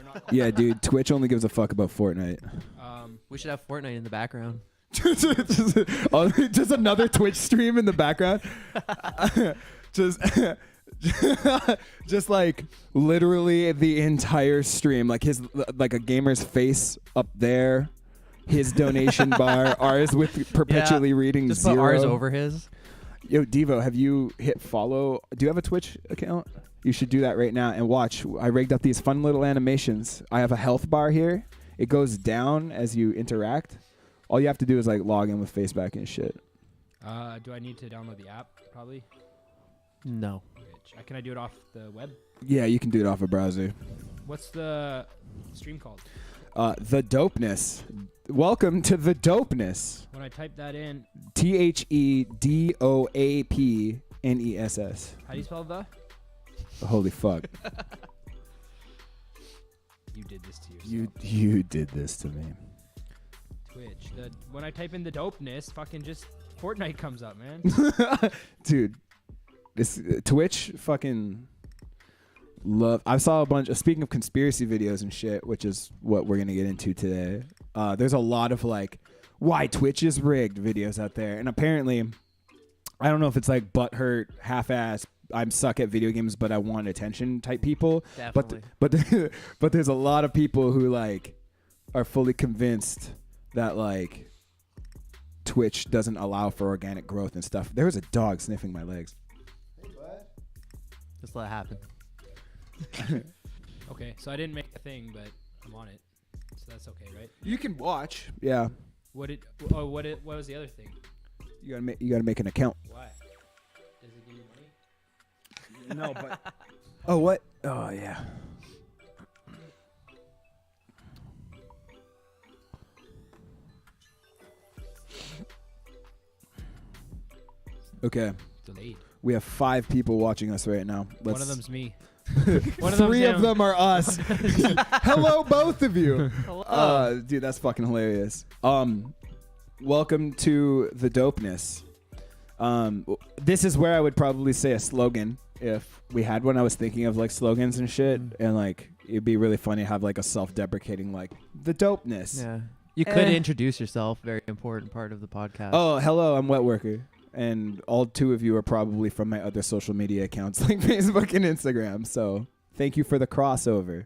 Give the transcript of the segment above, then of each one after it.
we're not. Yeah, dude. Twitch only gives a fuck about Fortnite. We should have Fortnite in the background. Just another Twitch stream in the background. just like literally the entire stream, like a gamer's face up there, his donation bar, ours with perpetually reading just 0. Put ours over his. Yo, Devo, have you hit follow? Do you have a Twitch account? You should do that right now and watch. I rigged up these fun little animations. I have a health bar here. It goes down as you interact. All you have to do is like log in with Faceback and shit. Do I need to download the app? Probably. No. Can I do it off the web? Yeah, you can do it off a browser. What's the stream called? The Doapness. Welcome to the Doapness. When I type that in, TheDoapness. how do you spell the? Holy fuck. You did this to yourself. You did this to me. Twitch. When I type in the Doapness, fucking just Fortnite comes up, man. Dude, this Twitch fucking love. I saw a bunch of, speaking of conspiracy videos and shit, which is what we're gonna get into today. There's a lot of like why Twitch is rigged videos out there, and apparently, I don't know if it's like butthurt, half-ass, I'm suck at video games, but I want attention type people. Definitely. But there's a lot of people who like are fully convinced that like Twitch doesn't allow for organic growth and stuff. There was a dog sniffing my legs. Hey, bud. Just let it happen. Okay, so I didn't make a thing, but I'm on it, so that's okay, right? You can watch. Yeah. What was the other thing? You gotta make an account. Why? Does it give you money? No, but oh, what? Oh, yeah. Okay. Delayed. We have 5 people watching us right now. One of them's me. Three of them are us. Hello, both of you. Hello. Dude, that's fucking hilarious. Welcome to the Doapness. This is where I would probably say a slogan if we had one. I was thinking of like slogans and shit, and like it'd be really funny to have like a self-deprecating like the Doapness. Yeah. You could introduce yourself. Very important part of the podcast. Oh, hello, I'm Wet Worker. And all 2 of you are probably from my other social media accounts like Facebook and Instagram. So thank you for the crossover.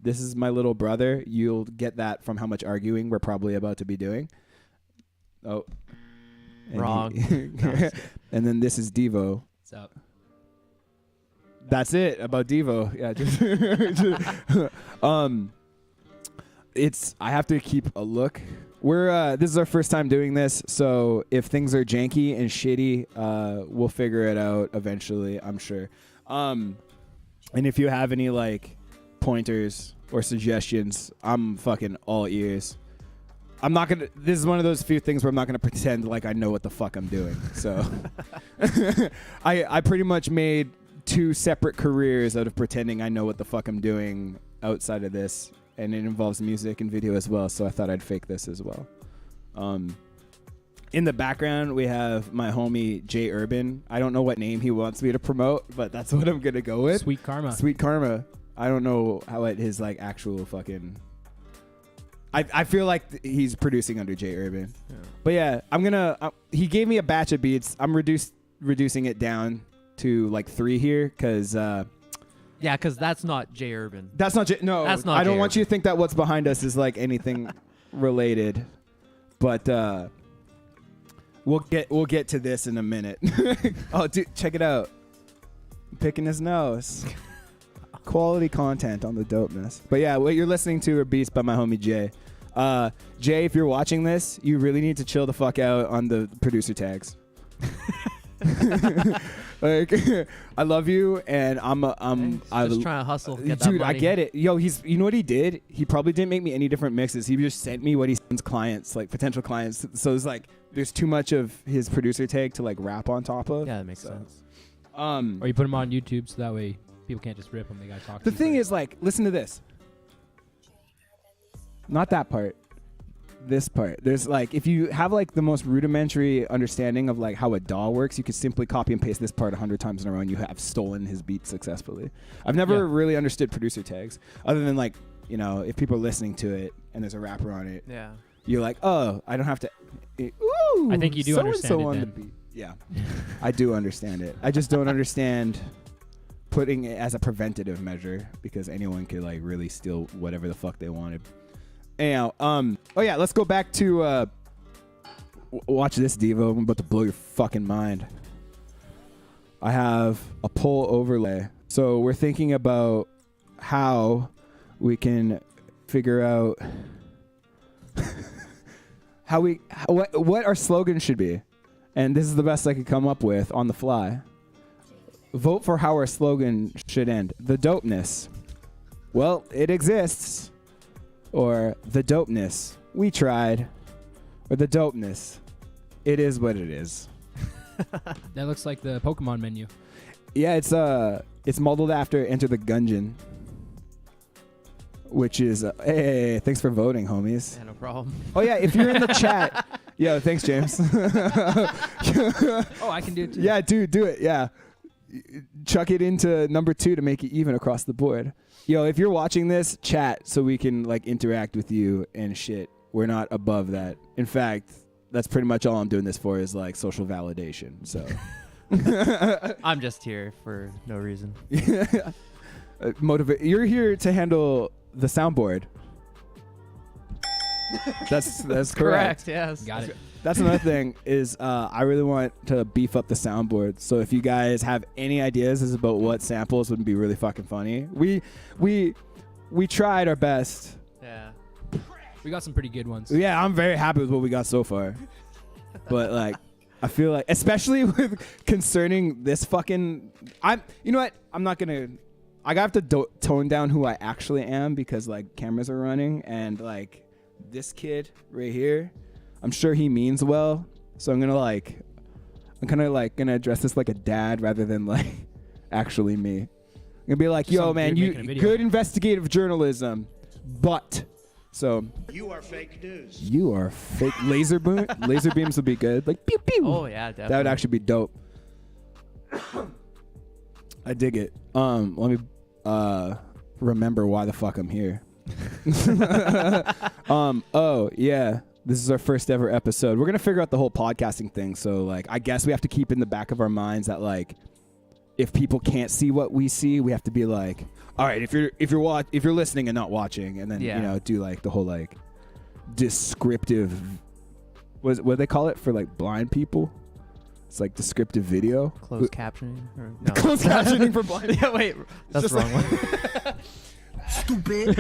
This is my little brother. You'll get that from how much arguing we're probably about to be doing. Oh. And Wrong. And then this is Devo. What's up? That's it about Devo. Yeah. I have to keep a look. This is our first time doing this, so if things are janky and shitty, we'll figure it out eventually, I'm sure. And if you have any like pointers or suggestions, I'm fucking all ears. This is one of those few things where I'm not gonna pretend like I know what the fuck I'm doing. So I pretty much made 2 separate careers out of pretending I know what the fuck I'm doing outside of this. And it involves music and video as well, so I thought I'd fake this as well. In the background, we have my homie Jay Urban. I don't know what name he wants me to promote, but that's what I'm gonna go with. Sweet Karma. Sweet Karma. I don't know how his like actual fucking. I feel like he's producing under Jay Urban, but yeah, I'm gonna. He gave me a batch of beats. I'm reducing it down to like 3 here, cause. Yeah, because that's not Jay Urban. That's not no. That's not I don't Jay want you to think that what's behind us is like anything related, but we'll get to this in a minute. Oh, dude, check it out. I'm picking his nose. Quality content on the Doapness. But yeah, what you're listening to are beats by my homie Jay. Jay, if you're watching this, you really need to chill the fuck out on the producer tags. Like, I love you, and I'm just trying to hustle. Get that dude, money. I get it. Yo, you know what he did? He probably didn't make me any different mixes. He just sent me what he sends clients, like potential clients. So it's like there's too much of his producer tag to like rap on top of. Yeah, that makes sense. Or you put them on YouTube so that way people can't just rip them. They gotta talk. The thing is, like, listen to this. Not that part. this part. There's like, if you have like the most rudimentary understanding of like how a DAW works, you could simply copy and paste this part 100 times in a row and you have stolen his beat successfully. I've never really understood producer tags other than like, you know, if people are listening to it and there's a rapper on it, you're like, oh, I don't have to. Ooh, I think you do understand it on then. the beat. Yeah, I do understand it. I just don't understand putting it as a preventative measure because anyone could like really steal whatever the fuck they wanted. Anyhow, oh yeah, let's go back to watch this, Devo. I'm about to blow your fucking mind. I have a poll overlay. So we're thinking about how we can figure out what our slogan should be. And this is the best I could come up with on the fly. Vote for how our slogan should end. The dopeness. Well, it exists. Or the dopeness. We tried. Or the dopeness. It is what it is. That looks like the Pokemon menu. Yeah, it's modeled after Enter the Gungeon. Which is hey, thanks for voting, homies. Yeah, no problem. Oh yeah, if you're in the chat. Yo, thanks, James. Oh, I can do it too. Yeah, dude, do it. Yeah. Chuck it into number 2 to make it even across the board. Yo, if you're watching this, chat so we can like interact with you and shit. We're not above that. In fact, that's pretty much all I'm doing this for is like social validation. So I'm just here for no reason. Motivate. You're here to handle the soundboard. That's correct. Yes. Got it. That's another thing is I really want to beef up the soundboard. So if you guys have any ideas about what samples would be really fucking funny, we tried our best. Yeah. We got some pretty good ones. Yeah, I'm very happy with what we got so far. But like, I feel like, especially with concerning this fucking, you know what? I'm not gonna. I have to tone down who I actually am because like cameras are running and like this kid right here. I'm sure he means well, so I'm kind of like gonna address this like a dad rather than like actually me. I'm gonna be like, yo, man, you good investigative journalism, but so you are fake news. You are fake. Laser beams would be good, like pew pew. Oh yeah, definitely. That would actually be dope. I dig it. Let me remember why the fuck I'm here. Oh yeah. This is our first ever episode. We're going to figure out the whole podcasting thing. So like, I guess we have to keep in the back of our minds that like, if people can't see what we see, we have to be like, all right, if you're listening and not watching, and then, you know, do like the whole like descriptive, what do they call it for like blind people? It's like descriptive video. Closed captioning? Or, no. Closed captioning for blind. Yeah, wait. That's the wrong one. Stupid.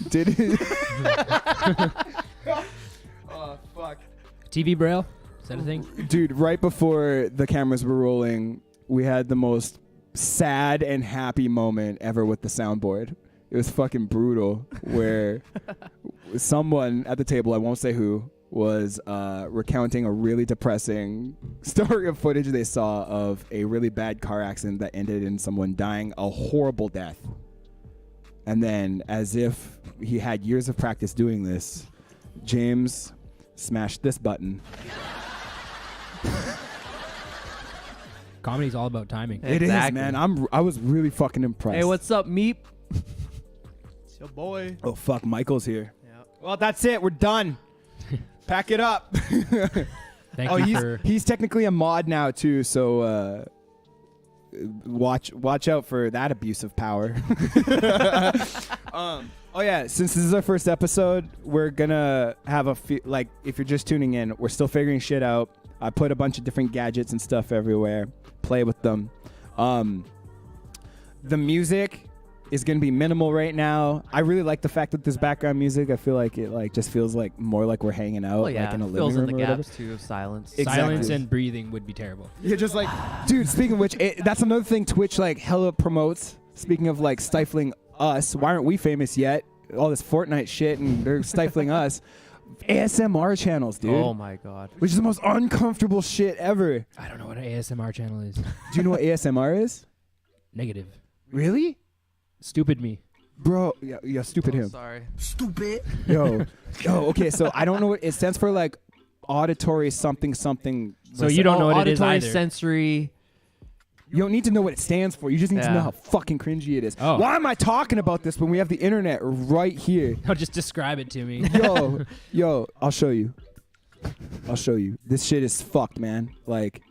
Did it? Oh, fuck. TV Braille? Is that a thing? Dude, right before the cameras were rolling, we had the most sad and happy moment ever with the soundboard. It was fucking brutal where someone at the table, I won't say who, was recounting a really depressing story of footage they saw of a really bad car accident that ended in someone dying a horrible death. And then, as if he had years of practice doing this, James smashed this button. Comedy's all about timing. It is, man. I was really fucking impressed. Hey, what's up, Meep? It's your boy. Oh, fuck. Michael's here. Yeah. Well, that's it. We're done. Pack it up. Thank you for... he's technically a mod now, too, so... Watch out for that abuse of power. Oh yeah, since this is our first episode, we're gonna have like, if you're just tuning in, we're still figuring shit out. I put a bunch of different gadgets and stuff everywhere. Play with them. The music is gonna be minimal right now. I really like the fact that there's background music. I feel like it like just feels like more like we're hanging out, Well, yeah, like in a fills living room in the or whatever. gaps too of silence. Exactly. Silence and breathing would be terrible. You're just like, dude, speaking of which, that's another thing Twitch like hella promotes. Speaking of like stifling us, why aren't we famous yet? All this Fortnite shit and they're stifling us. ASMR channels, dude. Oh my god. Which is the most uncomfortable shit ever. I don't know what an ASMR channel is. Do you know what ASMR is? Negative. Really? Stupid me. Bro, yeah, stupid him. Sorry. Stupid. Yo, okay, so I don't know what it stands for, like auditory something. So you don't know what it is auditory either. sensory. You don't need to know what it stands for. You just need to know Yeah. how fucking cringy it is. Oh. Why am I talking about this when we have the internet right here? No, just describe it to me. Yo, I'll show you. This shit is fucked, man. Like,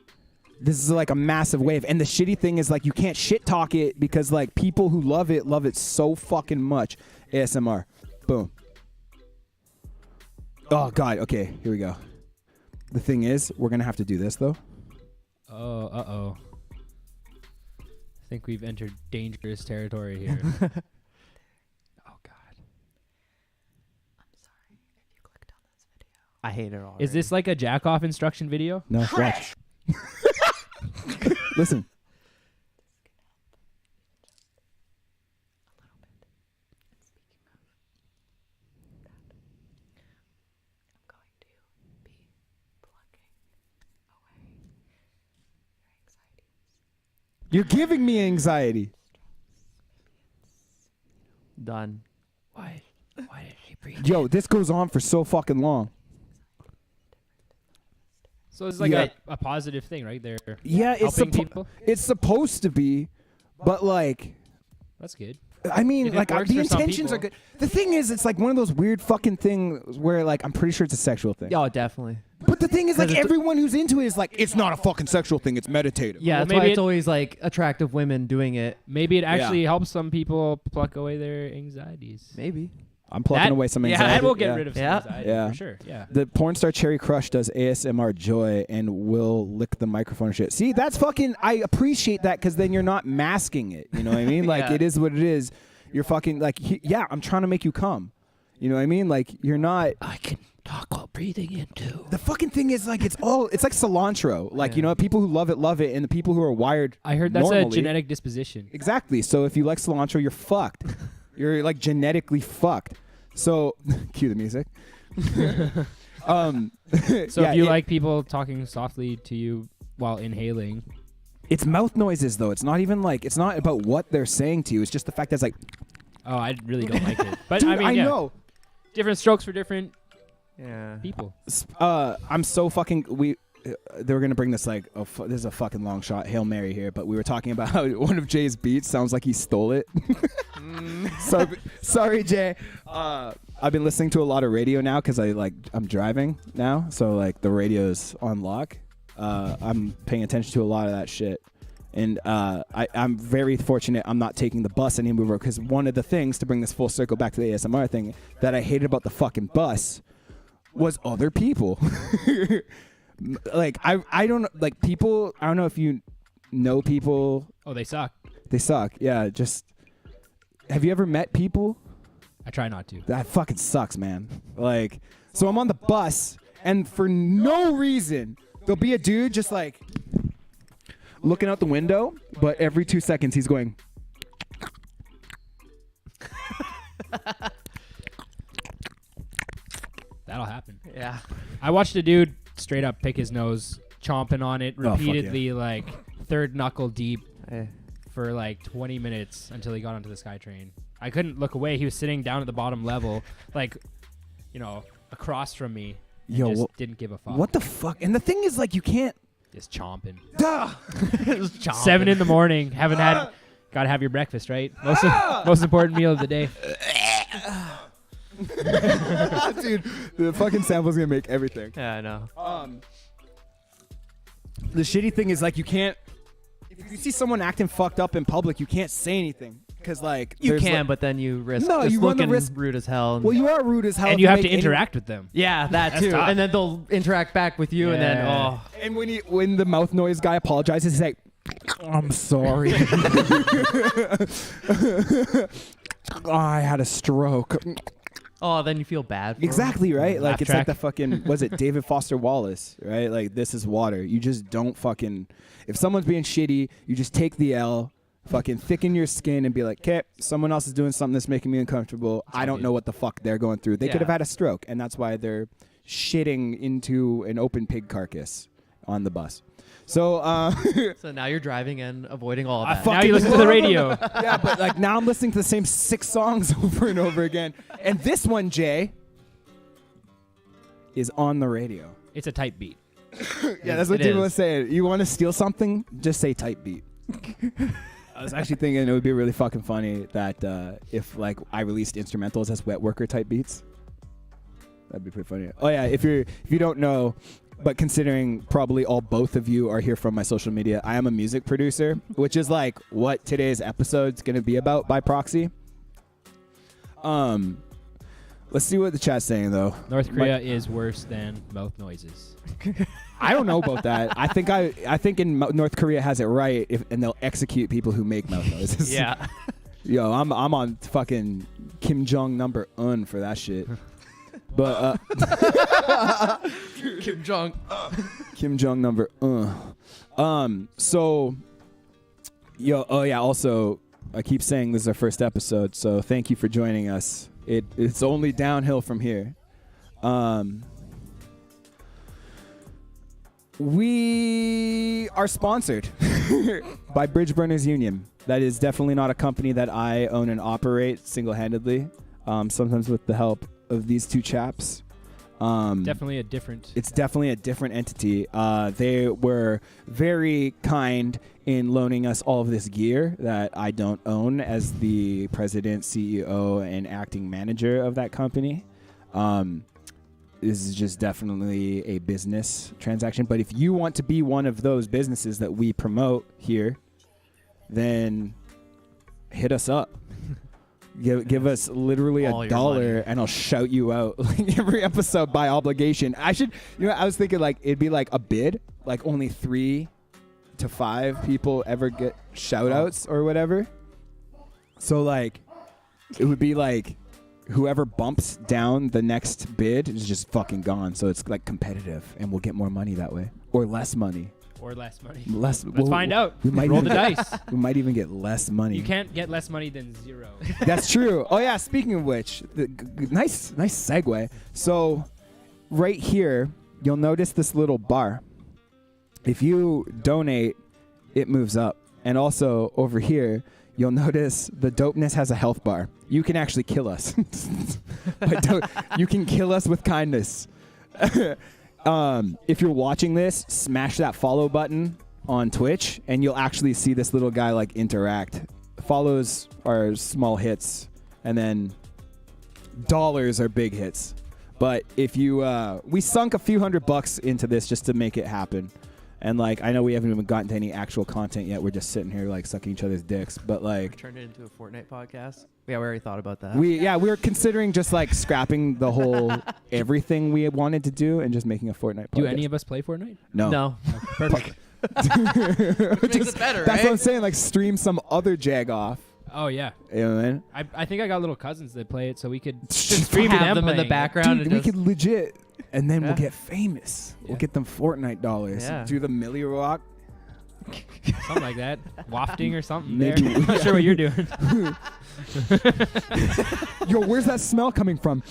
this is like a massive wave. And the shitty thing is, like, you can't shit talk it because, like, people who love it so fucking much. ASMR. Boom. Oh, God. Okay, here we go. The thing is, we're going to have to do this, though. Oh, uh-oh. I think we've entered dangerous territory here. Oh, God. I hate it already. Is this like a jack-off instruction video? No, watch. Listen. You're giving me anxiety. done? Why did she breathe? Yo, this goes on for so fucking long. So it's like Yeah. a positive thing, right? They're Yeah, helping people. it's supposed to be, but like, That's good. I mean, If it like works the for some intentions are people. good. The thing is, it's like one of those weird fucking things where, like, I'm pretty sure it's a sexual thing. Oh, definitely. But the thing is, like, 'Cause it's- everyone who's into it is like, it's not a fucking sexual thing. It's meditative. Yeah, Well, that's why maybe it's always like attractive women doing it. Maybe it actually helps some people pluck away their anxieties. Maybe. I'm plucking away some anxiety. Yeah, that will get rid of some Yeah. anxiety Yeah. for sure. Yeah. The porn star Cherry Crush does ASMR joy and will lick the microphone and shit. See, that's fucking. I appreciate that because then you're not masking it. You know what I mean? Like, Yeah. it is what it is. You're fucking like, yeah, I'm trying to make you come. You know what I mean? Like, you're not. I can talk while breathing in too. The fucking thing is, like, it's like cilantro. Like, you know, people who love it, and the people who are wired. I heard that's normally, a genetic disposition. Exactly. So if you like cilantro, you're fucked. You're like genetically fucked. So, cue the music. So yeah, if you like people talking softly to you while inhaling, it's mouth noises though. It's not even like, it's not about what they're saying to you. It's just the fact that it's like, oh, I really don't like it. But dude, I mean, yeah, know. different strokes for different Yeah. people. I'm so fucking. They were gonna bring this like. This is a fucking long shot, Hail Mary here, but we were talking about how one of Jay's beats sounds like he stole it. Sorry, Jay. I've been listening to a lot of radio now because I'm driving now, so like the radio's on lock. I'm paying attention to a lot of that shit. And I'm very fortunate I'm not taking the bus anymore because one of the things, to bring this full circle back to the ASMR thing, that I hated about the fucking bus was other people. Like, I don't, like, people, I don't know if you know people. Oh, they suck. They suck. Yeah, just, have you ever met people? I try not to. That fucking sucks, man. Like, so I'm on the bus, and for no reason, there'll be a dude just like looking out the window, but every 2 seconds he's going. That'll happen. Yeah. I watched a dude straight up pick his nose, chomping on it Oh, fuck yeah. repeatedly, like third knuckle deep Hey. for like 20 minutes until he got onto the SkyTrain. I couldn't look away. He was sitting down at the bottom level, like, you know, across from me. And Yo, just didn't give a fuck. What the fuck? And the thing is, like, you can't. Just chomping. Duh! 7 in the morning. Haven't had. Gotta have your breakfast, right? Most important meal of the day. Dude, the fucking sample's gonna make everything. Yeah, I know. The shitty thing is, like, you can't. If you see someone acting fucked up in public, you can't say anything because, like, You there's, can, like- but then you risk No, just you run the looking risk- rude as hell. well, you are rude as hell, And if you have to make any- interact with them. yeah, that That's too. tough. And then they'll interact back with you, and then Yeah. oh, And when the mouth noise guy apologizes, he's like, "I'm sorry. Oh, I had a stroke." oh, then you feel bad. For 'em. Exactly, right? Like, Laugh it's track. like the fucking, was it David Foster Wallace, right? Like, this is water. You just don't fucking, if someone's being shitty, you just take the L, fucking thicken your skin and be like, okay, someone else is doing something that's making me uncomfortable. I don't know what the fuck they're going through. They could Yeah. have had a stroke, and that's why they're shitting into an open pig carcass. on the bus. So So now you're driving and avoiding all of that. Now you listen to the radio. yeah, but like now I'm listening to the same 6 songs over and over again. And this one, Jay, is on the radio. It's a type beat. Yeah, that's what people are saying. You want to steal something? Just say type beat. I was actually thinking it would be really fucking funny that if like I released instrumentals as wet worker type beats. That'd be pretty funny. Oh yeah, if you don't know, but considering probably both of you are here from my social media, I am a music producer, which is like what today's episode's gonna be about by proxy. Let's see what the chat's saying though. North Korea is worse than mouth noises. I don't know about that. I think in North Korea has it right, and they'll execute people who make mouth noises. Yeah. Yo, I'm on fucking Kim Jong #1 for that shit. But Kim Jong. Kim Jong #1. So, yo, oh yeah. Also, I keep saying this is our first episode, so thank you for joining us. It's only downhill from here. We are sponsored by Bridge Burners Union. That is definitely not a company that I own and operate single-handedly. Sometimes with the help of these two chaps. Definitely a different. It's definitely a different entity. They were very kind in loaning us all of this gear that I don't own as the president, CEO, and acting manager of that company. This is just definitely a business transaction. But if you want to be one of those businesses that we promote here, then hit us up. Give us literally All your $1 money. and I'll shout you out like every episode by obligation. I was thinking like it'd be like a bid, like only 3 to 5 people ever get shout outs or whatever. So like it would be like whoever bumps down the next bid is just fucking gone. So it's like competitive and we'll get more money that way or less money. Or less money. Let's find out. We might Roll even, the dice. We might even get less money. You can't get less money than 0. That's true. Oh yeah. Speaking of which, nice segue. So, right here, you'll notice this little bar. If you donate, it moves up, and also over here, you'll notice the Doapness has a health bar. You can actually kill us. You can kill us with kindness. If you're watching this, smash that follow button on Twitch, and you'll actually see this little guy like interact. Follows are small hits, and then dollars are big hits. But if you, we sunk a few $100 into this just to make it happen. And like, I know we haven't even gotten to any actual content yet. We're just sitting here like sucking each other's dicks. But like, Turned it into a Fortnite podcast. Yeah, we already thought about that. we were considering just like scrapping the whole everything we wanted to do and just making a Fortnite podcast. Do any of us play Fortnite? No. No. Perfect. Makes it better, That's right? what I'm saying. Like, stream some other jag off. Oh yeah. You know what I mean? I think I got little cousins that play it, so we could Just stream have them in the playing it. background. Dude, and we just, could legit, and then we'll Yeah. get famous. We'll Yeah. get them Fortnite dollars. Yeah. Do the Millie Rock. Something like that. Wafting or something. Maybe. There. I'm not sure what you're doing. Yo, where's that smell coming from?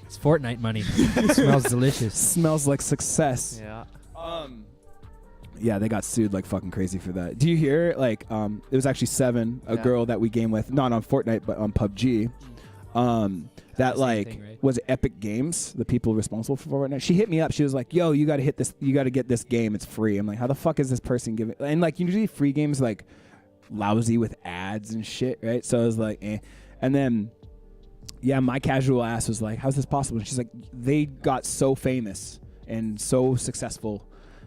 It's Fortnite money. It smells delicious. Smells like success. yeah. Yeah, they got sued like fucking crazy for that. Do you hear? Like, it was actually Seven, a Yeah. girl that we game with, not on Fortnite, but on PUBG. That same like thing, right? was Epic Games, the people responsible for Fortnite. She hit me up. She was like, "Yo, you got to hit this. You got to get this game. It's free." I'm like, "How the fuck is this person giving?" And like, usually free games like lousy with ads and shit, right? So I was like, eh. And then, yeah, my casual ass was like, "How's this possible?" And she's like, "They got so famous and so successful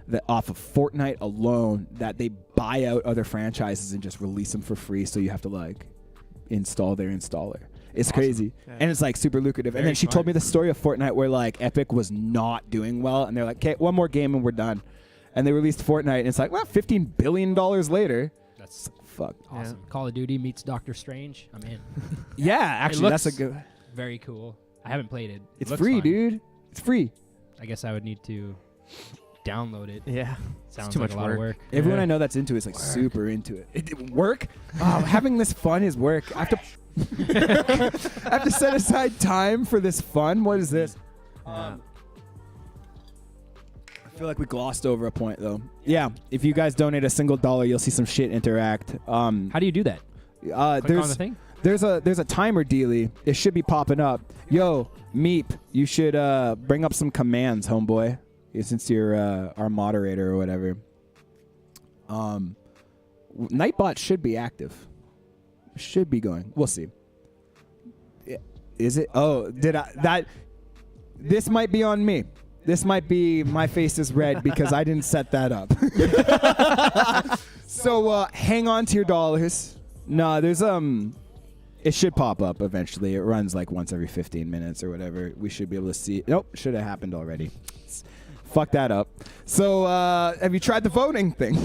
that off of Fortnite alone that they buy out other franchises and just release them for free. So you have to like install their installer." It's crazy. Yeah. And it's like super lucrative. And Very then she smart. told me the story of Fortnite where like Epic was not doing well. And they're like, okay, one more game and we're done. And they released Fortnite and it's like, well, $15 billion later. That's Fuck. awesome. Call of Duty meets Doctor Strange. I'm in. Yeah, actually, that's a looks good. Very cool. I haven't played it. It's looks free, fun. dude. It's free. I guess I would need to download it. Yeah. Sounds too like much a lot of work. work. Everyone I know that's into it is like super into it. Work? Oh, having this fun is work. I have to. I have to set aside time for this fun. What is this? Yeah. feel like we glossed over a point though. Yeah, if you guys donate a single $1, you'll see some shit interact. How do you do that? Click on the thing? There's a timer dealy. It should be popping up. Yo, Meep, you should bring up some commands, homeboy. Since you're our moderator or whatever. Nightbot should be active. Should be going. We'll see. Is it? Oh, did I? That. This might be on me. This might be my face is red because I didn't set that up. So hang on to your dollars. No, there's it should pop up eventually. It runs like once every 15 minutes or whatever. We should be able to see. Nope, should have happened already. Fuck that up. So have you tried the voting thing?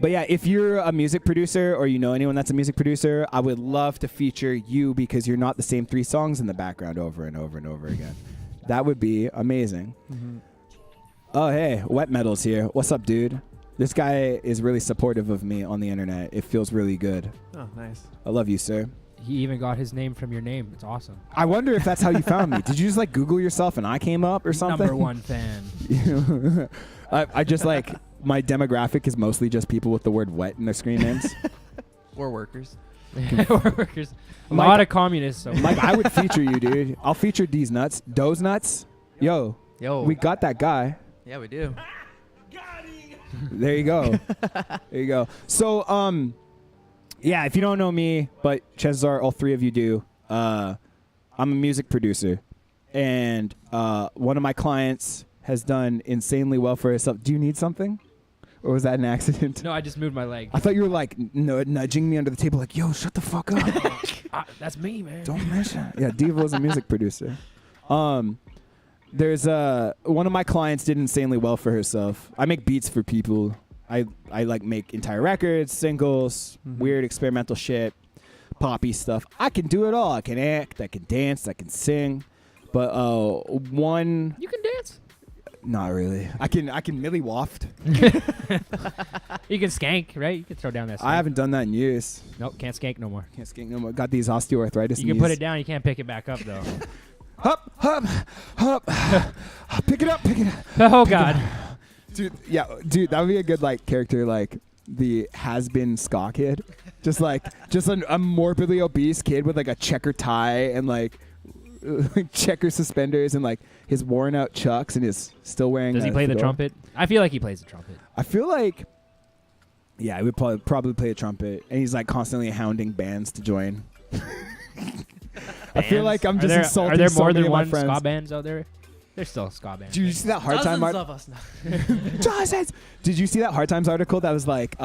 But yeah, if you're a music producer or you know anyone that's a music producer, I would love to feature you because you're not the same 3 songs in the background over and over and over again. That would be amazing. Mm-hmm. Oh, hey, Wet Metal's here. What's up, dude? This guy is really supportive of me on the internet. It feels really good. Oh, nice. I love you, sir. He even got his name from your name. It's awesome. I wonder if that's how you found me. Did you just like Google yourself and I came up or something? Number 1 fan. I just like... My demographic is mostly just people with the word wet in their screen names. Or workers. Or workers. A lot of communists. So. Mike, I would feature you, dude. I'll feature D's nuts. Doe's nuts. Yo. We got that guy. Yeah, we do. There you go. There you go. So, yeah, if you don't know me, but chances are all 3 of you do, I'm a music producer. And one of my clients has done insanely well for herself. Do you need something? Or was that an accident? No, I just moved my leg. I thought you were like nudging me under the table like, yo, shut the fuck up. That's me, man. Don't mention. Yeah, Devo's a music producer. There's one of my clients did insanely well for herself. I make beats for people. I like make entire records, singles, weird experimental shit, poppy stuff. I can do it all. I can act, I can dance, I can sing. But one... You can dance? Not really. I can Millie waft. You can skank, right? You can throw down that skank. I haven't done that in years. Nope, can't skank no more. Can't skank no more. Got these osteoarthritis You can knees. put it down, you can't pick it back up, though. Hop, hop, hop. Pick it up, pick it up. Oh, God. Dude, yeah, dude, that would be a good, like, character, like, the has-been ska kid. Just a morbidly obese kid with, like, a checker tie and, like checker suspenders and like his worn out chucks and is still wearing. Does he play the trumpet? I feel like he plays the trumpet. I feel like, yeah, he would probably play a trumpet, and he's like constantly hounding bands to join. I feel like I'm just insulting. Are there so more many than of my one friends. ska bands out there? There's still ska bands. Did you see that Hard Time article? Did you see that Hard Times article that was like,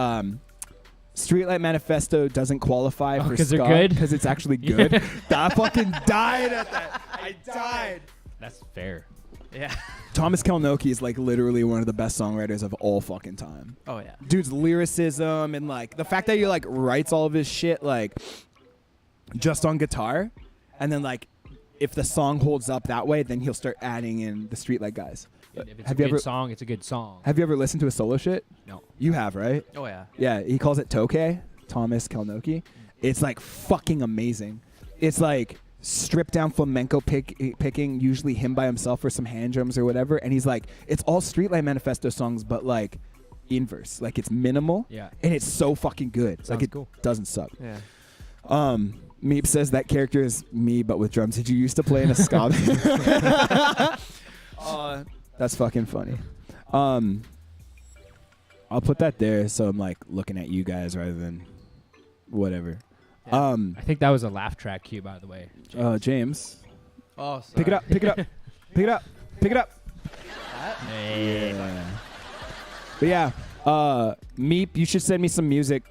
Streetlight Manifesto doesn't qualify for ska they're good because it's actually good. I fucking died at that. I died. That's fair. Yeah. Thomas Kelnoki is like literally one of the best songwriters of all fucking time. Oh yeah. Dude's lyricism and like the fact that he like writes all of his shit like just on guitar, and then like if the song holds up that way, then he'll start adding in the Streetlight guys. If it's a good song, it's a good song. Have you ever listened to his solo shit? No. You have, right? Oh yeah. Yeah, he calls it Tokay, Thomas Kelnoki. It's like fucking amazing. It's like stripped down flamenco picking, usually him by himself or some hand drums or whatever, and he's like, it's all Streetlight Manifesto songs, but like inverse, like it's minimal. Yeah. And it's so fucking good. Sounds like it cool. doesn't suck. Yeah. Meep says that character is me, but with drums. Did you used to play in a ska band? That's fucking funny. I'll put that there so I'm like looking at you guys rather than whatever. Yeah. I think that was a laugh track cue, by the way. James. Oh, sorry. Pick it up, pick it up, pick it up, pick it up. Hey. Yeah. But yeah, Meep, you should send me some music.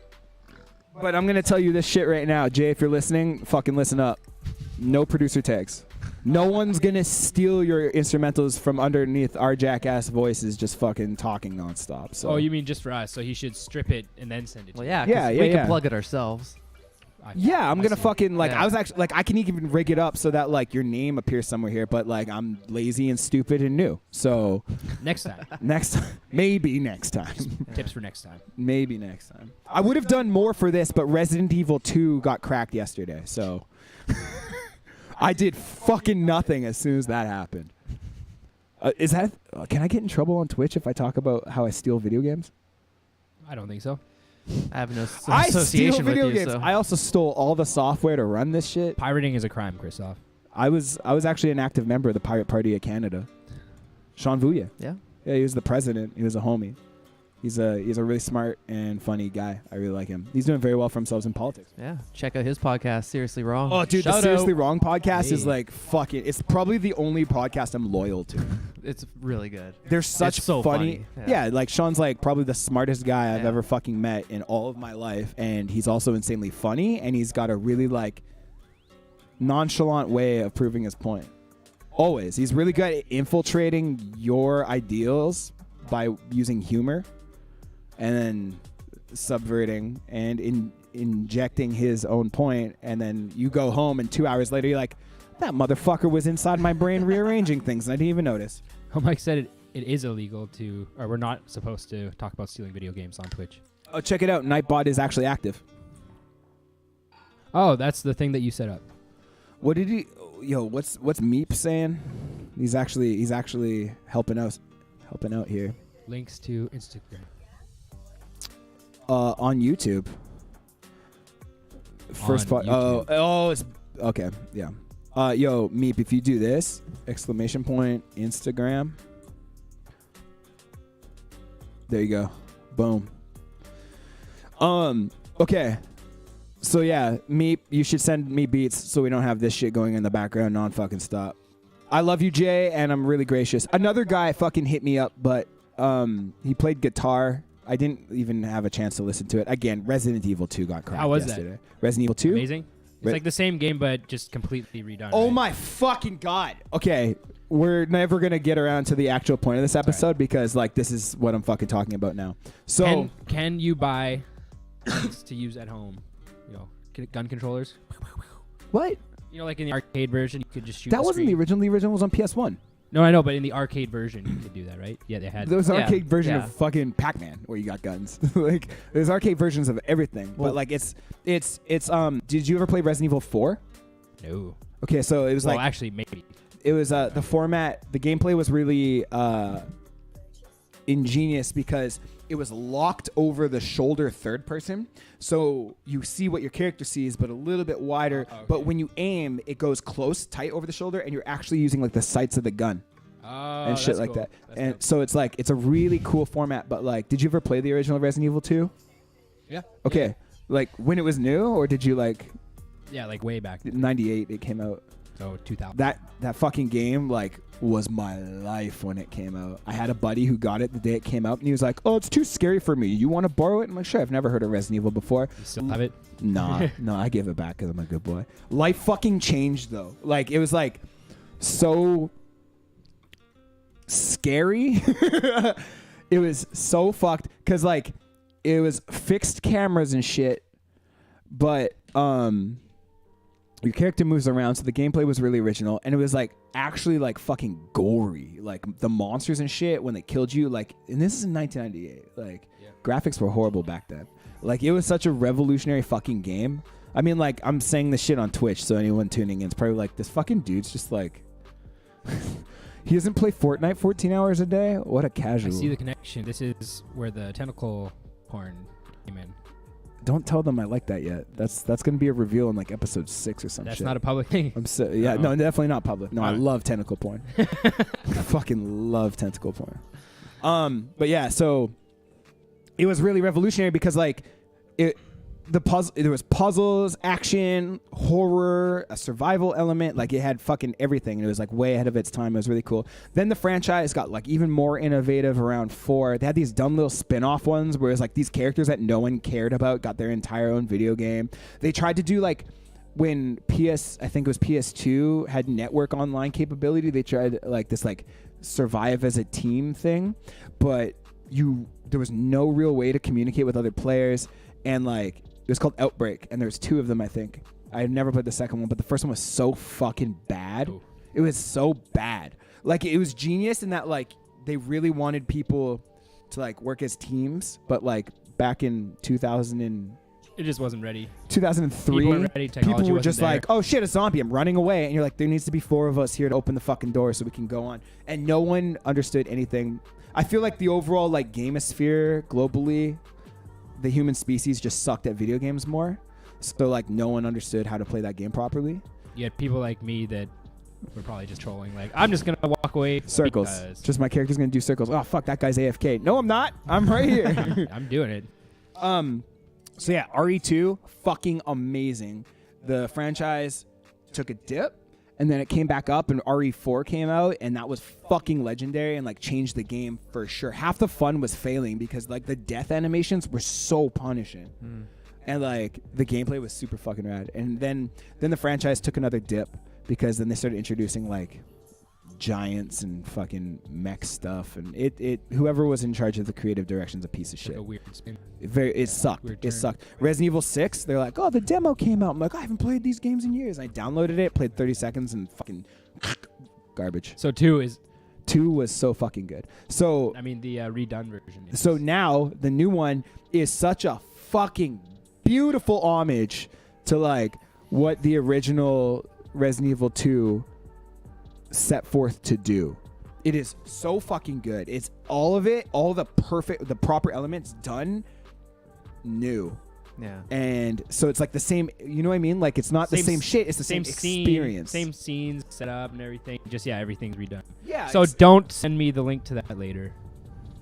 But I'm going to tell you this shit right now. Jay, if you're listening, fucking listen up. No producer tags. No one's going to steal your instrumentals from underneath our jackass voices just fucking talking nonstop. So. Oh, you mean just for us? So he should strip it and then send it to Well, you. yeah. Yeah, We yeah. can plug it ourselves. Yeah, I'm gonna see. fucking like. Yeah. I was actually like, I can even rig it up so that like your name appears somewhere here, but like I'm lazy and stupid and new. So Next time. next, maybe next time, Tips for next time. maybe next time. I would have done more for this, but Resident Evil 2 got cracked yesterday, so I did fucking nothing as soon as that happened. Is that? Can I get in trouble on Twitch if I talk about how I steal video games? I don't think so. I have no I steal association with video you. games. So. I also stole all the software to run this shit. Pirating is a crime, Christoph. I was actually an active member of the Pirate Party of Canada. Sean Vuya. Yeah. Yeah, he was the president. He was a homie. He's a really smart and funny guy. I really like him. He's doing very well for himself in politics. Yeah. Check out his podcast, Seriously Wrong. Oh, dude, Shout the Seriously out. Wrong podcast is Hey. like fucking. It's probably the only podcast I'm loyal to. It's really good. They're such It's so funny. funny. Yeah, like Sean's like probably the smartest guy I've Yeah. ever fucking met in all of my life, and he's also insanely funny, and he's got a really like nonchalant way of proving his point. Always, he's really good at infiltrating your ideals by using humor, and then subverting and injecting his own point, and then you go home, and 2 hours later you're like, that motherfucker was inside my brain rearranging things, and I didn't even notice. Oh, Mike said it is illegal to, or we're not supposed to talk about stealing video games on Twitch. Oh, check it out. Nightbot is actually active. Oh, that's the thing that you set up. What did he? Yo, what's Meep saying? He's actually helping out here. Links to Instagram. On YouTube. First part. YouTube. Oh, it's okay. Yeah. Yo, Meep, if you do this, exclamation point, Instagram. There you go. Boom. Okay. So yeah, Meep, you should send me beats so we don't have this shit going in the background non-fucking stop. I love you, Jay, and I'm really gracious. Another guy fucking hit me up, but he played guitar. I didn't even have a chance to listen to it. Again, Resident Evil 2 got cracked How was that? yesterday. Resident Evil 2? Amazing. It's like the same game, but just completely redone. Oh right? my fucking god. Okay, we're never going to get around to the actual point of this episode because like this is what I'm fucking talking about now. So Can you buy guns to use at home? You know, gun controllers. what? You know, like in the arcade version, you could just shoot. That the wasn't the screen. original. The original was on PS1. No, I know, but in the arcade version, you could do that, right? Yeah, they had. There was an Yeah, arcade version yeah. of fucking Pac-Man where you got guns. Like there's arcade versions of everything. Well- but like it's did you ever play Resident Evil 4? No. Okay, so it was Well, like actually, maybe. it was the format, the gameplay was really ingenious because it was locked over the shoulder third person, so you see what your character sees but a little bit wider. Okay. But when you aim, it goes close, tight over the shoulder, and you're actually using like the sights of the gun Oh, and shit that's like cool. that. That's And dope. so it's like it's a really cool format. But like, did you ever play the original Resident Evil 2? Yeah. Okay, like when it was new, or did you like Yeah, like way back. 98 it came out? So 2000. That fucking game like was my life when it came out. I had a buddy who got it the day it came out, and he was like, "Oh, it's too scary for me. You want to borrow it?" I'm like, "Sure." I've never heard of Resident Evil before. You still have it? Nah, no, I gave it back because I'm a good boy. Life fucking changed though. Like it was like so scary. It was so fucked because like it was fixed cameras and shit, but your character moves around, so the gameplay was really original, and it was like actually like fucking gory, like the monsters and shit when they killed you, like, and this is in 1998, like graphics were horrible back then. Like it was such a revolutionary fucking game. I mean, like I'm saying this shit on Twitch, so anyone tuning in is probably like, this fucking dude's just like he doesn't play Fortnite 14 hours a day. What a I casual. see the connection. This is where the tentacle porn came in. Don't tell them I like that yet. That's gonna be a reveal in like episode 6 or some That's shit. not a public thing. I'm so yeah, Uh-oh. no, definitely not public. No, I Alright. love tentacle porn. I fucking love tentacle porn. But yeah, so it was really revolutionary because like there was puzzles, action, horror, a survival element. Like it had fucking everything. And it was like way ahead of its time. It was really cool. Then the franchise got like even more innovative around 4. They had these dumb little spin-off ones where it's like these characters that no one cared about got their entire own video game. They tried to do like when I think it was PS2 had network online capability. They tried like this like survive as a team thing, but there was no real way to communicate with other players. And like it was called Outbreak, and there's 2 of them, I think. I had never played the second one, but the first one was so fucking bad. Ooh. It was so bad. Like it was genius in that like they really wanted people to like work as teams, but like back in 2000 and It just wasn't ready. 2003, People weren't ready, technology people were wasn't just there. like, oh shit, a zombie, I'm running away. And you're like, there needs to be 4 of us here to open the fucking door so we can go on. And no one understood anything. I feel like the overall like gamosphere globally, the human species just sucked at video games more. So like no one understood how to play that game properly. You had people like me that were probably just trolling. Like, I'm just going to walk away. Circles. because Just my character's going to do circles. Oh, fuck, that guy's AFK. No, I'm not. I'm right here. I'm doing it. So yeah, RE2, fucking amazing. The franchise took a dip, and then it came back up, and RE4 came out, and that was fucking legendary and like changed the game for sure. Half the fun was failing because like the death animations were so punishing, and like the gameplay was super fucking rad. And then the franchise took another dip because then they started introducing like giants and fucking mech stuff, and it whoever was in charge of the creative direction's a piece of shit. Like a weird spin. It sucked. Weird It turn. sucked. Resident Evil 6, they're like, oh, the demo came out. I'm like, I haven't played these games in years. I downloaded it, played 30 seconds, and fucking garbage. So 2 is, 2 was so fucking good. So I mean, the redone version. Is. so now the new one is such a fucking beautiful homage to like what the original Resident Evil 2 set forth to do. It is so fucking good. It's all of it, all the proper elements done new. Yeah. And so it's like the same, you know what I mean? Like it's not the same shit, it's the same experience. Same scenes set up and everything. Just, yeah, everything's redone. Yeah. So don't send me the link to that later.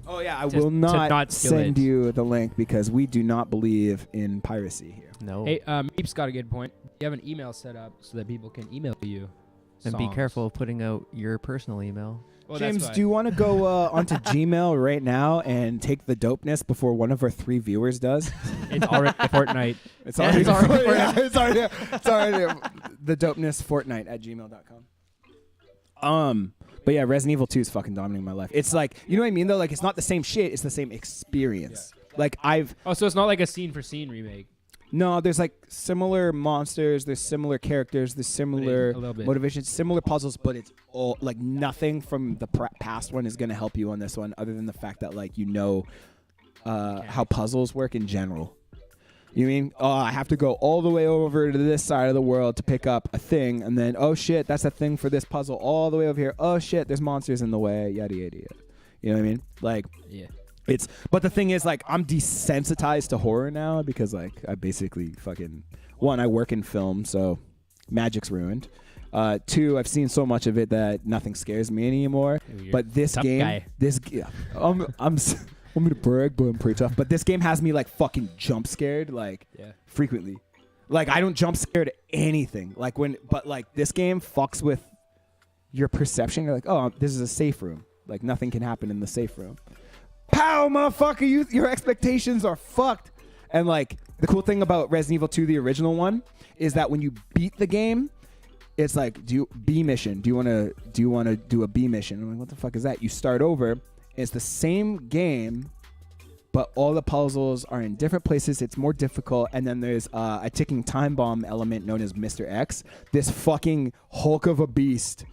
oh yeah, I just will to not, not steal send it. you the link because we do not believe in piracy here. No. Hey, Meep's got a good point. You have an email set up so that people can email you. And be songs. careful of putting out your personal email. Well, James, that's do you want to go onto Gmail right now and take the dopeness before one of our 3 viewers does? It's already Fortnite. It's Yeah, already, it's already yeah, it's already the dopeness Fortnite at gmail.com. But yeah, Resident Evil 2 is fucking dominating my life. It's like, you know what I mean though? Like it's not the same shit, it's the same experience. Like Oh, so it's not like a scene for scene remake. no, there's like similar monsters, there's similar characters, there's similar a little bit. motivations, similar puzzles, but it's all like nothing from the past one is going to help you on this one other than the fact that like you know how puzzles work in general. You mean, oh, I have to go all the way over to this side of the world to pick up a thing, and then, oh shit, that's a thing for this puzzle all the way over here. Oh shit, there's monsters in the way, yada yada yada. You know what I mean? Like, Yeah. but the thing is, like, I'm desensitized to horror now because, like, I basically fucking, 1, I work in film, so magic's ruined. 2, I've seen so much of it that nothing scares me anymore. You're But this tough game, guy. I'm me to brag, but I'm pretty tough. But this game has me like fucking jump scared, like Yeah. frequently. Like I don't jump scared at anything. Like but like this game fucks with your perception. You're like, oh, this is a safe room. Like nothing can happen in the safe room. Pow, motherfucker! Your expectations are fucked. And like the cool thing about Resident Evil 2, the original one, is that when you beat the game, it's like, B mission? Do you want to do a B mission? I'm like, what the fuck is that? You start over. It's the same game, but all the puzzles are in different places. It's more difficult, and then there's a ticking time bomb element known as Mr. X. This fucking Hulk of a beast,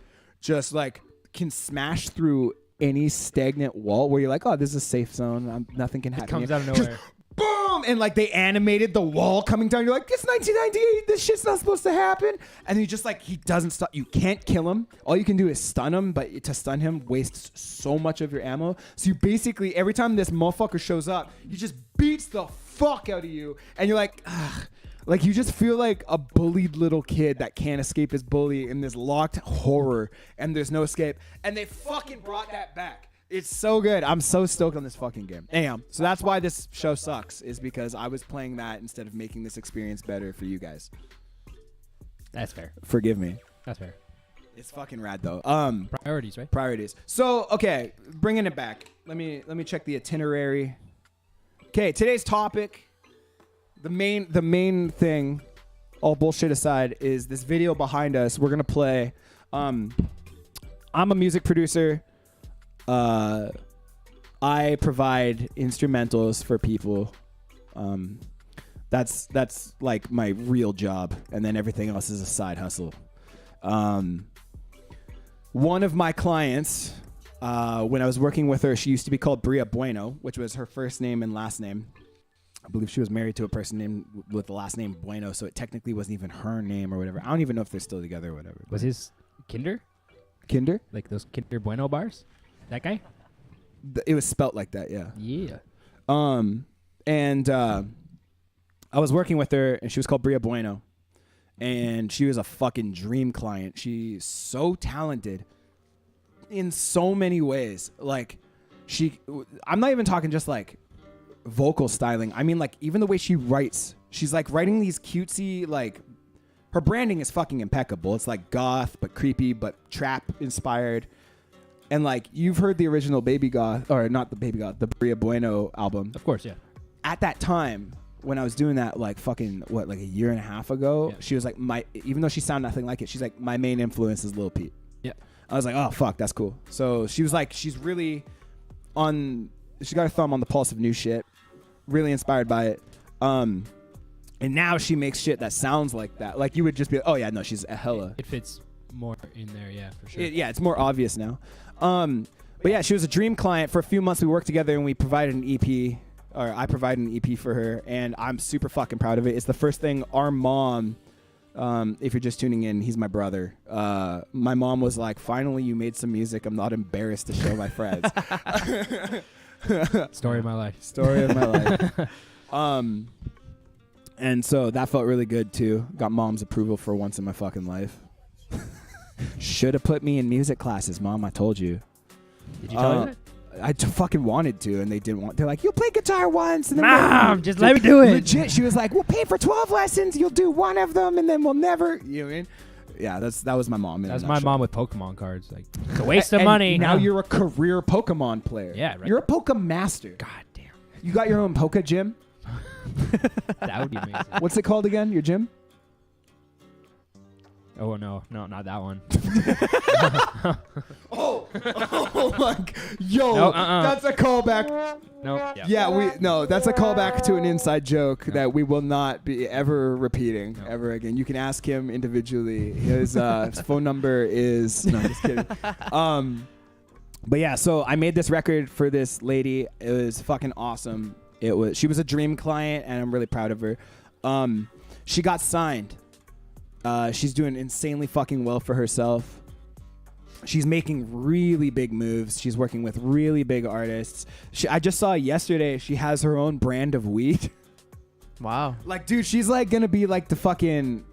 just like can smash through any stagnant wall where you're like, oh, this is a safe zone. Nothing can happen. It comes here. out of Just nowhere. boom, and like they animated the wall coming down. You're like, it's 1998. This shit's not supposed to happen. And then you just like, he doesn't stop. You can't kill him. All you can do is stun him, but to stun him wastes so much of your ammo. So you basically, every time this motherfucker shows up, he just beats the fuck out of you, and you're like, ugh. Like you just feel like a bullied little kid that can't escape his bully in this locked horror, and there's no escape. And they fucking brought that back. It's so good. I'm so stoked on this fucking game. Damn. So that's why this show sucks, is because I was playing that instead of making this experience better for you guys. That's fair. Forgive me. That's fair. It's fucking rad though. Priorities, right? Priorities. So, okay, bringing it back. Let me check the itinerary. Okay, today's topic, the main thing, all bullshit aside, is this video behind us. We're going to play I'm a music producer. I provide instrumentals for people. That's like my real job, and then everything else is a side hustle. One of my clients, when I was working with her, she used to be called Bria Bueno, which was her first name and last name. I believe she was married to a person named with the last name Bueno, so it technically wasn't even her name or whatever. I don't even know if they're still together or whatever. Was his Kinder? Like those Kinder Bueno bars? That guy? It was spelt like that, yeah. Yeah. And I was working with her, and she was called Bria Bueno, and she was a fucking dream client. She's so talented in so many ways. Like, I'm not even talking just like vocal styling. I mean, like, even the way she writes. She's like writing these cutesy, like, her branding is fucking impeccable. It's like goth but creepy but trap inspired. And like, you've heard the original Babygoth, or not the Babygoth, the Bria Bueno album. Of course, yeah. At that time, when I was doing that, like fucking like a year and a half ago, she was like even though she sounded nothing like it, she's like, my main influence is Lil Peep. Yeah. I was like, oh fuck, that's cool. So she was like, she's really she got her thumb on the pulse of new shit, really inspired by it. And now she makes shit that sounds like that. Like, you would just be like, oh yeah, no, she's a hella. It fits more in there, yeah, for sure. It's more obvious now. But yeah, she was a dream client. For a few months we worked together, and we provided an EP, or I provided an EP for her, and I'm super fucking proud of it. It's the first thing our mom, if you're just tuning in, he's my brother. My mom was like, finally you made some music. I'm not embarrassed to show my friends. Story of my life. Story of my life. And so that felt really good too. Got mom's approval for once in my fucking life. Should have put me in music classes, Mom. I told you. Did you tell her that? I fucking wanted to, and they didn't want. They're like, you'll play guitar once, and then Mom, just let me do it. Legit, she was like, we'll pay for 12 lessons. You'll do one of them, and then we'll never. You know what I mean? Yeah, that was my mom. That was my mom with Pokemon cards. Like, it's a waste of money. Now you're a career Pokemon player. Yeah, right. You're a Pokemaster. God damn. You got your own Poke gym. That would be amazing. What's it called again? Your gym? Oh no, not that one. Oh my! Yo, No, that's a callback. No. Yeah, that's a callback to an inside joke that we will not be ever repeating ever again. You can ask him individually. His phone number is. No, I'm just kidding. But yeah, so I made this record for this lady. It was fucking awesome. She was a dream client, and I'm really proud of her. She got signed. She's doing insanely fucking well for herself. She's making really big moves. She's working with really big artists. I just saw yesterday she has her own brand of weed. Wow. Like, dude, she's like gonna be like the fucking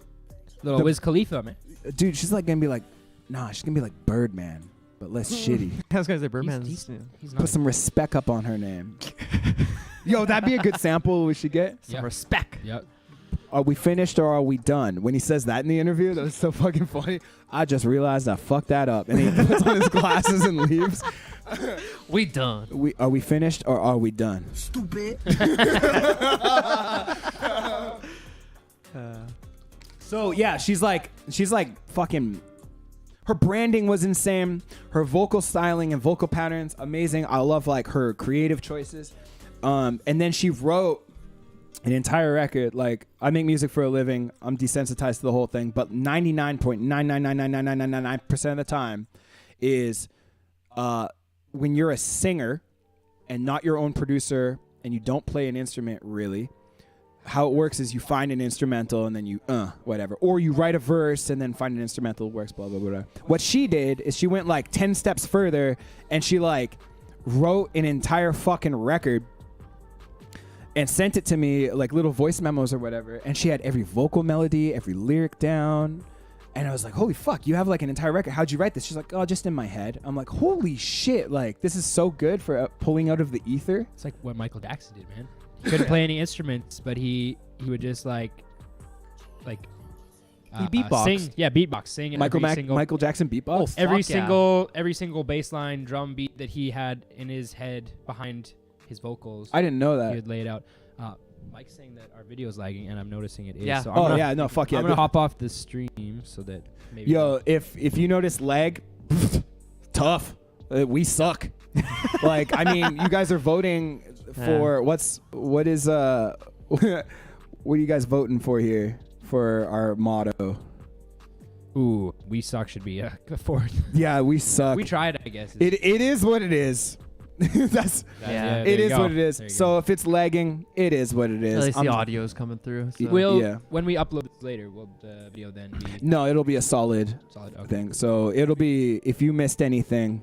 Little Wiz Khalifa, man. dude. She's like gonna be like, nah, she's gonna be like Birdman, but less shitty. I was gonna say Birdman's. He's not. Put some respect up on her name. Yo, that'd be a good sample we should get. Some respect. Yep. Are we finished or are we done? When he says that in the interview, that was so fucking funny. I just realized I fucked that up. And he puts on his glasses and leaves. We done. Are we finished or are we done? Stupid. So yeah, she's like fucking. Her branding was insane. Her vocal styling and vocal patterns, amazing. I love like her creative choices. And then she wrote an entire record. Like, I make music for a living. I'm desensitized to the whole thing, but 99.9999999% of the time is when you're a singer and not your own producer and you don't play an instrument really. How it works is you find an instrumental and then you whatever, or you write a verse and then find an instrumental, works, blah blah blah. What she did is she went like 10 steps further and she like wrote an entire fucking record and sent it to me, like little voice memos or whatever, and she had every vocal melody, every lyric down. And I was like, holy fuck, you have like an entire record. How'd you write this? She's like, oh, just in my head. I'm like, holy shit, like this is so good for pulling out of the ether. It's like what Michael Jackson did, man. He couldn't play any instruments, but he would just like he beatboxed. sing. Yeah, beatbox, sing. And Michael Jackson beatbox? every single bass line, drum beat that he had in his head behind his vocals. I didn't know that. He would lay it out. Mike's saying that our video's lagging, and I'm noticing it is. Yeah. So Fuck yeah. I'm gonna hop off the stream so that maybe. Yo, if you notice lag, tough. We suck. Like, I mean, you guys are voting for what are you guys voting for here for our motto? Ooh, we suck should be fourth. Yeah, we suck. We tried, I guess. It is what it is. That's Yeah. it is what it There you is. go. So if it's lagging, it is what it is. At least the I'm- audio is coming through. So. Will when we upload this later, will the video then be No, it'll be a solid solid? Okay. thing. So it'll be if you missed anything,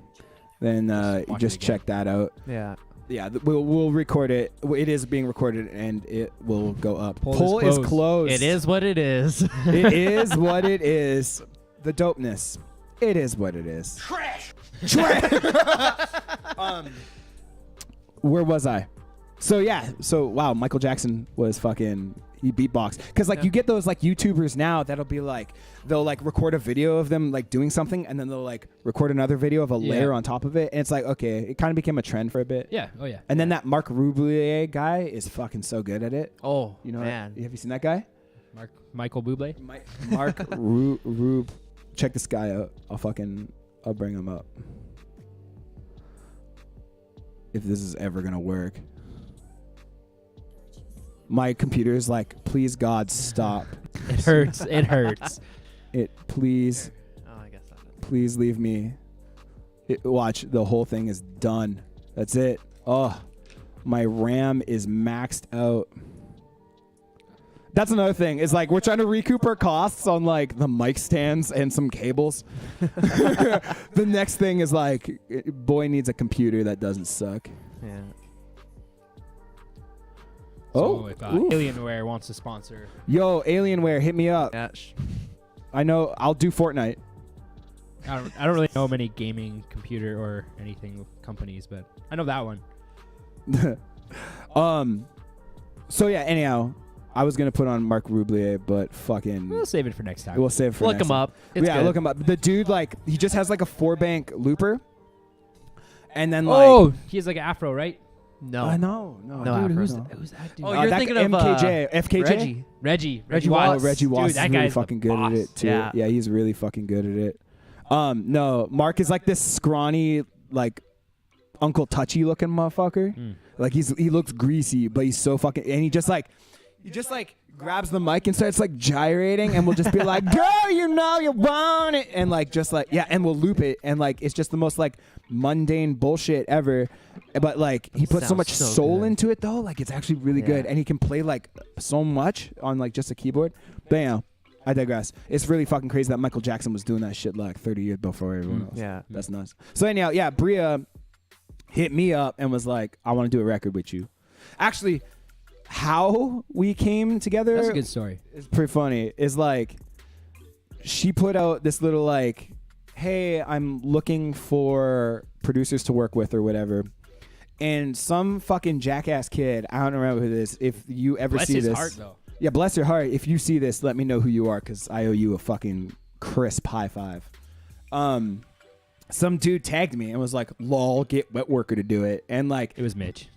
then watch just it again. check that out. Yeah. Yeah, we'll record it. It is being recorded and it will go up. Poll Poll is is closed. It is what it is. It is what it is. The dopeness. It is what it is. Trash. Where was I? So yeah. So wow, Michael Jackson was fucking. He beatbox because like Yeah. you get those like YouTubers now that'll be like they'll like record a video of them like doing something and then they'll like record another video of a Yeah. layer on top of it and it's like okay, it kind of became a trend for a bit. Yeah. Oh yeah. And then that Mark Rublier guy is fucking so good at it. Oh, You know, man. have you seen that guy? Michael Bublé. Mark Rube. Check this guy out. I'll bring him up. If this is ever gonna work. My computer is like, please God, stop. It hurts. It hurts. Please, Oh, I guess that. please leave me. Watch, the whole thing is done. That's it. Oh, my RAM is maxed out. That's another thing. Is like we're trying to recoup our costs on like the mic stands and some cables. The next thing is like, boy needs a computer that doesn't suck. Yeah. So if ooh. Alienware wants to sponsor, Yo, Alienware, hit me up. Yeah. I know I'll do Fortnite. I don't really know many gaming computer or anything companies, but I know that one. So yeah, anyhow, I was gonna put on Mark Rublier, but fucking We'll save it for next time. we'll save it for Look next him time. up. It's Yeah, good. look him up. The dude, like, he just has like a 4-bank looper, and then like, he has like an afro, right? No. no, No dude, afro. who's Who's that dude? Oh, you're that thinking guy- of MKJ, FKJ. Reggie. Reggie Oh, Watts. Reggie Watts Dude, is that really guy's the fucking good at boss. it too. Yeah. He's really fucking good at it. No, Mark is like this scrawny, like Uncle Touchy looking motherfucker. Mm. Like he looks greasy, but he's so fucking, and he just like grabs the mic and starts like gyrating, and we'll just be like, "Girl, you know you want it," and like just like yeah, and we'll loop it, and like it's just the most like mundane bullshit ever. But like he puts so Sounds much so soul good. into it though, like it's actually really Yeah. good, and he can play like so much on like just a keyboard. But yeah, I digress. It's really fucking crazy that Michael Jackson was doing that shit like 30 years before everyone else. Yeah. That's nuts. So anyhow, yeah, Bria hit me up and was like, I want to do a record with you. Actually, how we came together That's a good story. is pretty funny. Is like she put out this little like, hey, I'm looking for producers to work with or whatever. And some fucking jackass kid, I don't remember who this. If you ever Bless see his this, heart, though. yeah, bless your heart. If you see this, let me know who you are because I owe you a fucking crisp high five. Some dude tagged me and was like, "Lol, get wet worker to do it," and like, It was Mitch.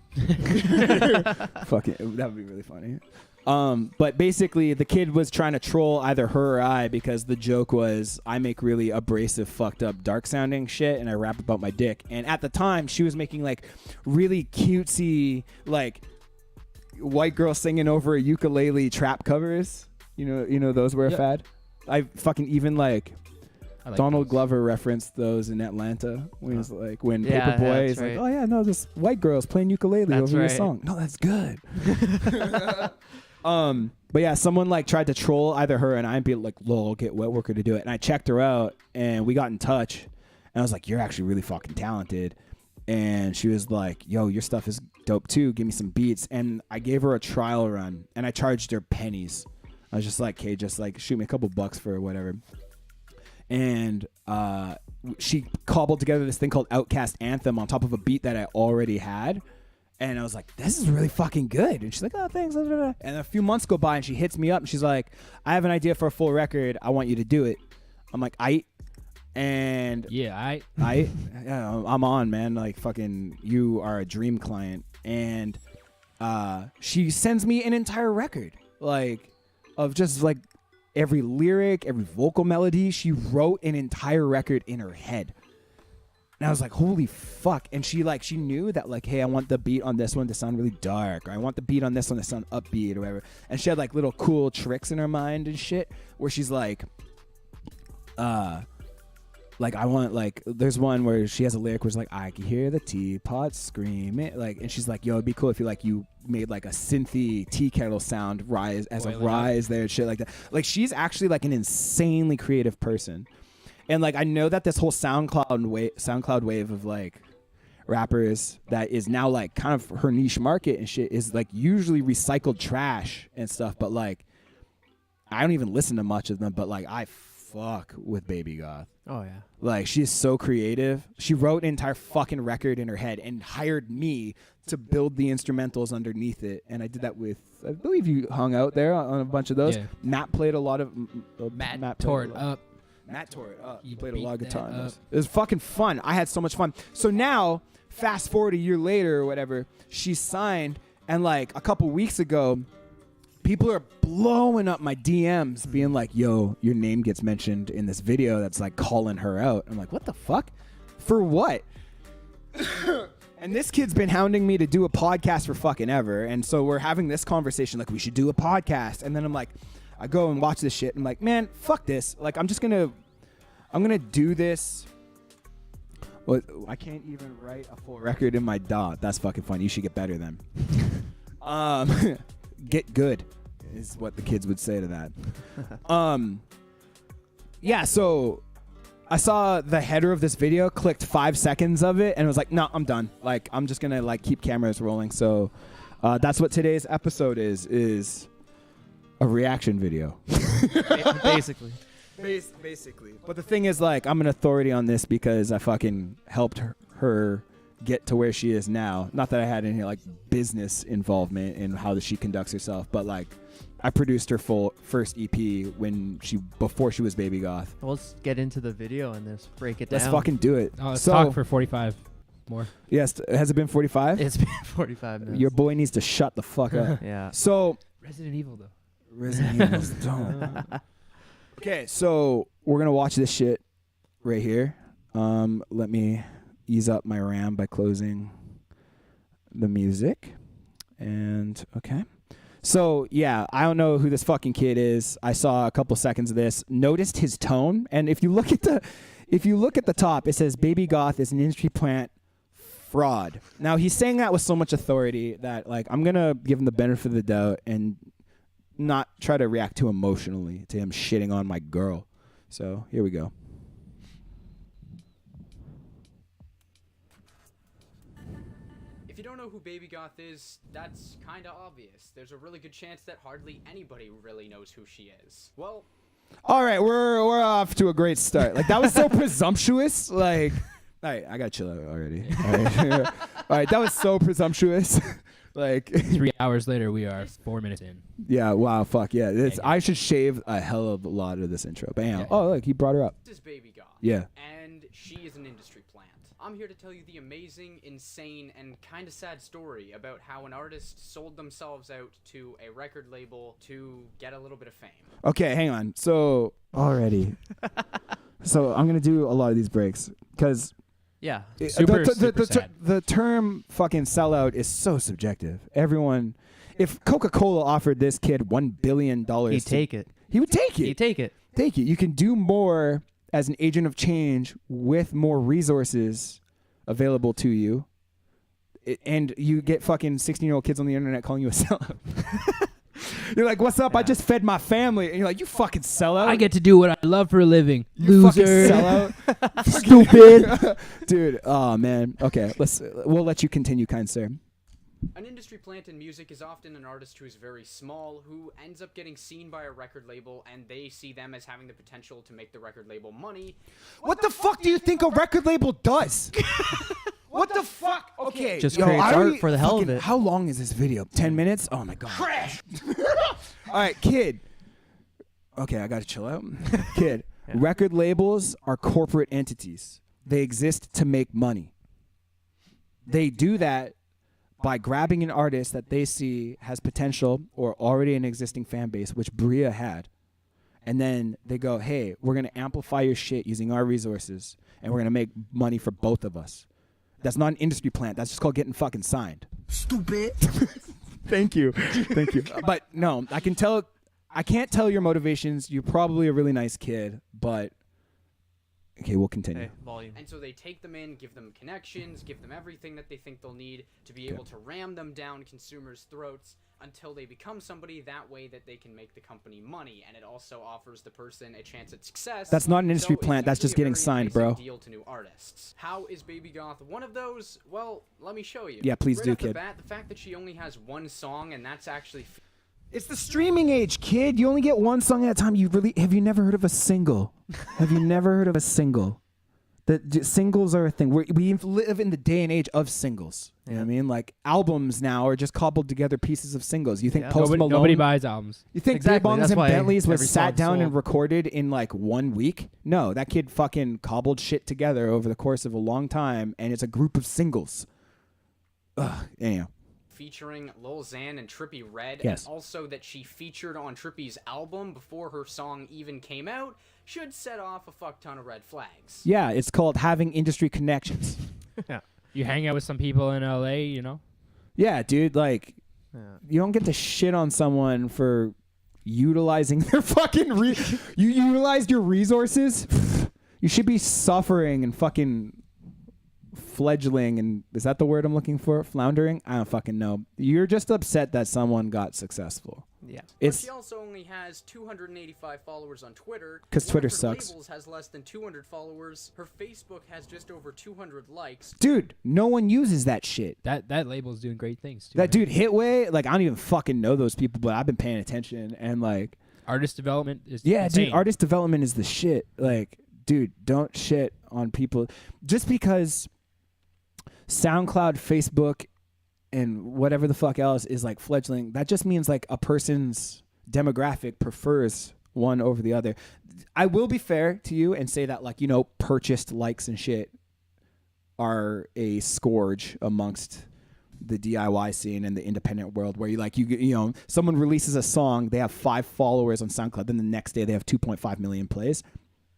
fucking, that would be really funny. But basically, the kid was trying to troll either her or I because the joke was I make really abrasive, fucked up, dark sounding shit, and I rap about my dick. And at the time, she was making like really cutesy, like white girl singing over a ukulele trap covers. You know those were a Yep. fad. I fucking even like. I like Donald those. Glover referenced those in Atlanta when he was like when Yeah, Paperboy that's is right. like, oh yeah, no, this white girl's playing ukulele That's over your right. song. No, that's good. But yeah, someone like tried to troll either her and I and be like, lol, get wet worker to do it. And I checked her out and we got in touch and I was like, you're actually really fucking talented. And she was like, yo, your stuff is dope too. Give me some beats. And I gave her a trial run and I charged her pennies. I was just like, hey, just like shoot me a couple bucks for whatever. And she cobbled together this thing called Outcast Anthem on top of a beat that I already had. And I was like, this is really fucking good. And she's like, oh, thanks. And a few months go by and she hits me up and she's like, I have an idea for a full record. I want you to do it. I'm like, aight. And Yeah, yeah, I'm on, man. Like, fucking, you are a dream client. And she sends me an entire record, like, of just like every lyric, every vocal melody. She wrote an entire record in her head. And I was like, holy fuck. And she knew that like, hey, I want the beat on this one to sound really dark, or I want the beat on this one to sound upbeat or whatever. And she had like little cool tricks in her mind and shit where she's like, like I want like there's one where she has a lyric where it's like I can hear the teapot screaming like, and she's like, yo, it'd be cool if you made like a synthy tea kettle sound rise as Boiling a rise there and shit like that. Like she's actually like an insanely creative person, and like I know that this whole SoundCloud wave of like rappers that is now like kind of her niche market and shit is like usually recycled trash and stuff, but like I don't even listen to much of them, but like I fuck with Babygoth. Oh yeah. Like she is so creative. She wrote an entire fucking record in her head and hired me to build the instrumentals underneath it. And I did that with, I believe you hung out there on a bunch of those. Yeah. Matt played a lot of. Matt tore it up. Matt tore it up. He You played a lot of beat guitar. that on up. those. It was fucking fun. I had so much fun. So now, fast forward a year later or whatever, she's signed, and like a couple weeks ago, people are blowing up my DMs being like, yo, your name gets mentioned in this video that's like calling her out. I'm like, what the fuck? For what? And this kid's been hounding me to do a podcast for fucking ever. And so we're having this conversation like we should do a podcast. And then I'm like, I go and watch this shit. And I'm like, man, fuck this. Like, I'm going to do this. Well, I can't even write a full record in my DAW. That's fucking fun. You should get better then. Get good is what the kids would say to that. Yeah, so I saw the header of this video, clicked 5 seconds of it, and was like, no, I'm done. Like, I'm just gonna like keep cameras rolling. So that's what today's episode is a reaction video. Basically. Basically. But the thing is, like, I'm an authority on this because I fucking helped her get to where she is now. Not that I had any like business involvement in how she conducts herself, but like I produced her first EP before she was Babygoth. Well, let's get into the video and let's break it Let's down. fucking do it. Oh, let's So- talk for 45 more. Yes, has it been 45? It's been 45 minutes. Your boy needs to shut the fuck up. Yeah. So Resident Evil, though. Resident Evil's don't. Okay, so we're gonna watch this shit right here. Let me ease up my RAM by closing the music. And okay. So yeah, I don't know who this fucking kid is. I saw a couple seconds of this. Noticed his tone, and if you look at the top, it says Babygoth is an industry plant fraud. Now he's saying that with so much authority that like I'm gonna give him the benefit of the doubt and not try to react too emotionally to him shitting on my girl. So here we go. If you don't know who Babygoth is, that's kinda obvious. There's a really good chance that hardly anybody really knows who she is. Well, All right, we're off to a great start. Like that was so presumptuous. Like, all right, I gotta chill out already. All right, all right, that was so presumptuous. Like 3 hours later, we are 4 minutes in. yeah, wow, fuck yeah. Yeah. I should shave a hell of a lot of this intro. Bam. Yeah. Oh, look, he brought her up. this is Babygoth. Yeah. And she is an industry plant. I'm here to tell you the amazing, insane, and kinda sad story about how an artist sold themselves out to a record label to get a little bit of fame. Okay, hang on. So already, so I'm gonna do a lot of these breaks because Yeah. Super sad. the term fucking sellout is so subjective. Everyone, if Coca-Cola offered this kid $1 billion, He'd take it. he would take it. He'd take it. Take it. You can do more as an agent of change with more resources available to you. And you get fucking 16-year-old kids on the internet calling you a sellout. You're like, what's up? I Yeah. just fed my family. And you're like, you fucking sellout. I get to do what I love for a living. You fucking Loser. sellout. Stupid. Dude, oh man. Okay, we'll let you continue, kind sir. An industry plant in music is often an artist who is very small, who ends up getting seen by a record label, and they see them as having the potential to make the record label money. What the fuck do you think a record label does? What the fuck? Okay. Just yo, creates I art already for the hell of fucking- it. How long is this video? 10 minutes? Oh my god. Crash! All right, kid. Okay, I gotta chill out. Kid, Yeah. record labels are corporate entities. They exist to make money. They do that by grabbing an artist that they see has potential or already an existing fan base, which Bria had. And then they go, hey, we're going to amplify your shit using our resources, and we're going to make money for both of us. That's not an industry plant. That's just called getting fucking signed. Stupid. Thank you. Thank you. But no, I can't tell your motivations. You're probably a really nice kid, but Okay, we'll continue. Hey, volume. And so they take them in, give them connections, give them everything that they think they'll need to be able to ram them down consumers' throats until they become somebody that way that they can make the company money. And it also offers the person a chance at success. That's not an industry So it's plant. That's usually just a getting very signed, enticing bro. Deal to new artists. How is Babygoth one of those? Well, let me show you. Yeah, please Right do, off the kid. bat, the fact that she only has one song and that's actually It's the streaming age, kid. You only get one song at a time. Have you never heard of a single? Have you never heard of a single? Singles are a thing. We live in the day and age of singles. You know what I mean? Like albums now are just cobbled together pieces of singles. You think Yeah. Post Malone? Nobody buys albums. You think Exactly, Bongs that's and why Bentleys was every sat song's down and sold. recorded in like 1 week? No, that kid fucking cobbled shit together over the course of a long time, and it's a group of singles. Anyhow. featuring Lil Xan and Trippie Redd, Yes. and also that she featured on Trippie's album before her song even came out, should set off a fuck ton of red flags. Yeah, it's called having industry connections. Yeah. You hang out with some people in LA, you know? Yeah, dude, like, Yeah. you don't get to shit on someone for utilizing their fucking you utilized your resources. You should be suffering and fucking fledgling, and is that the word I'm looking for? Floundering? I don't fucking know. You're just upset that someone got successful. Yeah. But It's she also only has 285 followers on Twitter. 'Cause One Twitter of her sucks. Labels has less than 200 followers. Her Facebook has just over 200 likes. dude, no one uses that shit. That label's doing great things too. That man. dude Hitway, like I don't even fucking know those people, but I've been paying attention and like Artist development is yeah, insane. dude, artist development is the shit. Like, dude, don't shit on people just because SoundCloud, Facebook, and whatever the fuck else is like fledgling. That just means like a person's demographic prefers one over the other. I will be fair to you and say that like, you know, purchased likes and shit are a scourge amongst the DIY scene and the independent world, where you know, someone releases a song, they have 5 followers on SoundCloud, then the next day they have 2.5 million plays.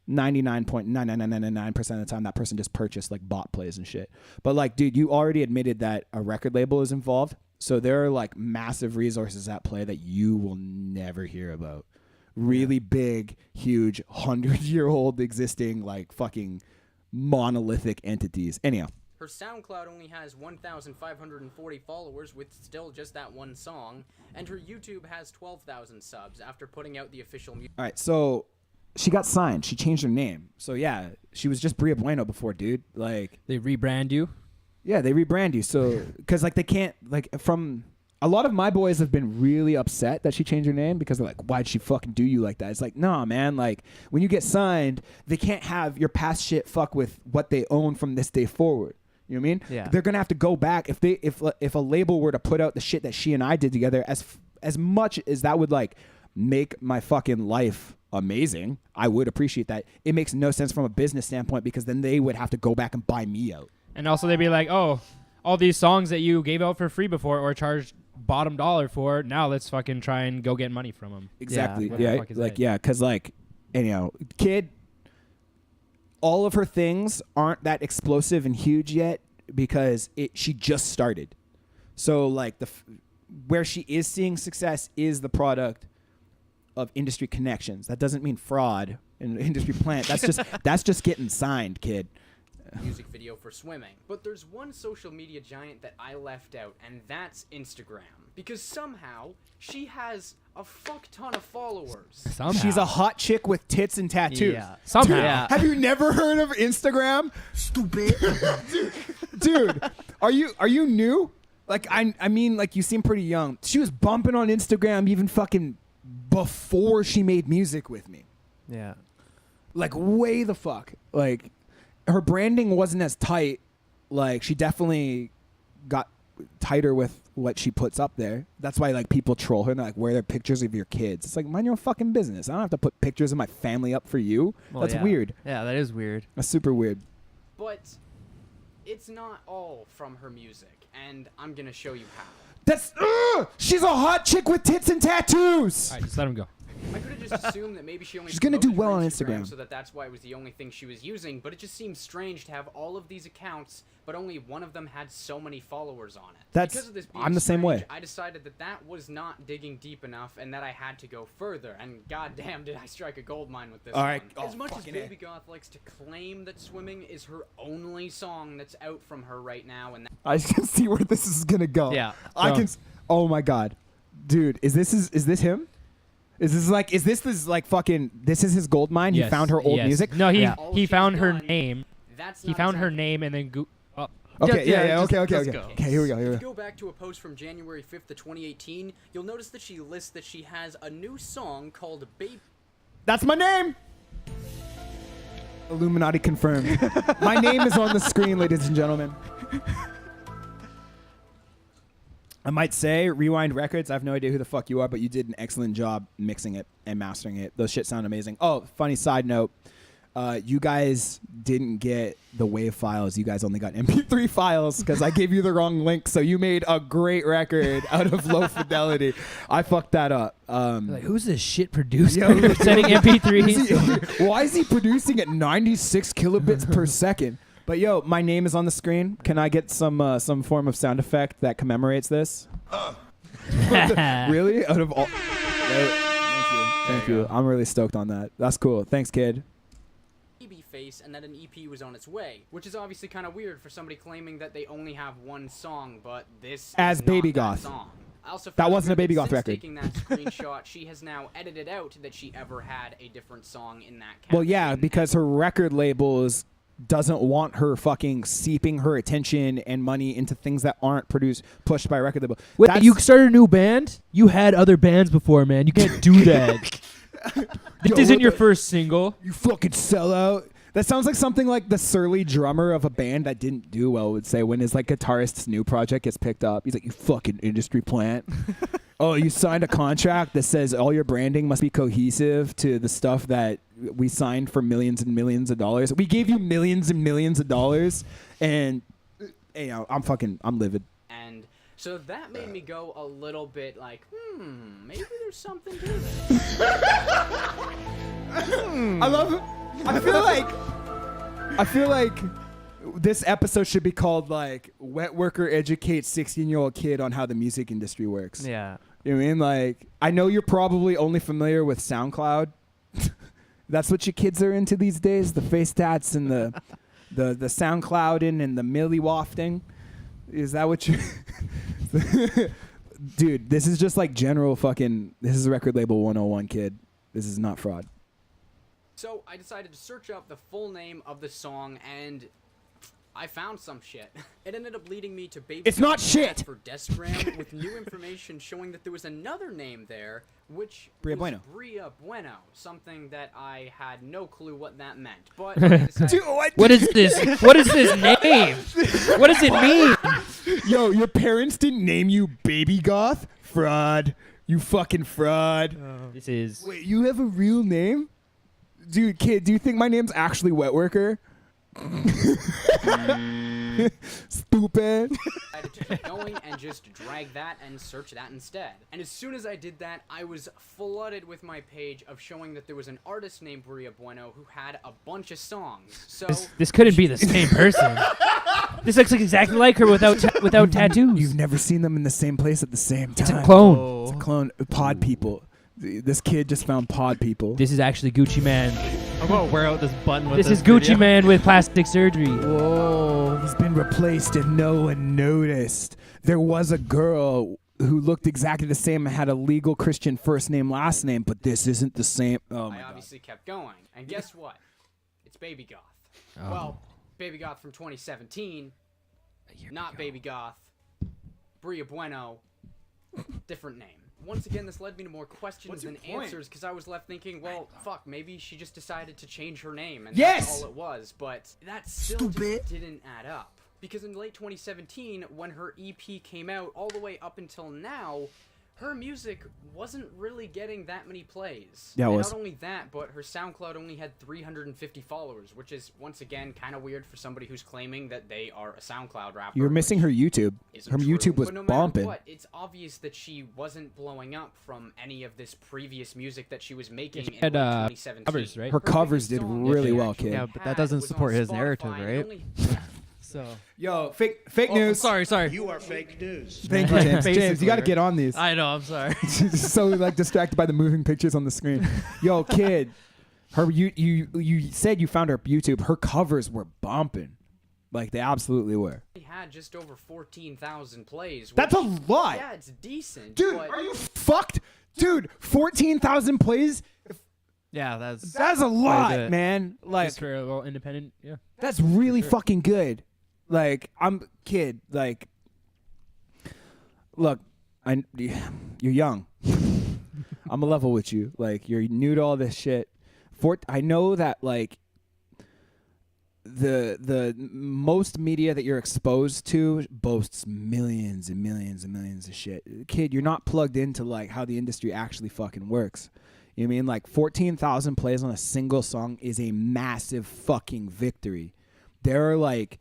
99.99999% of the time that person just purchased like bot plays and shit. But like, dude, you already admitted that a record label is involved, so there are like massive resources at play that you will never hear about. Really big, huge, 100-year-old existing like fucking monolithic entities. Anyhow. Her SoundCloud only has 1,540 followers with still just that one song, and her YouTube has 12,000 subs after putting out the official music. All right, so she got signed. She changed her name. So yeah, she was just Bria Bueno before, dude. Like, They rebrand you. yeah, they rebrand you. So because like they can't like from a lot of my boys have been really upset that she changed her name because they're like, why'd she fucking do you like that? It's like, nah, man. Like when you get signed, they can't have your past shit fuck with what they own from this day forward. You know what I mean? Yeah. They're gonna have to go back if a label were to put out the shit that she and I did together. As much as that would like make my fucking life amazing, I would appreciate that. It makes no sense from a business standpoint because then they would have to go back and buy me out. And also they'd be like, oh, all these songs that you gave out for free before or charged bottom dollar for, now let's fucking try and go get money from them. Exactly. what the Yeah. fuck is Like that? yeah, because like anyhow, kid. All of her things aren't that explosive and huge yet because she just started. So like where she is seeing success is the product of industry connections. That doesn't mean fraud in an industry plant. That's just getting signed, kid. Music video for swimming. But there's one social media giant that I left out, and that's Instagram. Because somehow she has a fuck ton of followers. Somehow. She's a hot chick with tits and tattoos. Yeah. Somehow. Yeah. Have you never heard of Instagram? Stupid. Dude, are you new? Like I mean, like you seem pretty young. She was bumping on Instagram even fucking before she made music with me. Yeah. Like way the fuck. Like her branding wasn't as tight. Like she definitely got tighter with what she puts up there. That's why like people troll her and they're like, where are pictures of your kids? It's like, mind your own fucking business. I don't have to put pictures of my family up for you. Well, That's yeah. weird. Yeah, that is weird. That's super weird. But it's not all from her music, and I'm gonna show you how. That's she's a hot chick with tits and tattoos. All right, just let him go. I could have just assumed that maybe she only She's gonna do promoted well her on Instagram. so that's why it was the only thing she was using, but it just seems strange to have all of these accounts, but only one of them had so many followers on it. That's- because of this being I'm the same strange, way. I decided that that was not digging deep enough and that I had to go further, and goddamn did I strike a gold mine with this All right. one. Oh, As much as fucking A. Babygoth likes to claim that Swimming is her only song that's out from her right now, and I can see where this is gonna go. Yeah. I Go. can. Oh my god, dude, is this him? Is this like fucking? This is his gold mine. He Yes, found her old yes. music. No, he Yeah. All he she's found her done- name. that's He not found her exactly- name and then Okay, Yeah, yeah, just- okay. let's go. Okay, here we go. If you go back to a post from January 5th of 2018, you'll notice that she lists that she has a new song called Baby. That's my name. Illuminati confirmed. My name is on the screen, ladies and gentlemen. I might say, Rewind Records, I have no idea who the fuck you are, but you did an excellent job mixing it and mastering it. Those shit sound amazing. Oh, funny side note. You guys didn't get the WAV files. You guys only got MP3 files because I gave you the wrong link. So you made a great record out of low fidelity. I fucked that up. like, who's this shit producer Yo. sending MP3s? Why is he producing at 96 kilobits per second? But yo, my name is on the screen. Can I get some form of sound effect that commemorates this? Really? Out of all. Thank you. I'm really stoked on that. That's cool. Thanks, kid. Face and that an EP was on its way, which is obviously kind of weird for somebody claiming that they only have one song, but this As is not Babygoth. that song. I also That found wasn't a weird that Babygoth since record. Taking that screenshot, she has now edited out that she ever had a different song in that caption. Well, yeah, because her record labels doesn't want her fucking seeping her attention and money into things that aren't pushed by a record label. Wait, That's- you started a new band? You had other bands before, man. You can't do that. This Yo, isn't what your the- first single. You fucking sell out. That sounds like something like the surly drummer of a band that didn't do well would say when his like guitarist's new project gets picked up. He's like, "You fucking industry plant." Oh, you signed a contract that says all your branding must be cohesive to the stuff that we signed for millions and millions of dollars. We gave you millions and millions of dollars, and you know, I'm livid. And so that made me go a little bit like, maybe there's something to this. I love it. I feel like this episode should be called like "Wet Worker Educates 16-year-old Kid on How the Music Industry Works." Yeah. You know what I mean? Like, I know you're probably only familiar with SoundCloud. That's what your kids are into these days, the face tats and the SoundClouding and the milli wafting. Is that what you Dude, this is just like general fucking, this is record label 101, kid. This is not fraud. So I decided to search up the full name of the song, and I found some shit. It ended up leading me to Baby. It's not shit! For Desgram with new information showing that there was another name there, which Bria was Bueno. Bria Bueno, something that I had no clue what that meant. But I decided Dude, What is this? What is this name? What does it mean? Yo, your parents didn't name you Babygoth? Fraud. You fucking fraud. This is. Wait, you have a real name? Dude, kid, do you think my name's actually Wet Worker? Stupid. decided to keep going and just drag that and search that instead. And as soon as I did that, I was flooded with my page of showing that there was an artist named Bria Bueno who had a bunch of songs. So This couldn't be the same person. This looks like exactly like her without tattoos. You've never seen them in the same place at the same time. It's a clone. Oh. It's a clone. Pod people. This kid just found pod people. This is actually Gucci Man. I'm gonna wear out this button with This is Gucci video. Man with plastic surgery. Whoa. He's been replaced and no one noticed. There was a girl who looked exactly the same and had a legal Christian first name, last name, but this isn't the same. Oh my I God. obviously kept going. And guess what? It's Babygoth. Oh. Well, Babygoth from 2017, not Babygoth. Bria Bueno, different name. Once again, this led me to more questions than answers because I was left thinking, well, fuck, maybe she just decided to change her name and that's all it was. But that still just didn't add up. Because in late 2017, when her EP came out, all the way up until now, her music wasn't really getting that many plays. Yeah, it and was. Not only that, but her SoundCloud only had 350 followers, which is, once again, kind of weird for somebody who's claiming that they are a SoundCloud rapper. You're missing her YouTube. Isn't Her true. YouTube was But no matter bumping. what, it's obvious that she wasn't blowing up from any of this previous music that she was making she in had, late 2017. covers, right? Her covers biggest did song really she well, actually kid. Yeah, but that had doesn't was support on his narrative, Spotify, and right? only- So Yo, fake news. Sorry. You are fake news. Thank you, James. James, Basically, you got to right? get on these. I know. I'm sorry. So like distracted by the moving pictures on the screen. Yo, kid, her you said you found her YouTube. Her covers were bumping, like they absolutely were. He had just over 14,000 plays. That's a which- lot, Yeah, it's decent. dude. but Are you fucked, dude? 14,000 plays. Yeah, that's That's a quite a lot, bit. man. Like Just for a little independent, yeah. that's really sure. fucking good. Like I'm kid. Like, look, you're young. I'm a level with you. Like you're new to all this shit. I know that like the most media that you're exposed to boasts millions and millions and millions of shit. Kid, you're not plugged into like how the industry actually fucking works. You know what I mean? Like 14,000 plays on a single song is a massive fucking victory. There are like,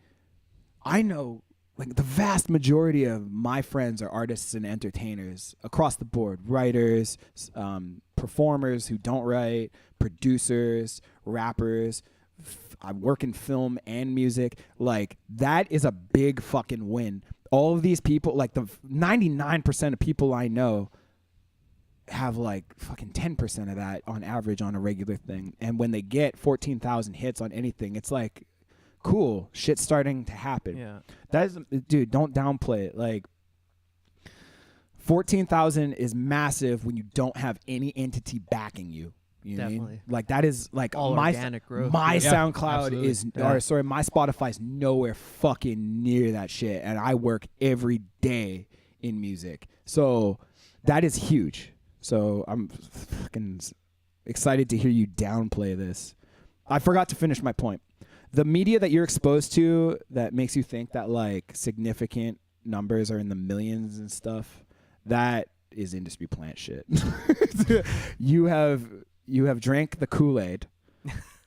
I know like the vast majority of my friends are artists and entertainers across the board, writers, performers who don't write, producers, rappers. I work in film and music. Like that is a big fucking win. All of these people, like the 99% of people I know have like fucking 10% of that on average on a regular thing. And when they get 14,000 hits on anything, it's like, cool, shit's starting to happen. Yeah. That is, dude, don't downplay it. Like 14,000 is massive when you don't have any entity backing you. You know what I mean? Definitely. Like that is like All my organic growth. my Yeah, SoundCloud absolutely. is Yeah. or sorry, my Spotify's nowhere fucking near that shit, and I work every day in music. So that is huge. So I'm fucking excited to hear you downplay this. I forgot to finish my point. The media that you're exposed to that makes you think that like significant numbers are in the millions and stuff, that is industry plant shit. You have drank the Kool-Aid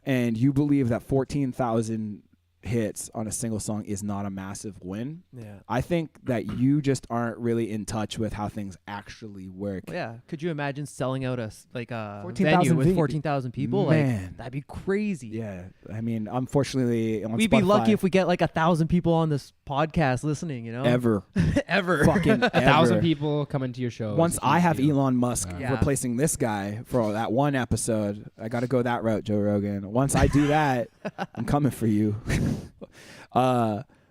and you believe that 14,000 hits on a single song is not a massive win. Yeah. I think that you just aren't really in touch with how things actually work. Well, yeah. Could you imagine selling out a 14,000 venue with ve- 14,000 people? Man. Like that'd be crazy. Yeah, I mean, unfortunately, on We'd be Spotify, lucky if we get like 1,000 people on this podcast listening. You know, ever ever. fucking 1,000 ever. people coming to your show. Once I have Elon Musk Yeah. replacing this guy for that one episode, I got to go that route, Joe Rogan. Once I do that, I'm coming for you.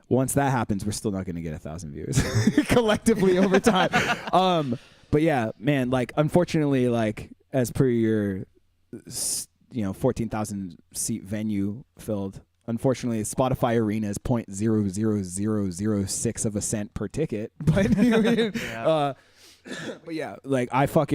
Once that happens, we're still not going to get 1,000 viewers collectively over time. But yeah, man, like unfortunately, like as per your, 14,000 seat venue filled. Unfortunately, Spotify Arena is 0.00006 of a cent per ticket. But you know what I mean? Yeah. But yeah, like I work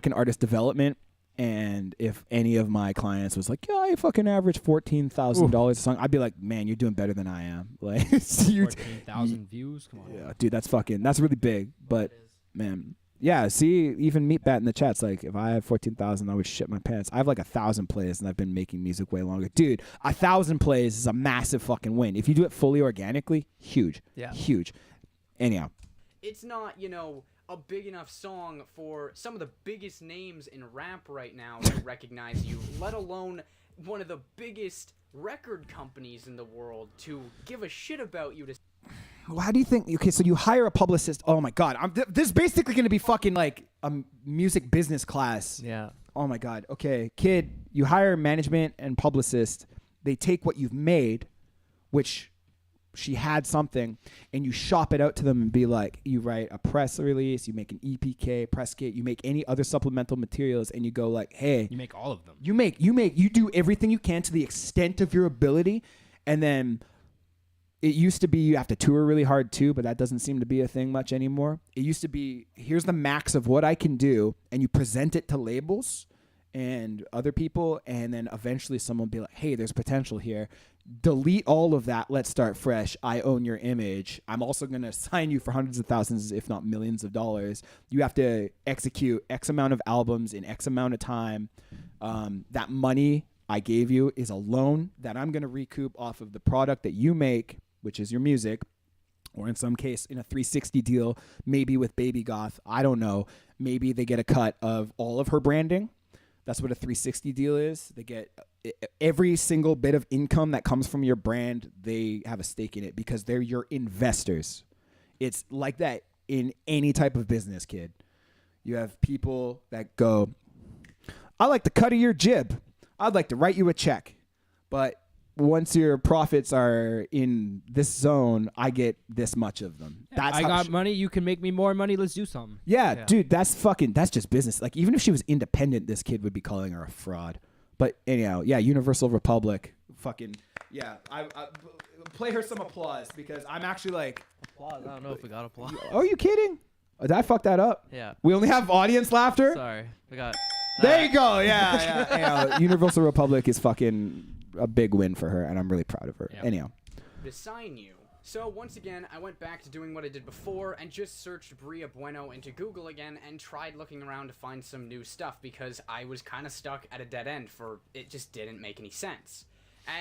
in artist development, and if any of my clients was like, yeah, I fucking average $14,000 a song, I'd be like, man, you're doing better than I am. Like, 14,000 views. Come on. yeah, dude, that's really big. But man, yeah, see, even Meatbat in the chat's like, if I have 14,000, I would shit my pants. I have like 1,000 plays, and I've been making music way longer. Dude, 1,000 plays is a massive fucking win. If you do it fully organically, huge. Yeah. Huge. Anyhow. It's not, a big enough song for some of the biggest names in rap right now to recognize you, let alone one of the biggest record companies in the world to give a shit about you. Well, how do you think? Okay, so you hire a publicist. Oh my God, this is basically going to be fucking like a music business class. Yeah. Oh my God. Okay, kid, you hire management and publicist. They take what you've made, which she had something, and you shop it out to them and be like, you write a press release, you make an EPK, press kit, you make any other supplemental materials, and you go like, hey, You make all of them. you do everything you can to the extent of your ability, and then it used to be you have to tour really hard too, but that doesn't seem to be a thing much anymore. It used to be, here's the max of what I can do, and you present it to labels, and other people, and then eventually someone will be like, hey, there's potential here. Delete all of that. Let's start fresh. I own your image. I'm also going to sign you for hundreds of thousands, if not millions of dollars. You have to execute X amount of albums in X amount of time. That money I gave you is a loan that I'm going to recoup off of the product that you make, which is your music, or in some case in a 360 deal, maybe with Babygoth. I don't know. Maybe they get a cut of all of her branding. That's what a 360 deal is. They get every single bit of income that comes from your brand. They have a stake in it because they're your investors. It's like that in any type of business, kid. You have people that go, I like the cut of your jib. I'd like to write you a check. But once your profits are in this zone, I get this much of them. I got money. You can make me more money. Let's do something. Yeah, dude, that's just business. Like, even if she was independent, this kid would be calling her a fraud. But anyhow, yeah, Universal Republic, fucking, yeah. I play her some applause because I'm actually like. Applause? I don't know if we got applause. Oh, are you kidding? Did I fuck that up? Yeah. We only have audience laughter? Sorry. We got. There you go. Yeah. Anyhow, Universal Republic is fucking a big win for her, and I'm really proud of her. Yeah. Anyhow. To sign you. So once again, I went back to doing what I did before and just searched Bria Bueno into Google again and tried looking around to find some new stuff because I was kind of stuck at a dead end for it just didn't make any sense.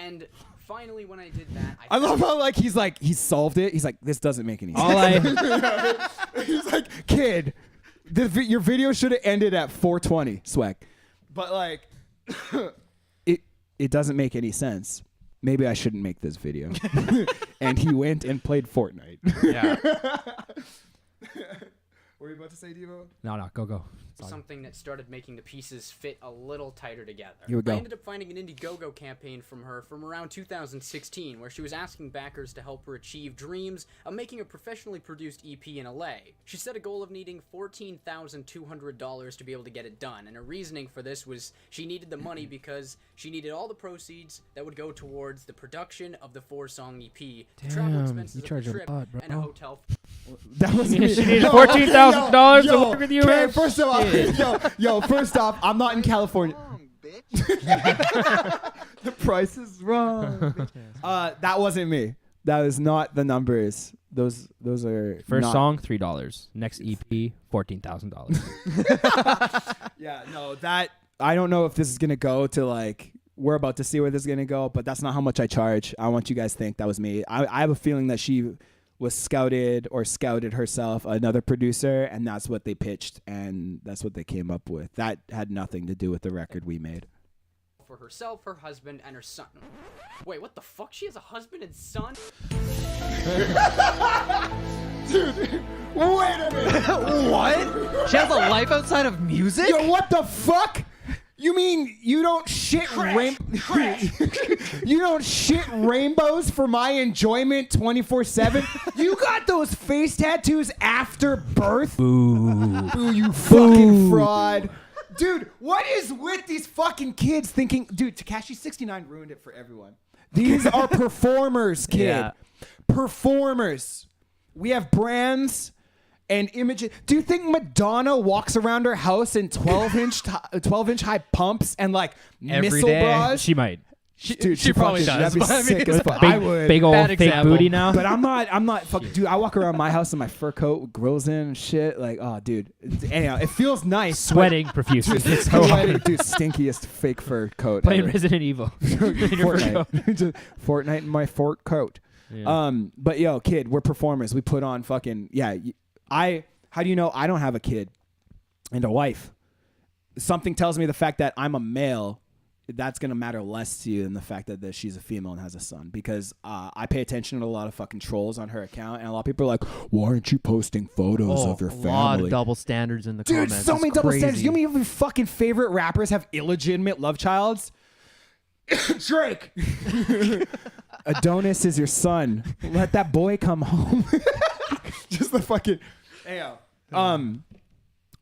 And finally, when I did that, I love how he's solved it. He's like, this doesn't make any sense. All I He's like, kid, your video should have ended at 420, swag. But like, it doesn't make any sense. Maybe I shouldn't make this video. And he went and played Fortnite. yeah. What were you about to say, Devo? No, go. something that started making the pieces fit a little tighter together. Here we go. I ended up finding an Indiegogo campaign from her from around 2016 where she was asking backers to help her achieve dreams of making a professionally produced EP in LA. She set a goal of needing $14,200 to be able to get it done, and her reasoning for this was she needed the money because she needed all the proceeds that would go towards the production of the 4-song EP, the travel expenses of the trip, and a hotel. That was She needed $14,000 to work with you. Okay, first of all, first off, I'm not in California. The price is wrong. That wasn't me. That was not the numbers. Those are First not. song $3. Next EP $14,000. Yeah, no, that I don't know if this is gonna go to like. We're about to see where this is gonna go, but that's not how much I charge. I want you guys to think that was me. I have a feeling that she was scouted herself another producer, and that's what they pitched, and that's what they came up with. That had nothing to do with the record we made. For herself, her husband, and her son. Wait, what the fuck? She has a husband and son? Dude, wait a minute. What? She has a life outside of music? Yo, what the fuck? You mean you don't shit you don't shit rainbows for my enjoyment 24/7? You got those face tattoos after birth? Boo, you fucking fraud. Dude, what is with these fucking kids thinking? Dude, Tekashi 69 ruined it for everyone. These are performers, kid. Yeah. Performers. We have brands and images. Do you think Madonna walks around her house in 12-inch high pumps and like Every missile day? bras? She might. Dude, she probably fucking- does, That'd be but I mean, sick as it's fuck. Big, I would. big old Bad fake example. booty now. But I'm not fucking, dude. I walk around my house in my fur coat with grills in and shit. Like, oh, dude. Anyhow, it feels nice. Sweating profusely. It's so hard. Dude, stinkiest fake fur coat. Playing ever. Resident Evil. In your fur coat. Fortnite. Just Fortnite in my fort coat. Yeah. But yo, kid, we're performers. We put on fucking how do you know I don't have a kid and a wife? Something tells me the fact that I'm a male, that's gonna matter less to you than the fact that she's a female and has a son. Because I pay attention to a lot of fucking trolls on her account, and a lot of people are like, "Why aren't you posting photos of your a family?" lot of double standards in the Dude, comments. so It's many double crazy. standards. You mean your fucking favorite rappers have illegitimate love childs? Drake. Adonis is your son. Let that boy come home. Just the fucking. Ayo.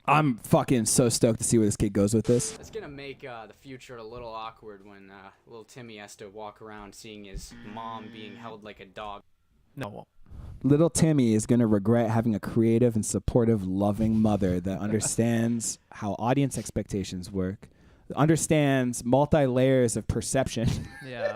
I'm fucking so stoked to see where this kid goes with this. It's gonna make the future a little awkward when little Timmy has to walk around seeing his mom being held like a dog. No. Little Timmy is going to regret having a creative and supportive, loving mother that understands how audience expectations work, understands multi-layers of perception. Yeah.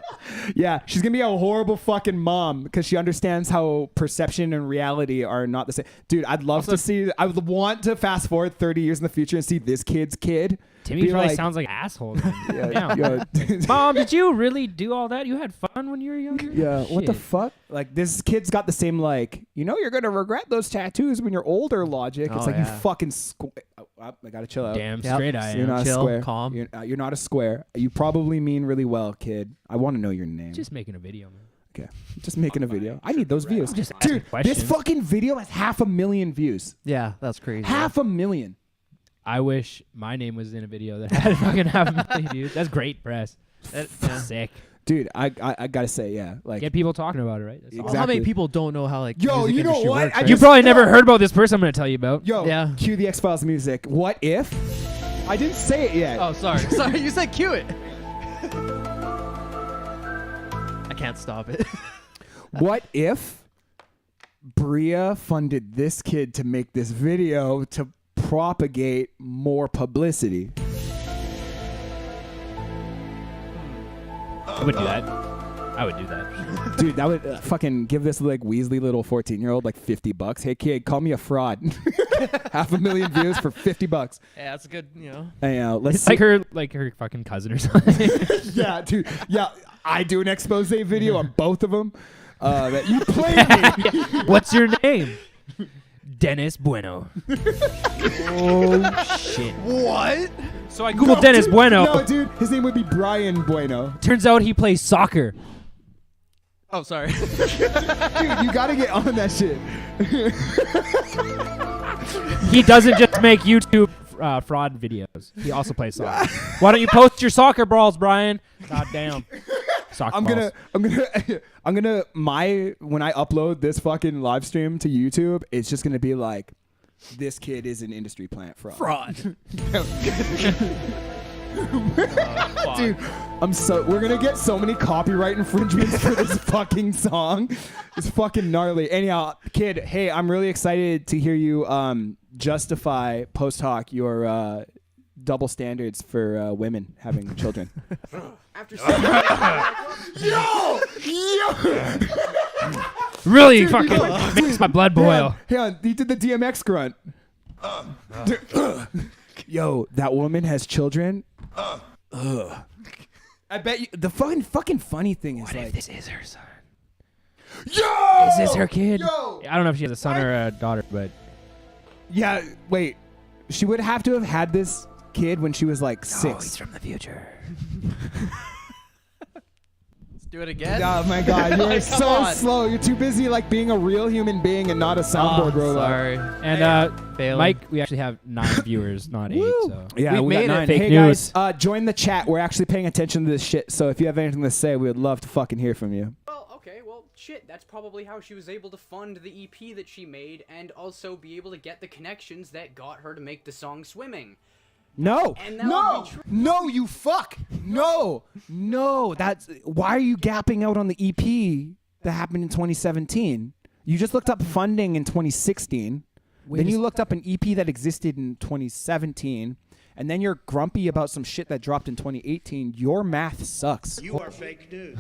Yeah, she's gonna be a horrible fucking mom because she understands how perception and reality are not the same. Dude, I'd love to see. I would want to fast forward 30 years in the future and see this kid's kid. Timmy be probably like- sounds like an asshole. Yeah, Damn. yo, Mom, did you really do all that? You had fun when you were younger? yeah. What the Shit. fuck? Like this kid's got the same like you're gonna regret those tattoos when you're older. Logic. It's Oh, like you yeah. fucking. I gotta chill out. Damn Yep. straight I You're am. not Chill, a square. calm. You're not a square. You probably mean really well, kid. I want to know your name. Just making a video, man. Okay. Just making a video. I need those views. Just asking Dude, this questions. fucking video has 500,000 views. Yeah, that's crazy. 500,000. I wish my name was in a video that had fucking 500,000 views. That's great press. That's yeah. sick. Dude, I gotta say, yeah. Like Get people talking about it, right? That's Well, awesome. how many Exactly. people don't know how like Yo, music you know industry what? works, I right? You just- probably never heard about this person I'm going to tell you about. Yo, Yeah. cue the X-Files music. What if? I didn't say it yet. Oh, sorry. Sorry, you said cue it. I can't stop it. What if Bria funded this kid to make this video to propagate more publicity? I would do that. I would do that. Dude, that would fucking give this like Weasley little 14-year-old like $50. Hey kid, call me a fraud. 500,000 views for $50. Yeah, that's a good, Hey, let's It's see. like her fucking cousin or something. Yeah, dude. Yeah, I do an expose video on both of them. That you played me. What's your name? Dennis Bueno. Oh shit. What? So I googled Dennis dude, Bueno. No, dude, his name would be Brian Bueno. Turns out he plays soccer. Oh, sorry. Dude, you gotta get on that shit. He doesn't just make YouTube fraud videos. He also plays soccer. Why don't you post your soccer brawls, Brian? God damn. Soccer I'm balls. gonna when I upload this fucking live stream to YouTube, it's just gonna be like, this kid is an industry plant fraud. Dude, we're gonna get so many copyright infringements for this fucking song. It's fucking gnarly. Anyhow, kid, hey, I'm really excited to hear you justify post hoc your double standards for women having children. After Really fucking makes my blood boil. Hang on, he did the DMX grunt. Yo, that woman has children. Ugh. I bet you. The fucking funny thing is like, this is her son? yo, Is this her kid? Yo, I don't know if she has a son or a daughter, but yeah. Wait, she would have to have had this kid when she was like 6. from the future. Let's do it again. Oh my god, you're Come so on. slow. You're too busy like being a real human being and not a soundboard robot. Sorry. And Failing. Mike, we actually have 9 viewers, not 8. So Yeah, We we got made it. 9. Fake Hey news. guys, join the chat. We're actually paying attention to this shit. So if you have anything to say, we would love to fucking hear from you. Well, okay, well, shit, that's probably how she was able to fund the EP that she made and also be able to get the connections that got her to make the song Swimming. No, And that no, would be true. no, you fuck. No, that's why are you gapping out on the EP that happened in 2017? You just looked up funding in 2016. Then you looked up an EP that existed in 2017. And then you're grumpy about some shit that dropped in 2018. Your math sucks. You are fake news.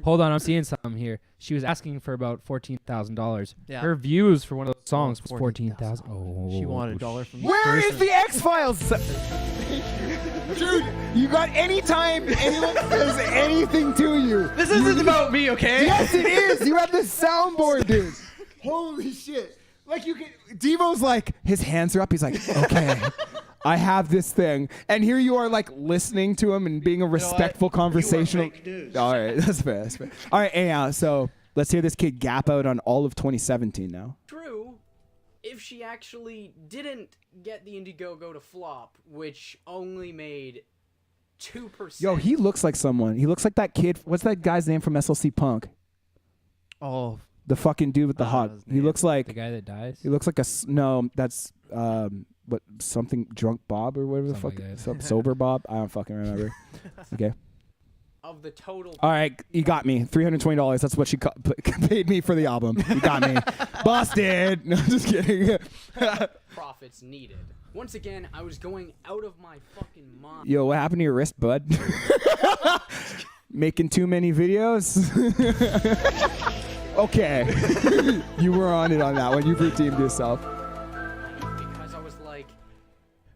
hold on, I'm seeing something here. She was asking for about $14,000. Yeah. Her views for one of those songs was 14,000. 14,000. Oh, She wanted $1 from Where is the X-Files? Dude, you got any time anyone says anything to you. This isn't about me, okay? Yes, it is. You have the soundboard, dude. Holy shit. Like you can. Devo's like, his hands are up. He's like, okay, I have this thing. And here you are like listening to him and being a respectful conversational. fake news. All right, that's fair. That's fair. All right, anyhow, so let's hear this kid gap out on all of 2017 now. True, if she actually didn't get the Indiegogo to flop, which only made 2%. Yo, he looks like someone. He looks like that kid. What's that guy's name from SLC Punk? Oh, The fucking dude with the I don't hot. know his He name. looks the like. guy that dies. He looks like no. That's what something drunk Bob or whatever the fuck. Something like that. Sober Bob. I don't fucking remember. Okay. Of the total All right, you got me. $320. That's what she paid me for the album. You got me. Busted. No, just kidding. profits needed. Once again, I was going out of my fucking mind. Yo, what happened to your wrist, bud? Making too many videos? Okay. You were on it on that one. You've redeemed yourself. Because I was like,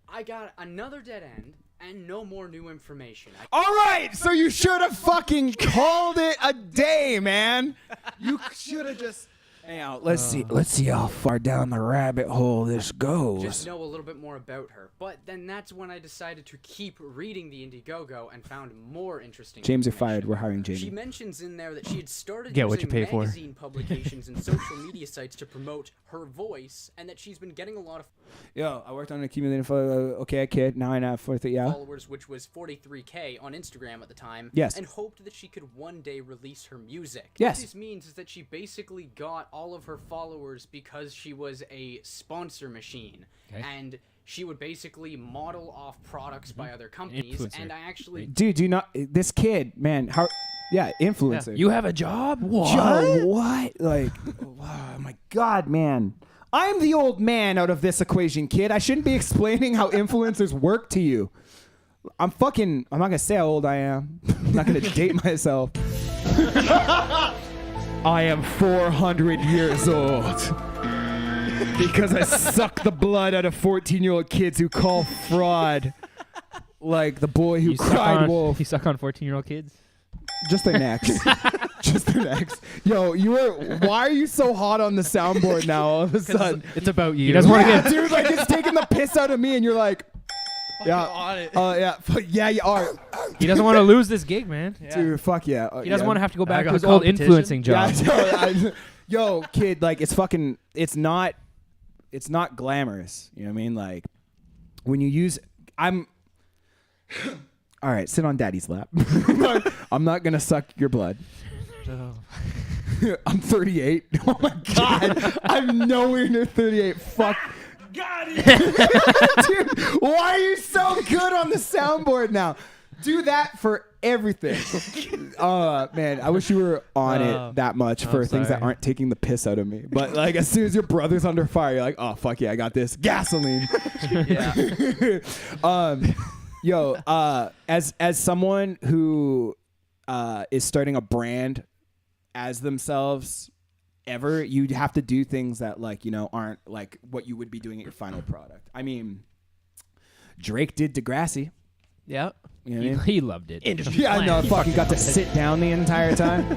I got another dead end and no more new information. All right, so you should have fucking called it a day, man. You should have just... Now, let's see how far down the rabbit hole this goes. Just know a little bit more about her. But then that's when I decided to keep reading the Indiegogo and found more interesting James, you're information. fired. We're hiring Jamie. She mentions in there that she had started Get what using you pay for. magazine publications and social media sites to promote her voice, and that she's been getting a lot of Yo, I worked on accumulating okay, kid. Now I have 43, yeah. followers, which was 43K on Instagram at the time. Yes. And hoped that she could one day release her music. Yes. What this means is that she basically got all of her followers because she was a sponsor machine. Okay. And she would basically model off products by other companies. Influencer. And I actually... Dude, do not... This kid, man, how... Yeah, influencer. You have a job? What? Yo, what? Like, oh my God, man. I'm the old man out of this equation, kid. I shouldn't be explaining how influencers work to you. I'm not going to say how old I am. I'm not going to date myself. I am 400 years old. Because I suck the blood out of 14-year-old kids who call fraud. Like the boy who cried wolf. You suck on 14-year-old kids? Just their necks. Just their necks. Yo, why are you so hot on the soundboard now all of a sudden? It's about you. He doesn't want to Yeah, get... dude, like it's taking the piss out of me and you're like, yeah, on it. yeah, you are. He doesn't want to lose this gig, man. Dude, fuck yeah. He doesn't want to have to go back got to his old competition. influencing Yeah, job. yo, kid, like it's not glamorous. You know what I mean? Like when you use, all right, sit on daddy's lap. I'm not going to suck your blood. I'm 38. Oh my God. I'm nowhere near 38. Fuck. Got it. Dude, why are you so good on the soundboard now? Do that for everything. Man, I wish you were on it that much for things that sorry. aren't taking the piss out of me. But like as soon as your brother's under fire, you're like, oh fuck yeah, I got this. Gasoline. Yeah. Yo, as someone who is starting a brand as themselves ever, you'd have to do things that like, you know, aren't like what you would be doing at your final product. I mean, Drake did Degrassi. Yeah. You know what I mean? He loved it. Yeah, I know. Fucking got to sit down the entire time.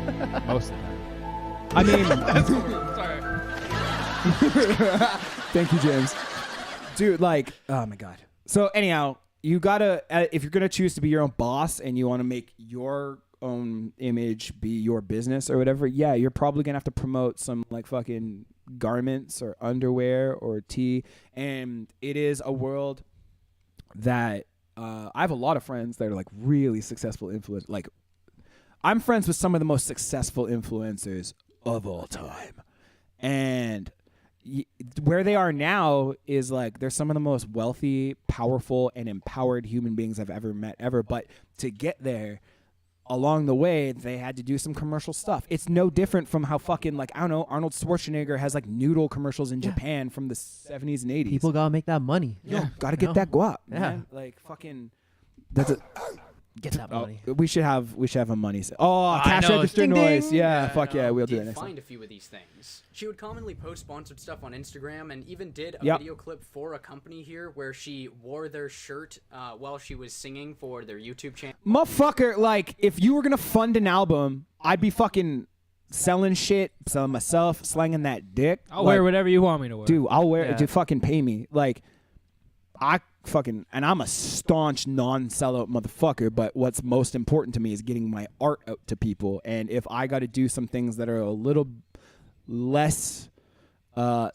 Most of the time. I mean, Sorry. thank you, James. Dude, like, oh my God. So anyhow, you gotta, if you're gonna choose to be your own boss and you want to make your own image be your business or whatever, yeah, you're probably gonna have to promote some like fucking garments or underwear or tea. And it is a world that I have a lot of friends that are like really successful influencers. Like, I'm friends with some of the most successful influencers of all time, and where they are now is like they're some of the most wealthy, powerful, and empowered human beings I've ever met ever. But to get there, along the way, they had to do some commercial stuff. It's no different from how fucking like, I don't know, Arnold Schwarzenegger has like noodle commercials in Japan from the 70s and 80s. People gotta make that money. Yo, gotta get that guap, Yeah. man. Like fucking, that's a. Get that money. We should have a money. Cash know. register Ding, noise. ding. Yeah, fuck yeah, we'll do that Did next find time. a few of these things. She would commonly post sponsored stuff on Instagram, and even did a Yep. video clip for a company here where she wore their shirt while she was singing for their YouTube channel. Motherfucker, like, if you were gonna fund an album, I'd be fucking selling shit, selling myself, slanging that dick. I'll like, wear whatever you want me to wear. Dude, I'll wear it. Yeah. Dude, fucking pay me. Like, and I'm a staunch non-sellout motherfucker, but what's most important to me is getting my art out to people. And if I got to do some things that are a little less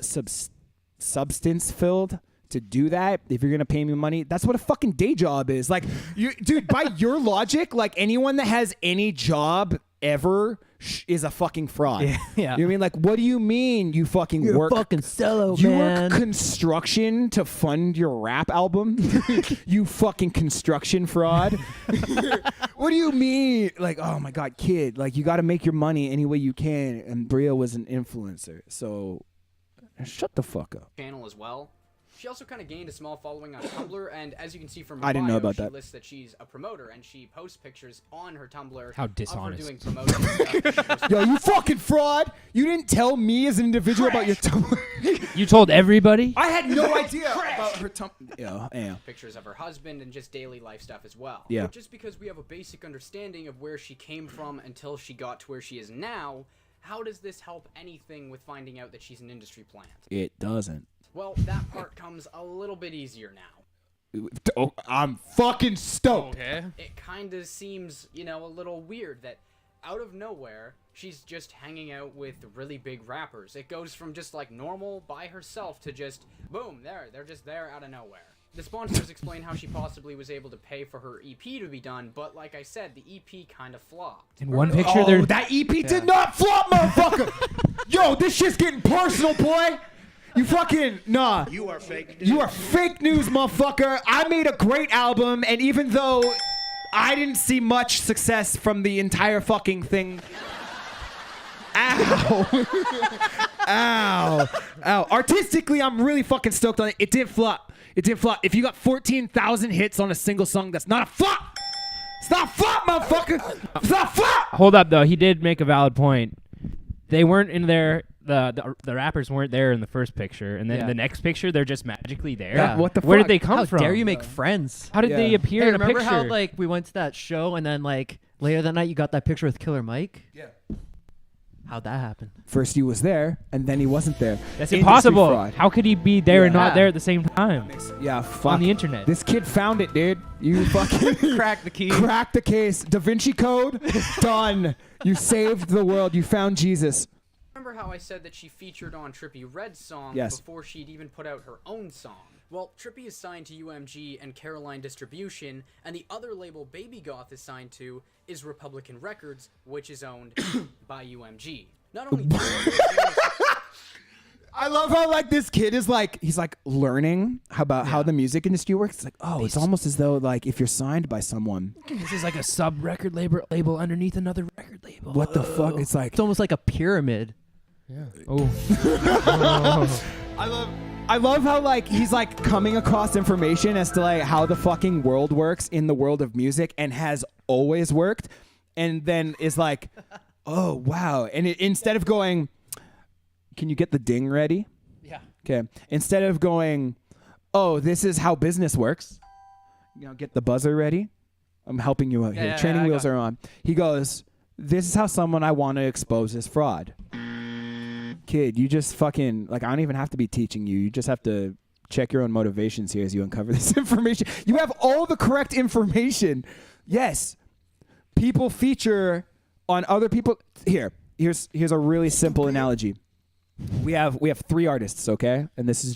substance filled to do that, if you're going to pay me money, that's what a fucking day job is. Like, dude, by your logic, like anyone that has any job ever is a fucking fraud. Yeah. You know what I mean? Like, what do you mean you fucking You're work? a fucking sellout, You man. work construction to fund your rap album? You fucking construction fraud. What do you mean? Like, oh my God, kid, like you got to make your money any way you can. And Bria was an influencer. So shut the fuck up. Channel as well. She also kind of gained a small following on Tumblr, and as you can see from her I didn't know bio, about she that. lists that she's a promoter, and she posts pictures on her Tumblr How of her dishonest. doing promotion stuff. Yo, you fucking fraud! You didn't tell me as an individual about your Tumblr. You told everybody? I had no idea about her Tumblr. Yeah. Pictures of her husband and just daily life stuff as well. Yeah. But just because we have a basic understanding of where she came from until she got to where she is now, how does this help anything with finding out that she's an industry plant? It doesn't. Well, that part comes a little bit easier now. Oh, I'm fucking stoked. It kind of seems, a little weird that out of nowhere, she's just hanging out with really big rappers. It goes from just like normal by herself to just, boom, they're just there out of nowhere. The sponsors explain how she possibly was able to pay for her EP to be done, but like I said, the EP kind of flopped. In one picture, there. That EP did not flop, motherfucker. Yo, this shit's getting personal, boy. You fucking nah. You are fake news. You are fake news, motherfucker. I made a great album, and even though I didn't see much success from the entire fucking thing. Ow. Ow. Ow. Artistically, I'm really fucking stoked on it. It did flop. It did flop. If you got 14,000 hits on a single song, that's not a flop. It's not a flop, motherfucker. It's not a flop. Hold up, though. He did make a valid point. They weren't in there. The rappers weren't there in the first picture, and then Yeah. the next picture, they're just magically there. Yeah. What the Where fuck? did they come How from? dare you make friends? How did Yeah. they appear Hey, in a remember picture? how like we went to that show and then like later that night you got that picture with Killer Mike? Yeah. How'd that happen? First he was there, and then he wasn't there. That's Industry impossible. fraud. How could he be there and Yeah. not there at the same time Yeah, fuck. on the internet? This kid found it, dude. You fucking Crack the key. cracked the case. Da Vinci Code, done. You saved the world. You found Jesus. Remember how I said that she featured on Trippie Redd's song Yes. before she'd even put out her own song? Well, Trippie is signed to UMG and Caroline Distribution, and the other label Babygoth is signed to is Republican Records, which is owned by UMG. Not only I love how like this kid is like he's like learning about how the music industry works. It's like, oh, it's almost as though like if you're signed by someone, This is like a sub record label underneath another record label. what the fuck? It's like It's almost like a pyramid. Oh. I love how like he's like coming across information as to like how the fucking world works in the world of music and has always worked, and then is like, oh wow, and instead of going, can you get the ding ready? Yeah. Okay. Instead of going, oh, this is how business works. Get the buzzer ready. I'm helping you out here. Yeah, Training I wheels got are on. He goes, this is how someone I want to expose is fraud. Kid, you just fucking, like, I don't even have to be teaching you. You just have to check your own motivations here as you uncover this information. You have all the correct information. Yes. People feature on other people. Here's a really simple analogy. We have 3 artists, okay? And this is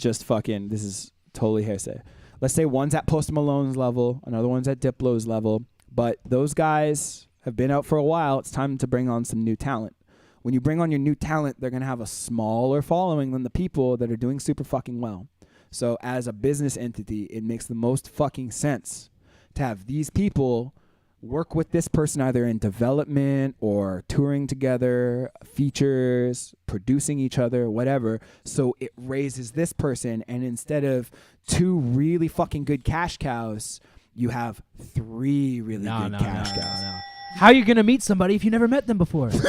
totally hearsay. Let's say one's at Post Malone's level, another one's at Diplo's level, but those guys have been out for a while. It's time to bring on some new talent. When you bring on your new talent, they're going to have a smaller following than the people that are doing super fucking well. So as a business entity, it makes the most fucking sense to have these people work with this person either in development or touring together, features, producing each other, whatever. So it raises this person, and instead of 2 really fucking good cash cows, you have 3 really good cash cows. No. How are you going to meet somebody if you never met them before? to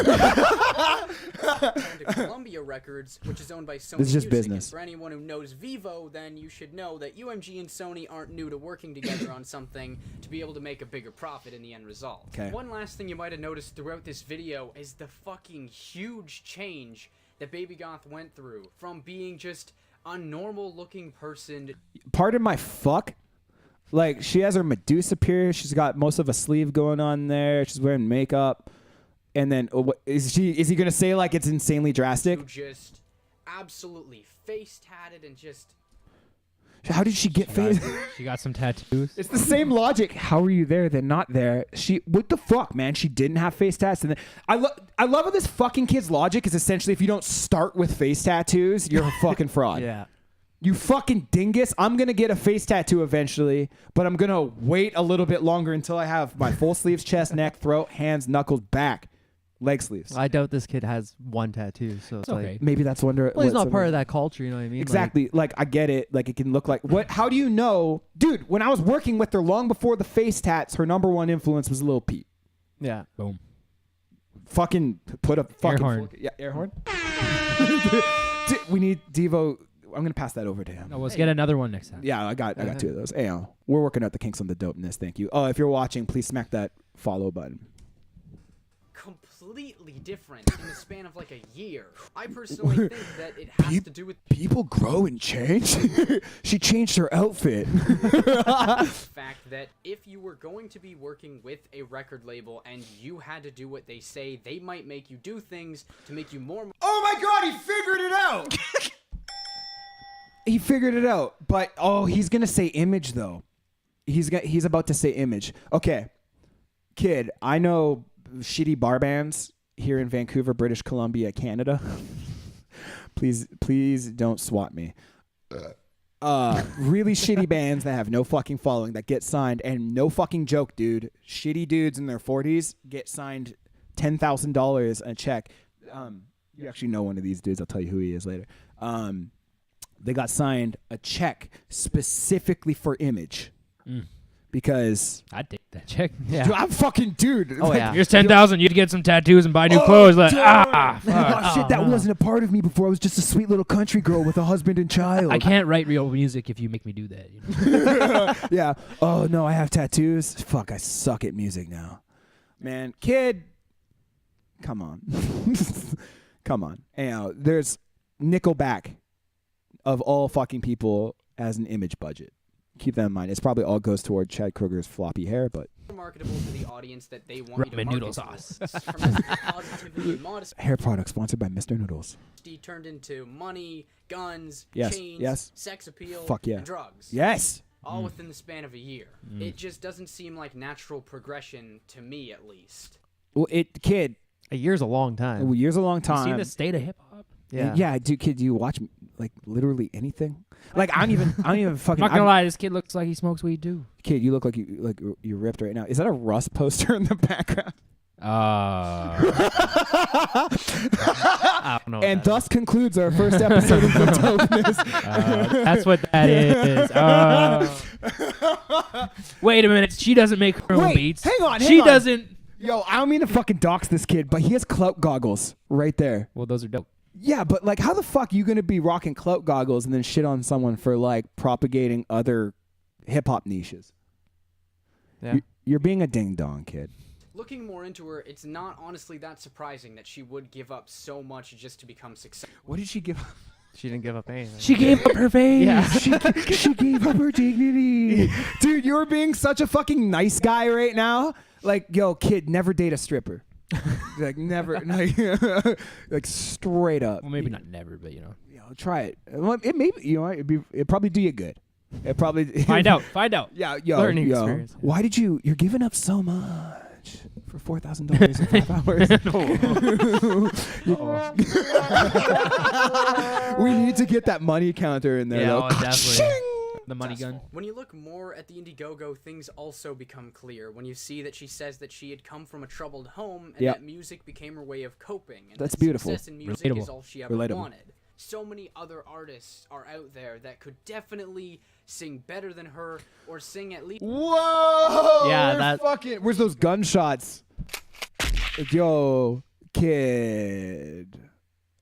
Columbia Records, which is owned by Sony This is just Music. business. And for anyone who knows Vivo, then you should know that UMG and Sony aren't new to working together on something to be able to make a bigger profit in the end result. Okay. One last thing you might have noticed throughout this video is the fucking huge change that Babygoth went through from being just a normal looking person. Pardon my fuck. Like, she has her Medusa pierced. She's got most of a sleeve going on there. She's wearing makeup. And then, is he going to say, like, it's insanely drastic? To just absolutely face tatted and just... How did she get face? She got some tattoos. It's the same logic. How are you there then not there? What the fuck, man? She didn't have face tats. And then I love how this fucking kid's logic is essentially if you don't start with face tattoos, you're a fucking fraud. Yeah. You fucking dingus. I'm going to get a face tattoo eventually, but I'm going to wait a little bit longer until I have my full sleeves, chest, neck, throat, hands, knuckles, back. leg sleeves. I doubt this kid has one tattoo, so it's okay. like, Maybe that's wonder. well, he's what not part someone- of that culture. You know what I mean? Exactly. Like I get it. Like it can look like what? How do you know, dude? When I was working with her long before the face tats, her number one influence was Lil Peep. Like, yeah. Boom. Fucking put a fucking horn. Yeah, air horn. We need Devo. I'm gonna pass that over to him. No, let's get another one next time. Yeah, I got two of those. Hey, we're working out the kinks on the dopeness. Thank you. Oh, if you're watching, please smack that follow button. Completely different in the span of like a year. I personally think that it has to do with People grow and change. She changed her outfit. the fact that if you were going to be working with a record label and you had to do what they say, they might make you do things to make you more. Oh my God, he figured it out. He figured it out, but he's gonna say image though. He's about to say image. Okay, kid, I know shitty bar bands here in Vancouver, British Columbia, Canada. please don't swat me. Really shitty bands that have no fucking following that get signed, and no fucking joke, dude. Shitty dudes in their 40s get signed $10,000 a check. You actually know one of these dudes. I'll tell you who he is later. They got signed a check specifically for image because I'd take that check. Yeah. dude, I'm fucking dude. Oh, yeah. Here's 10,000. You'd get some tattoos and buy new clothes. Like, fuck. Oh, shit, that wasn't a part of me before. I was just a sweet little country girl with a husband and child. I can't write real music if you make me do that. You know? Yeah. Oh no, I have tattoos. Fuck, I suck at music now. Man, kid, come on. Come on. Anyhow, there's Nickelback of all fucking people as an image budget. Keep that in mind. It's probably all goes toward Chad Kroger's floppy hair, but Marketable to the audience that they want you to Ramen market noodle to. sauce. From positivity and modesty hair product sponsored by Mr. Noodles. turned into money, guns, Yes, chains, yes. sex appeal, Fuck yeah. and drugs. Yes. All within the span of a year. It just doesn't seem like natural progression to me, at least. Well, kid, A year's a long time. years a long You time. seen the state of hip hop? Yeah. Yeah, dude, kid, do you watch like literally anything? Like I don't even I'm fucking. not gonna lie, this kid looks like he smokes weed too. Kid, you look like you're ripped right now. Is that a Rust poster in the background? I don't know. what And that thus concludes our first episode of the Doapness. That's what that is. Wait a minute, she doesn't make her own Wait, beats. hang on, She hang on. doesn't. Yo, I don't mean to fucking dox this kid, but he has clout goggles right there. Well, those are dope. Yeah, but like, how the fuck you gonna be rocking clout goggles and then shit on someone for like propagating other hip hop niches? Yeah. You're being a ding dong, kid. Looking more into her, it's not honestly that surprising that she would give up so much just to become successful. What did she give? She didn't give up anything. She gave up her face. Yeah. She gave up her dignity. Dude, you're being such a fucking nice guy right now. Like, yo, kid, never date a stripper. Like, never. Like, straight up. Well, maybe not never, but you know. Yo, try it. Well, it maybe, you know, it'd probably do you good. It probably. Find out. Find out. Yeah, yo, Learning yo. experience. Why did you're giving up so much for $4,000 in 5 hours? We need to get that money counter in there. Yeah, though. oh, definitely. The money gun. When you look more at the Indiegogo, things also become clear. When you see that she says that she had come from a troubled home and Yep. that music became her way of coping. And That's that beautiful. Success in music is Relatable. all she ever Relatable. wanted. So many other artists are out there that could definitely sing better than her or sing at least. Whoa! Yeah, we're that- fucking. Where's those gunshots? Yo, kid.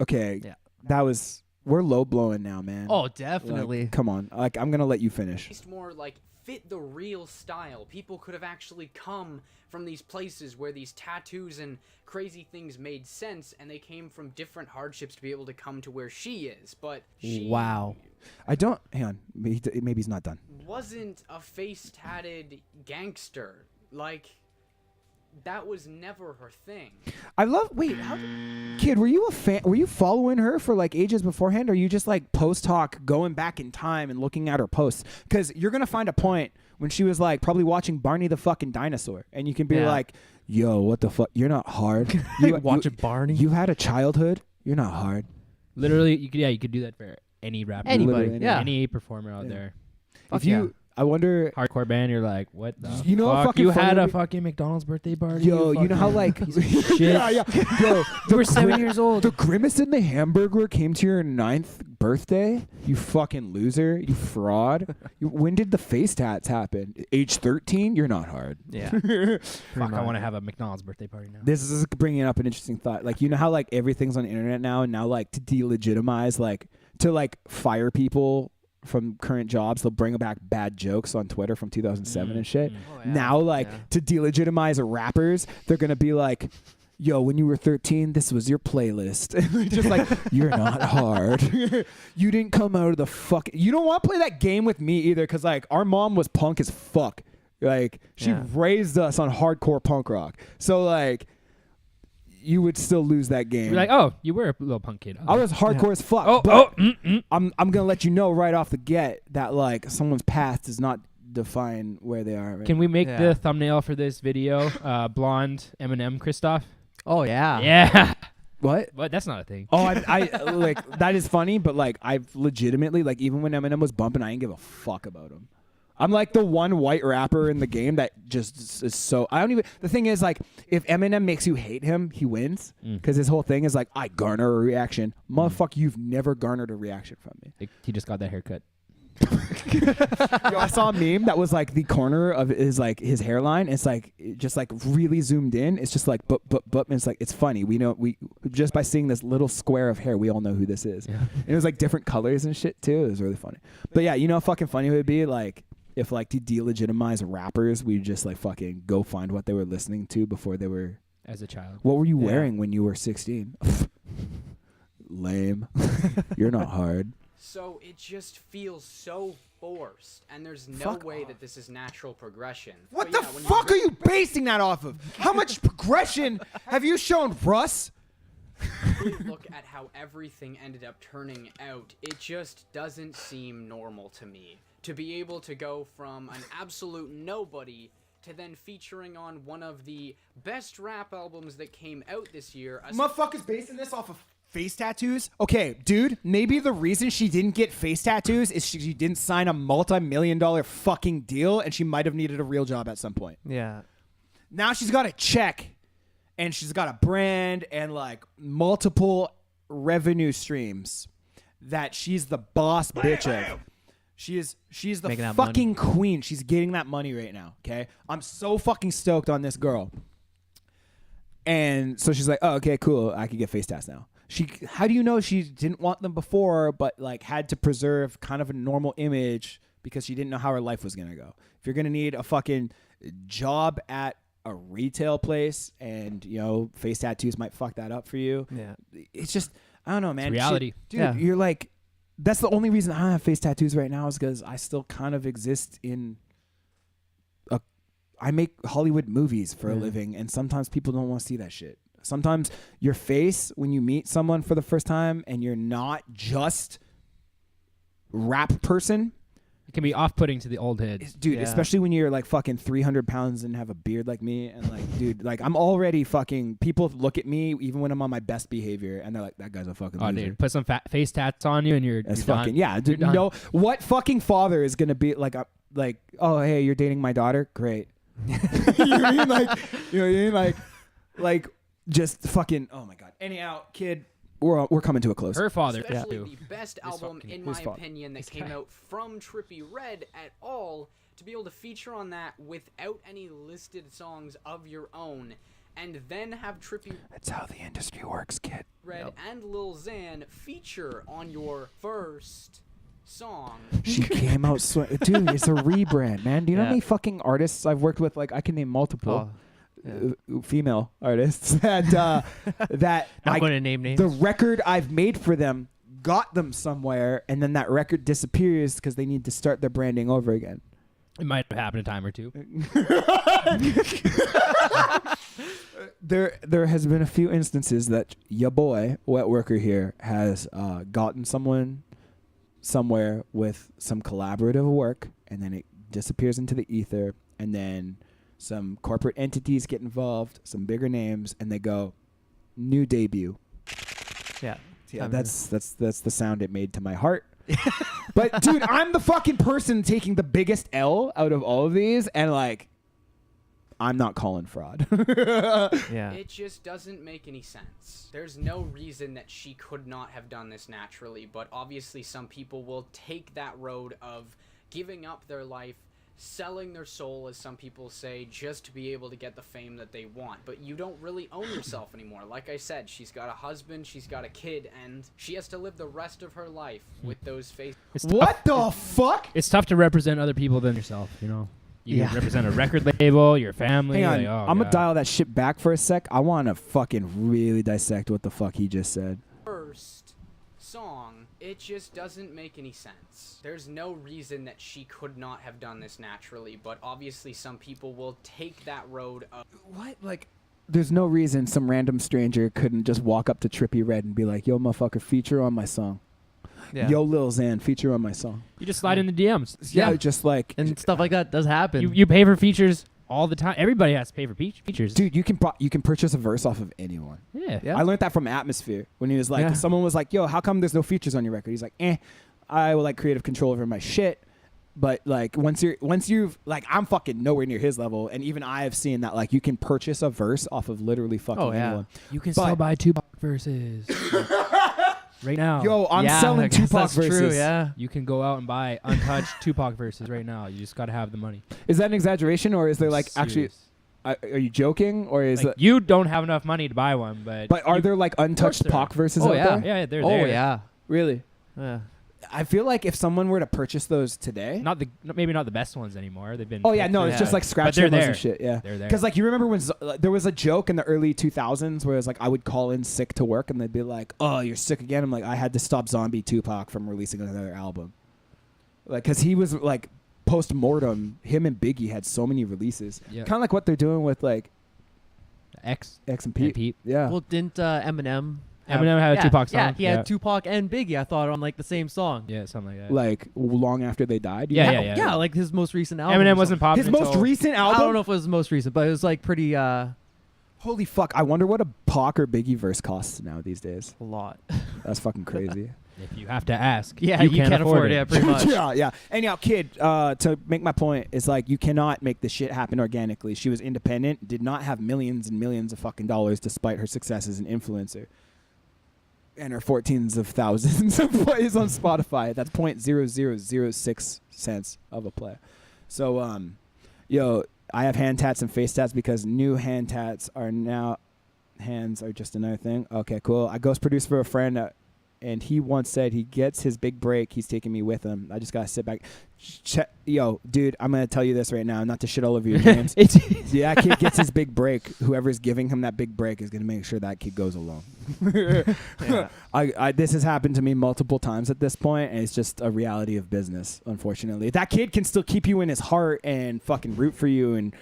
Okay, Yeah. that was. We're low blowing now, man. Oh, Like, definitely. come on, like I'm gonna let you finish. More like fit the real style. People could have actually come from these places where these tattoos and crazy things made sense, and they came from different hardships to be able to come to where she is. But she Wow. I don't. Hang on. Maybe he's not done. wasn't a face tatted gangster. Like, that was never her thing. I love. Wait, kid, were you a fan? Were you following her for like ages beforehand, or are you just like post hoc going back in time and looking at her posts? Because you're gonna find a point when she was like probably watching Barney the fucking dinosaur, and you can be Yeah. like, "Yo, what the fuck? You're not hard. You Watching Barney. You had a childhood. You're not hard. Literally, you could do that for any rapper. Anybody. Literally Yeah. Any performer out Yeah. there. Fuck if you, I wonder. Hardcore band, you're like, what the You know how fuck? fucking You funny had a would be- fucking McDonald's birthday party? Yo, you know how like yeah, yo, You were 7 years old. the grimace in the Hamburglar came to your 9th birthday. You fucking loser. You fraud. When did the face tats happen? Age 13? You're not hard. Yeah. Fuck, I want to have a McDonald's birthday party now. This is bringing up an interesting thought. Like, you know how like everything's on the internet now, and now like to delegitimize, like to like fire people from current jobs, they'll bring back bad jokes on Twitter from 2007 and shit. Oh, yeah. Now, like Yeah. to delegitimize rappers, they're gonna be like, "Yo, when you were 13, this was your playlist." Just like, you're not hard. You didn't come out of the fuck. You don't want to play that game with me either, because like our mom was punk as fuck. Like she Yeah. raised us on hardcore punk rock. So like, you would still lose that game. You're like, oh, you were a little punk kid. I was hardcore as fuck. Oh, but oh, I'm gonna let you know right off the get that like someone's past does not define where they are. Right Can we make Yeah. the thumbnail for this video blonde Eminem Christoph? Oh yeah. Yeah. What? But that's not a thing. Oh, I like that is funny, but like I've legitimately like even when Eminem was bumping, I didn't give a fuck about him. I'm like the one white rapper in the game that just is so. I don't even. The thing is, like, if Eminem makes you hate him, he wins because his whole thing is like, I garner a reaction. Motherfucker, you've never garnered a reaction from me. Like, he just got that haircut. Yo, I saw a meme that was like the corner of his hairline. It's like just like really zoomed in. It's just like but and it's like it's funny. We know we just by seeing this little square of hair, we all know who this is. Yeah. And it was like different colors and shit too. It was really funny. But yeah, you know how fucking funny it would be like if like to delegitimize rappers, we just like fucking go find what they were listening to before they were. As a child. What were you Yeah. wearing when you were 16? Lame. You're not hard. So it just feels so forced, and there's no Fuck way off. that this is natural progression. What But the yeah, when fuck are you basing that off of? How much progression have you shown, Russ? really look at how everything ended up turning out, it just doesn't seem normal to me. To be able to go from an absolute nobody to then featuring on one of the best rap albums that came out this year. Motherfucker's basing this off of face tattoos? Okay, dude, maybe the reason she didn't get face tattoos is she didn't sign a multi-million-dollar fucking deal and she might have needed a real job at some point. Yeah. Now she's got a check and she's got a brand and like multiple revenue streams that she's the boss bitch of. She's the Making that fucking queen. She's getting that money right now, okay? I'm so fucking stoked on this girl. And so she's like, oh, okay, cool. I can get face tats now. How do you know she didn't want them before, but like had to preserve kind of a normal image because she didn't know how her life was going to go? If you're going to need a fucking job at a retail place and, you know, face tattoos might fuck that up for you. Yeah. It's just, I don't know, man. reality. Dude, Yeah. you're like, that's the only reason I have face tattoos right now is because I still kind of exist in I make Hollywood movies for a living, and sometimes people don't want to see that shit. Sometimes your face, when you meet someone for the first time and you're not just rap person, It can be off-putting to the old head. dude, Yeah. especially when you're like fucking 300 pounds and have a beard like me, and like, dude, like I'm already fucking, people look at me even when I'm on my best behavior, and they're like, that guy's a fucking Oh, loser. dude, put some face tats on you and you're That's you're fucking done. yeah, dude. You're done. No, what fucking father is gonna be like, oh hey, you're dating my daughter? Great. You know what I mean? Like, you know what I mean? Like just fucking. Oh my god. Anyhow, kid, we're coming to a close. Her father. Especially too. the best His album, fucking- in his my fault. opinion, that This came guy. out from Trippie Redd at all, to be able to feature on that without any listed songs of your own, and then have Trippie That's how the industry works, kid. Redd and Lil Xan feature on your first song. She came out, dude. It's a rebrand, man. Do you know how Yeah. many fucking artists I've worked with? Like I can name multiple. Female artists that that Not going to name names. the record I've made for them got them somewhere, and then that record disappears because they need to start their branding over again. It might have happened a time or two. There has been a few instances that your boy, Wet Worker here, has gotten someone somewhere with some collaborative work, and then it disappears into the ether, and then some corporate entities get involved, some bigger names, and they go, new debut. Yeah. Yeah, that's the sound it made to my heart. But dude, I'm the fucking person taking the biggest L out of all of these, and like, I'm not calling fraud. Yeah. It just doesn't make any sense. There's no reason that she could not have done this naturally, but obviously some people will take that road of giving up their life, selling their soul, as some people say, just to be able to get the fame that they want. But you don't really own yourself anymore. Like I said, she's got a husband, she's got a kid, and she has to live the rest of her life with those faces. What the fuck? It's tough to represent other people than yourself, you know? You Yeah. represent a record label, your family. Hang on, like, oh, I'm gonna God. dial that shit back for a sec. I want to fucking really dissect what the fuck he just said. First song, it just doesn't make any sense. There's no reason that she could not have done this naturally, but obviously some people will take that road of What? Like, there's no reason some random stranger couldn't just walk up to Trippie Redd and be like, "Yo, motherfucker, feature on my song." Yeah. Yo, Lil Xan, feature on my song. You just slide in the DMs. Yeah, just like, And stuff like that does happen. You pay for features all the time. Everybody has to pay for features. dude, you can purchase a verse off of anyone. Yeah. Yeah. I learned that from Atmosphere when he was like, Yeah. someone was like, "Yo, how come there's no features on your record?" He's like, I will like creative control over my shit. But like once you've like, I'm fucking nowhere near his level, and even I have seen that like you can purchase a verse off of literally fucking Oh, yeah. anyone. You can But- still buy Tupac verses right now. Yo, I'm Yeah, selling I guess Tupac that's verses. True, yeah. You can go out and buy untouched Tupac verses right now. You just got to have the money. Is that an exaggeration, or is there like actually? Serious. Are you joking, or is Like, you don't have enough money to buy one, but But are you- there like untouched there are. Pac verses Oh, out yeah. there? Yeah, they're Oh there. yeah. Really? Yeah. I feel like if someone were to purchase those today. Maybe not the best ones anymore. They've been. Oh yeah, no, fixed. it's just like scratch they're demos there. and shit. Yeah, They're there. because like you remember when there was a joke in the early 2000s where it was like I would call in sick to work and they'd be like, "Oh, you're sick again." I'm like, I had to stop Zombie Tupac from releasing another album, like because he was like post mortem. Him and Biggie had so many releases, Yeah. kind of like what they're doing with like X X and and Pete. Pete. Yeah, Well, didn't Eminem? Eminem had a Tupac Yeah, song? he had Yeah. Tupac and Biggie. I thought on like the same song. Yeah, something like that. like long after they died. Yeah, know? yeah. Yeah, like his most recent album. Eminem or wasn't something. popping. His most until- recent I album. don't know if it was the most recent, but it was like pretty a Holy fuck! I wonder what a Pac or Biggie verse costs now these days. lot. That's fucking crazy. If you have to ask, Yeah, you can't afford it. Yeah, pretty much. Yeah, yeah. Anyhow, kid, to make my point, is like you cannot make this shit happen organically. She was independent, did not have millions and millions of fucking dollars despite her success as an influencer. And her 14s of thousands of plays on Spotify. That's 0.0006 cents of a play. So, yo, I have hand tats and face tats because new hand tats are now, hands are just another thing. Okay, cool. I ghost produced for a friend, and he once said he gets his big break, he's taking me with him. I just gotta sit back. Yo, dude, I'm gonna tell you this right now, not to shit all over your dreams. Yeah, that kid gets his big break. Whoever's giving him that big break is gonna make sure that kid goes along. Yeah. This has happened to me multiple times at this point, and it's just a reality of business. Unfortunately, that kid can still keep you in his heart and fucking root for you and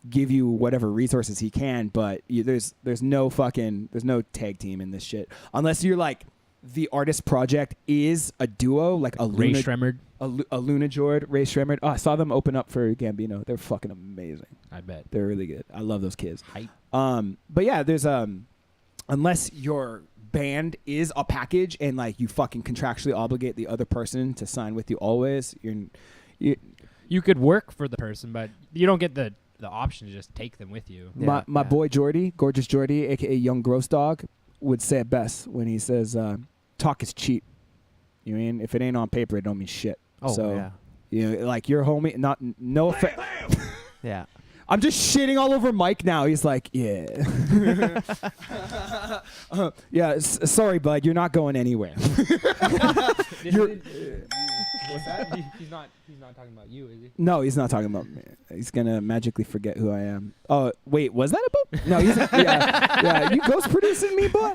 give you whatever resources he can, but there's no tag team in this shit unless you're like. The artist project is a duo, like a Ray Luna, Shremmerd. a Lunajord, Ray Shremmerd. Oh, I saw them open up for Gambino. They're fucking amazing. I bet. They're really good. I love those kids. Hype. But yeah, there's unless your band is a package and like you fucking contractually obligate the other person to sign with you always, You could work for the person, but you don't get the option to just take them with you. Yeah, my yeah. boy Jordy, Gorgeous Jordy, aka Young Gross Dog, would say it best when he says, "Talk is cheap." You mean if it ain't on paper, it don't mean shit. Oh so, yeah. you know, like your homie, no offense. Yeah. I'm just shitting all over Mike now. He's like, yeah. Yeah, sorry, bud. You're not going anywhere. What's that? He's not talking about you, is he? No, he's not talking about me. He's going to magically forget who I am. Oh, wait, was that about? No, yeah. You ghost producing me, boy?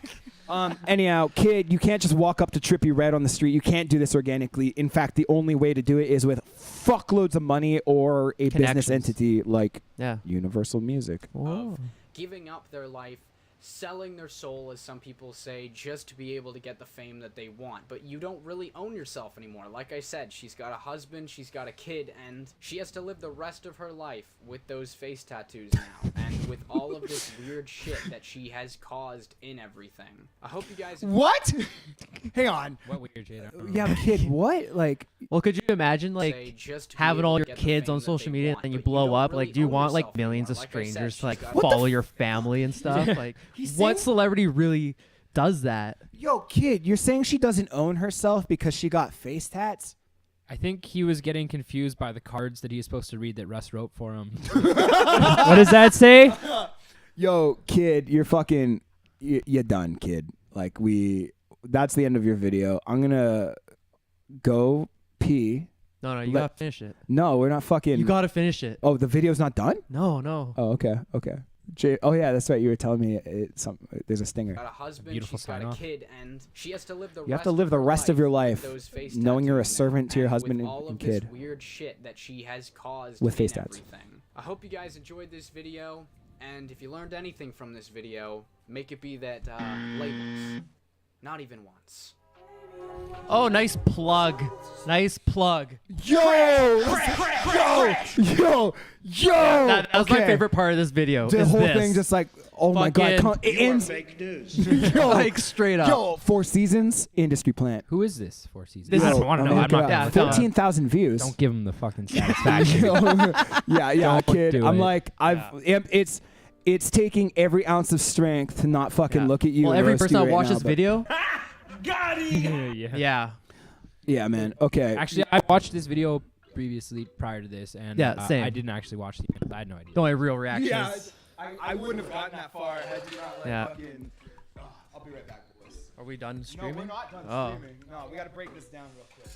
Anyhow, kid, you can't just walk up to Trippie Redd on the street. You can't do this organically. In fact, the only way to do it is with fuckloads of money or a business Connections. entity like Yeah. Universal Music. Whoa. giving up their life, selling their soul, as some people say, just to be able to get the fame that they want. But you don't really own yourself anymore. Like I said, she's got a husband, she's got a kid, and she has to live the rest of her life with those face tattoos now. And with all of this weird shit that she has caused in everything. I hope you guys. What? Hang on. What weird shit? Yeah, kid. What? Like, Well, could you imagine Say like just to be having able all to your get the kids fame on that social they media want, and you but blow don't up? really Like, do you own want like yourself millions of anymore. Like I said, strangers she's to like got- follow your family and stuff? Like, He's what saying- celebrity really does that? yo, kid, you're saying she doesn't own herself because she got face tats? I think he was getting confused by the cards that he was supposed to read that Russ wrote for him. What does that say? Yo, kid, you're fucking, you're done, kid. Like, that's the end of your video. I'm gonna go pee. No, you Let- gotta finish it. No, we're not fucking. You gotta finish it. Oh, the video's not done? No. Oh, okay. Oh, yeah, that's right. You were telling me there's a stinger. Got a husband, Beautiful she's got sign a off. kid, and she has to live the You have to live the rest of your life with those face knowing you're a tattoos servant to your and husband with and all of kid. this weird shit that she has caused With in face tats. everything. I hope you guys enjoyed this video, and if you learned anything from this video, make it be that labels, not even once. Oh, nice plug. Nice plug. Yo! That was my Okay. favorite part of this video. The is whole this. thing just like, oh my God. Fucking- It You are ends. fake news. Yo, like straight up. yo, 4 seasons, industry plant. Who is this Four Seasons? This I is- don't want to know. I'm I'm gonna not. Yeah, get tell 14,000 views. Don't give him the fucking satisfaction. yeah, Don't kid. do I'm it. like, it's taking every ounce of strength to not fucking Yeah. look at you. Well, and every roast person you that right watched now, this but- video, yeah. yeah. Yeah, man. Okay. Actually, I watched this video previously prior to this, and Yeah, same. I didn't actually watch the end. I had no idea. Don't have real reactions. I wouldn't have gotten that far had you not Yeah. fucking. I'll be right back, boys. Are we done streaming? not done Oh. streaming. No, we got to break this down real quick.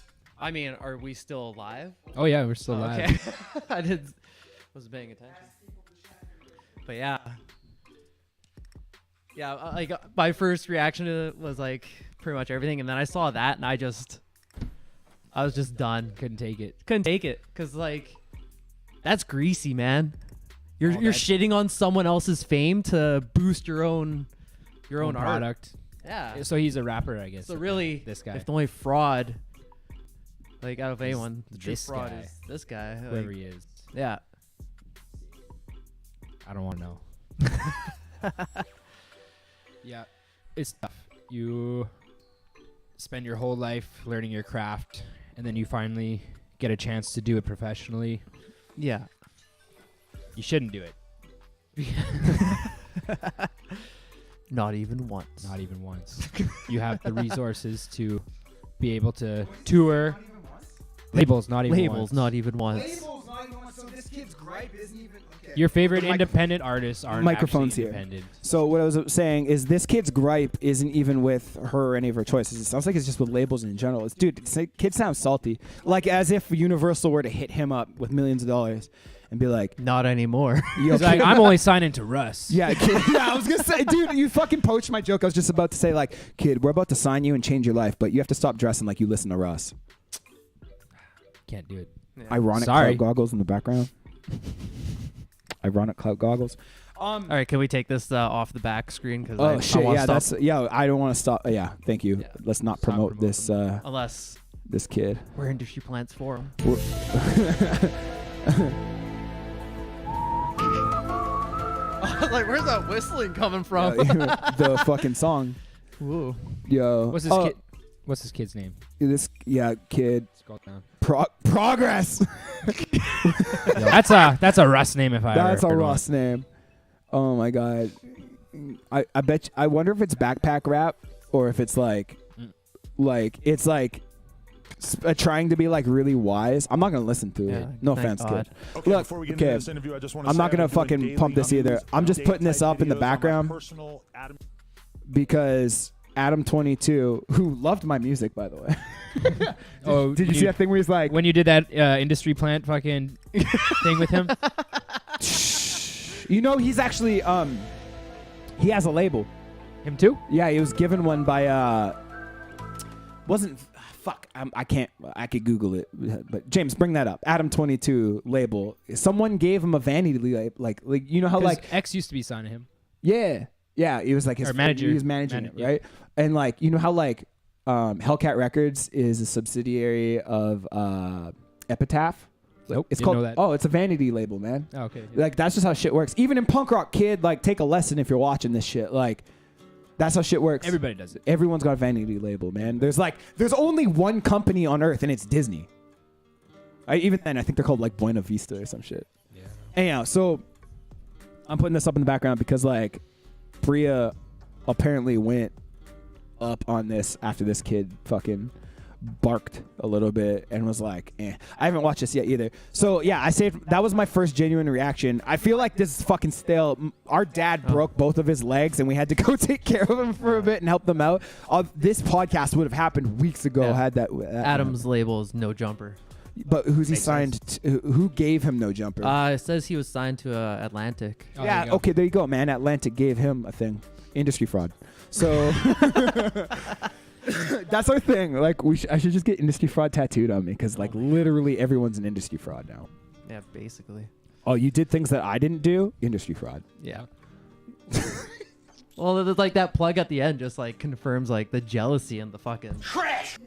I mean, are we still live? Oh yeah, we're still live. Okay. I wasn't paying attention. But yeah. Yeah, like my first reaction to it was like pretty much everything, and then I saw that, and I was just done. Couldn't take it. Couldn't take it, cause like that's greasy, man. You're All you're that- shitting on someone else's fame to boost your own art. product. Yeah. So he's a rapper, I guess. So really, this guy, if the only fraud, like out of anyone, the true this fraud guy. is this guy. whoever Like, he is, yeah. I don't want to know. Yeah, it's tough. You spend your whole life learning your craft, and then you finally get a chance to do it professionally. Yeah. You shouldn't do it. Not even once. Not even once. You have the resources to be able to tour. Labels, not even Labels, once. not even once. Labels, not even once. So this kid's gripe isn't even. Okay. Your favorite The mic- independent artists aren't Microphone's actually here. independent. So what I was saying is this kid's gripe isn't even with her or any of her choices. It sounds like it's just with labels in general. It's, dude, kid sounds salty. Like as if Universal were to hit him up with millions of dollars and be like, Not anymore. yo, He's like, kid- I'm only signing to Russ. yeah, kid, yeah, I was going to say, dude, you fucking poached my joke. I was just about to say like, kid, we're about to sign you and change your life, but you have to stop dressing like you listen to Russ. Can't do it. Ironic Sorry. clout goggles in the background. Ironic clout goggles. All right, can we take this off the back screen? Because Oh shit! wanna Yeah, stop. that's I don't want to stop. Yeah, thank you. Yeah. Let's not Stop promote promoting this Unless this kid. we're industry plants for 'em. Like, where's that whistling coming from? The fucking song. Ooh. Yo. What's this kid's name? This kid. Scroll down. Progress. That's a Russ name if I ever That's a heard one. Ross name. Oh my god. I bet. I wonder if it's backpack rap or if it's like it's like trying to be like really wise. I'm not gonna listen to it. Yeah, No thank offense, God. kid. Okay, Look, before we get okay, into this interview, I just want to I'm say not gonna I'm doing fucking daily pump this either. news I'm just update putting this type up in the videos on my background personal Adam because Adam22, who loved my music by the way. Oh, Did you see that thing where he's like, when you did that industry plant fucking thing with him? you know, he's actually he has a label. Him too? Yeah, he was given one by wasn't fuck. I can't. I could Google it, but James, bring that up. Adam22 label. Someone gave him a vanity like you know how 'Cause like X used to be signing him. yeah, it was like his Or manager. He was managing it, Yeah. right? And like you know how like Hellcat Records is a subsidiary of Epitaph. Nope. It's didn't called. know that. Oh, it's a vanity label, man. Oh, okay. Like that's just how shit works. Even in punk rock, kid, like take a lesson if you're watching this shit. Like that's how shit works. Everybody does it. Everyone's got a vanity label, man. There's only one company on earth, and it's Disney. Even then, I think they're called like Buena Vista or some shit. Yeah. Anyhow, so I'm putting this up in the background because like Bria apparently went up on this after this kid fucking barked a little bit and was like, I haven't watched this yet either. So yeah, I say that was my first genuine reaction. I feel like this is fucking stale. Our dad broke both of his legs and we had to go take care of him for a bit and help them out. This podcast would have happened weeks ago had that Adam's label is No Jumper. But who's he signed to? Who gave him No Jumper? It says he was signed to Atlantic. Oh, yeah, there you go. okay, there you go, man. Atlantic gave him a thing. Industry fraud. So that's our thing. Like I should just get industry fraud tattooed on me because like literally everyone's an industry fraud now. Yeah, basically. Oh, you did things that I didn't do? Industry fraud. Yeah. Well, like that plug at the end just like confirms like the jealousy and the fucking trash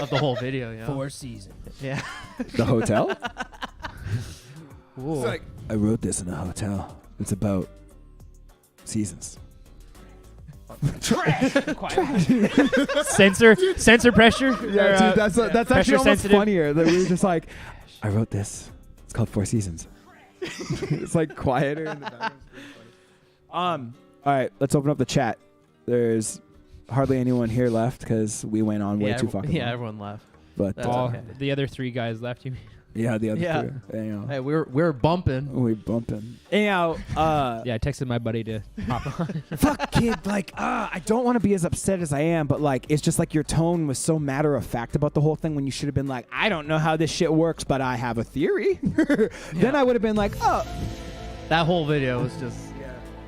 of the whole video. You know? 4 seasons. Yeah. The hotel? Whoa. It's like, I wrote this in a hotel. It's about seasons. Sensor pressure. Yeah, dude, that's actually pressure almost sensitive. funnier. That we were just like, I wrote this. It's called 4 Seasons. It's like quieter in the background. All right, let's open up the chat. There's hardly anyone here left because we went on way too fucking long. everyone left. But That's All okay. the other 3 guys left you. yeah, the other Yeah. two. Anyhow, Hey, we're bumping. we bumping. Anyhow, Yeah, I texted my buddy to hop on. fuck kid, like I don't want to be as upset as I am, but like it's just like your tone was so matter of fact about the whole thing when you should have been like, I don't know how this shit works, but I have a theory. Then I would have been like, oh, That whole video was just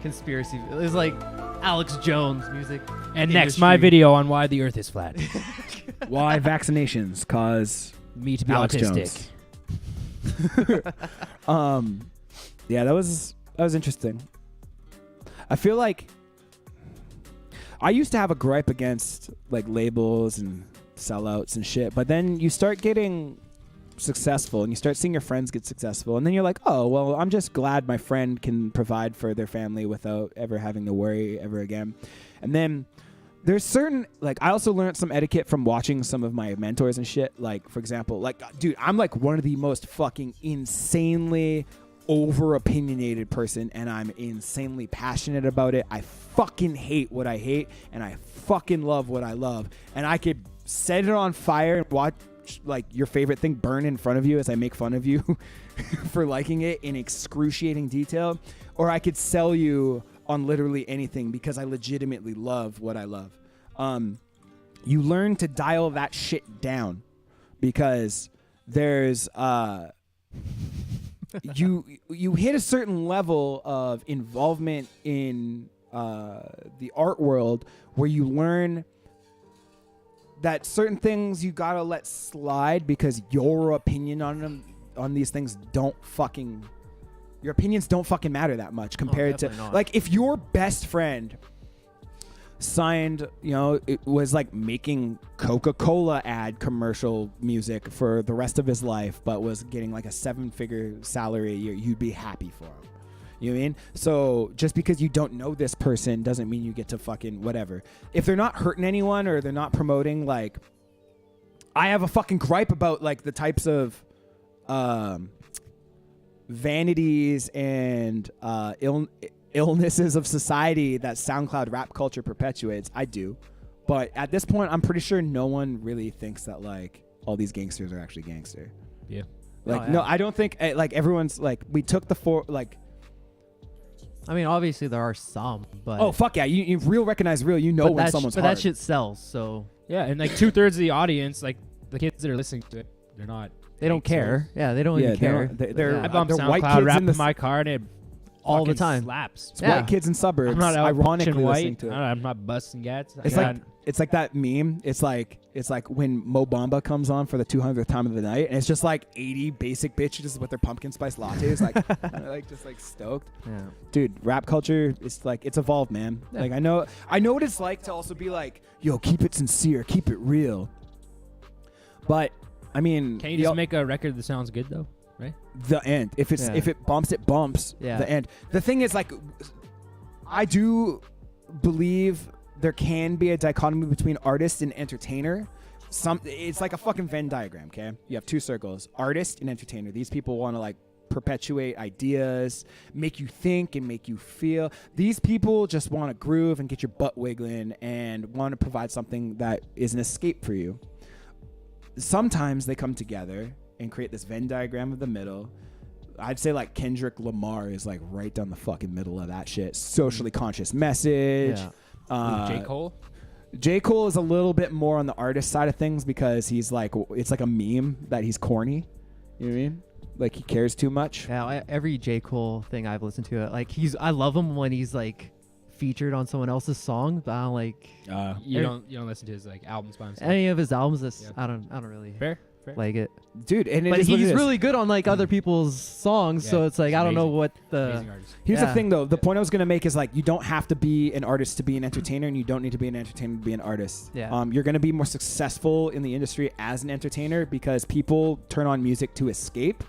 conspiracy. It was like Alex Jones music. And next, my video on why the Earth is flat. why vaccinations cause Me to be Alex autistic. Jones. Yeah, that was interesting. I feel like I used to have a gripe against like labels and sellouts and shit, but then you start getting successful and you start seeing your friends get successful, and then you're like, oh well, I'm just glad my friend can provide for their family without ever having to worry ever again. And then there's certain, like, I also learned some etiquette from watching some of my mentors and shit. Like, for example, like, dude, I'm like one of the most fucking insanely over opinionated person, and I'm insanely passionate about it. I fucking hate what I hate, and I fucking love what I love. And I could set it on fire and watch like your favorite thing burn in front of you as I make fun of you for liking it in excruciating detail, or I could sell you on literally anything because I legitimately love what I love. You learn to dial that shit down because there's you hit a certain level of involvement in the art world where you learn that certain things you gotta let slide because your opinion on these things your opinions don't fucking matter that much compared to not. like if your best friend signed, it was like making Coca-Cola ad commercial music for the rest of his life, but was getting like a 7-figure salary a year, you'd be happy for him. You know what I mean? So just because you don't know this person doesn't mean you get to fucking whatever. If they're not hurting anyone or they're not promoting, like, I have a fucking gripe about like the types of vanities and illnesses of society that SoundCloud rap culture perpetuates. I do. But at this point, I'm pretty sure no one really thinks that like all these gangsters are actually gangster. Yeah. Like, no, I don't think like everyone's like, we took I mean, obviously there are some, but oh fuck yeah, you real recognize real. You know when someone's but hard. that shit sells. So Yeah, and like 2/3 of the audience, like the kids that are listening to it, they're not. they don't care. Yeah, they don't even care. They're I bump they're SoundCloud white kids rap in the in my car and it All the fucking time. slaps. It's Yeah. white kids in suburbs. I'm not out ironically punching listening white. to it. I'm not busting gats. It's like that meme. It's like when Mo Bamba comes on for the 200th time of the night, and it's just like 80 basic bitches with their pumpkin spice lattes, like just like stoked. Yeah. Dude, rap culture is like, it's evolved, man. Yeah. Like I know what it's like to also be like, yo, keep it sincere, keep it real. But I mean, Can you just make a record that sounds good though? right? The end. If it bumps, it bumps. Yeah. The end. The thing is, like, I do believe there can be a dichotomy between artist and entertainer. It's like a fucking Venn diagram. Okay, you have two circles: artist and entertainer. These people want to like perpetuate ideas, make you think and make you feel. These people just want to groove and get your butt wiggling and want to provide something that is an escape for you. Sometimes they come together and create this Venn diagram of the middle. I'd say like Kendrick Lamar is like right down the fucking middle of that shit. Socially conscious message. Yeah. J. Cole? J. Cole is a little bit more on the artist side of things because he's like, it's like a meme that he's corny. You know what I mean? Like he cares too much. Yeah, every J. Cole thing I've listened to, like I love him when he's like featured on someone else's song, but I don't like You don't listen to his like albums by himself. any of his albums. Yeah. I don't really Fair. like it. Dude, and But he's really good on like other people's songs, Yeah, so it's like he's I don't know amazing. what the Amazing artist. Here's the Yeah. thing, though. The point I was going to make is like you don't have to be an artist to be an entertainer, and you don't need to be an entertainer to be an artist. Yeah. You're going to be more successful in the industry as an entertainer because people turn on music to escape.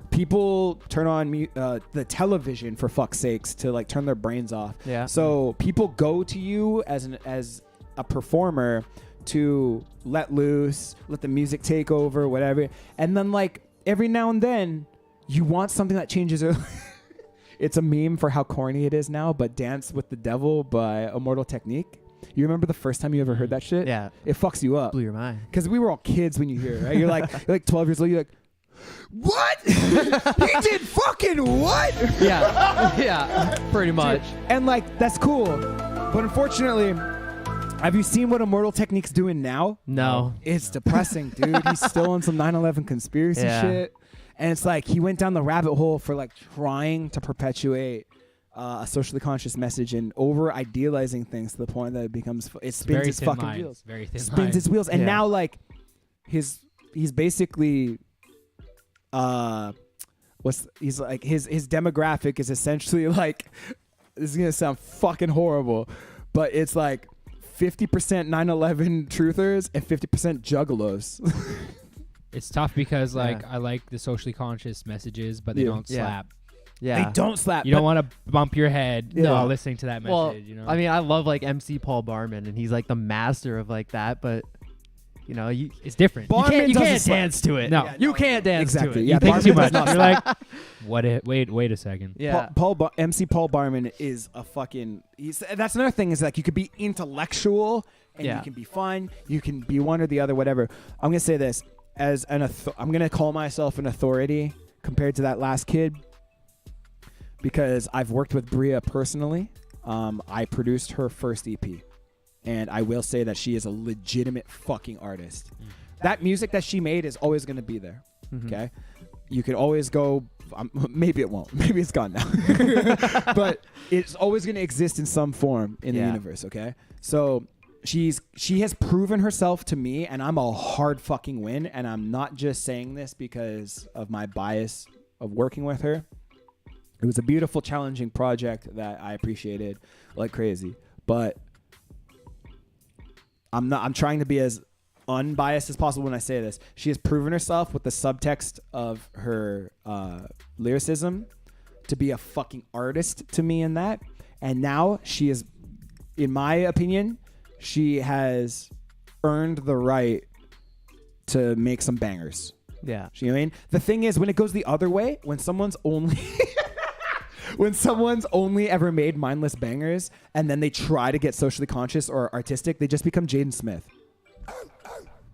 People turn on the television for fuck's sakes to like turn their brains off. Yeah. So people go to you as a performer to let loose, let the music take over, whatever. And then like every now and then you want something that changes your It's a meme for how corny it is now, but Dance with the Devil by Immortal Technique. You remember the first time you ever heard that shit? Yeah. It fucks you up. Blew your mind. Because we were all kids when you hear it, right? You're like 12 years old. You're like, what? He did fucking what? Yeah. Yeah. Pretty much. And like, that's cool. But unfortunately, have you seen what Immortal Technique's doing now? No. It's depressing, dude. He's still on some 9/11 conspiracy Yeah. shit. And it's like he went down the rabbit hole for like trying to perpetuate a socially conscious message and over idealizing things to the point that it becomes it spins Very its thin fucking line. wheels. Very thin Spins line. its wheels. And Yeah. now like he's basically his demographic is essentially like, this is gonna sound fucking horrible, but it's like 50% 9/11 truthers and 50% juggalos. It's tough because like Yeah. I like the socially conscious messages, but they Yeah. don't Yeah. slap. Yeah. They don't slap. You don't want to bump your head Yeah. while listening to that message. Well, you know? I mean, I love like MC Paul Barman, and he's like the master of like that. But you know, it's different. Barman you doesn't can't slap. dance to it. No. Yeah, You can't dance exactly. to it. Yeah, You think Barman too does much. not You're like, wait a second. Yeah. MC Paul Barman is a fucking. That's another thing is like you could be intellectual and Yeah. you can be fun. You can be one or the other, whatever. I'm gonna say this as I'm gonna call myself an authority compared to that last kid because I've worked with Bria personally. I produced her first EP, and I will say that she is a legitimate fucking artist. That music that she made is always gonna be there. Mhm. Okay, you could always go. Maybe it won't. Maybe it's gone now. But it's always going to exist in some form in the Yeah. universe. Okay, so she has proven herself to me, and I'm a hard fucking win. And I'm not just saying this because of my bias of working with her. It was a beautiful, challenging project that I appreciated like crazy. But I'm trying to be as unbiased as possible when I say this. She has proven herself with the subtext of her lyricism to be a fucking artist to me in that. And now she is, in my opinion, she has earned the right to make some bangers. Yeah. You know what I mean? The thing is, when it goes the other way, when someone's only ever made mindless bangers and then they try to get socially conscious or artistic, they just become Jaden Smith.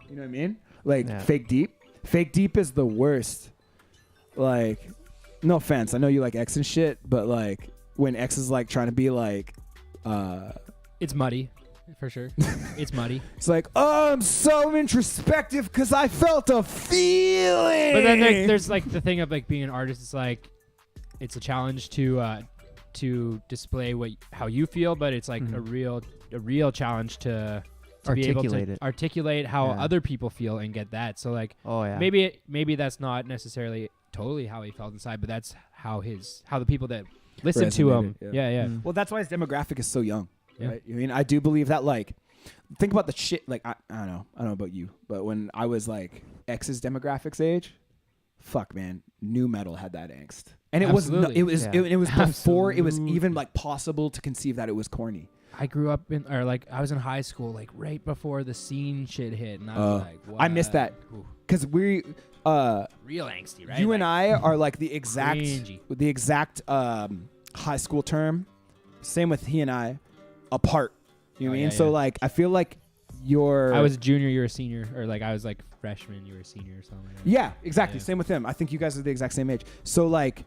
You know what I mean? Like Yeah. Fake Deep. Fake Deep is the worst. Like, no offense, I know you like X and shit, but like when X is like trying to be like, It's muddy, for sure. It's muddy. it's like, oh, I'm so introspective because I felt a feeling. But then there's like the thing of like being an artist. It's like it's a challenge to display how you feel, but it's like a real challenge to be able Articulate to it. articulate how Yeah. other people feel and get that. So like Oh yeah. maybe that's not necessarily totally how he felt inside, but that's how the people that listen to him. Resonated, Yeah. Mm. Well, that's why his demographic is so young. Yeah. Right? I mean, I do believe that, like, think about the shit, like, I don't know about you, but when I was, like, X's demographics age, fuck, man, new metal had that angst, and it Absolutely. was Yeah. it was before it was Absolutely. even like possible to conceive that it was corny. I grew up in, or like I was in high school, like right before the scene shit hit, and I was like, what? I missed that. Ooh, Because real angsty, right? you and Like, I are like the exact cringy. high school term. Same with he and I, apart. You know what I mean? Yeah, So yeah. like I feel like you're. I was a junior, you were a senior, or like I was like freshman, you were a senior, or something. Like that. Yeah, exactly. Yeah. Same with him. I think you guys are the exact same age. So like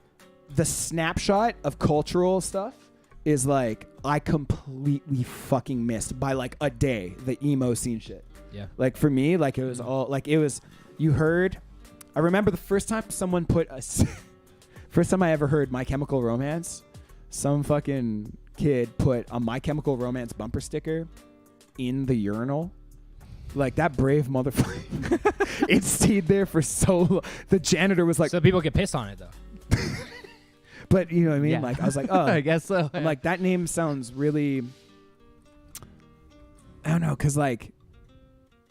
the snapshot of cultural stuff is like I completely fucking missed by like a day the emo scene shit. Yeah. Like for me, like it was all like it was. You heard. I remember the first time someone put a. First time I ever heard My Chemical Romance, some fucking kid put a My Chemical Romance bumper sticker in the urinal. Like that brave motherfucker. It stayed there for so long. The janitor was like, so people get pissed on it though. but you know what I mean? Yeah. Like I was like, oh, I guess so. I'm like, that name sounds really, I don't know. Cause like,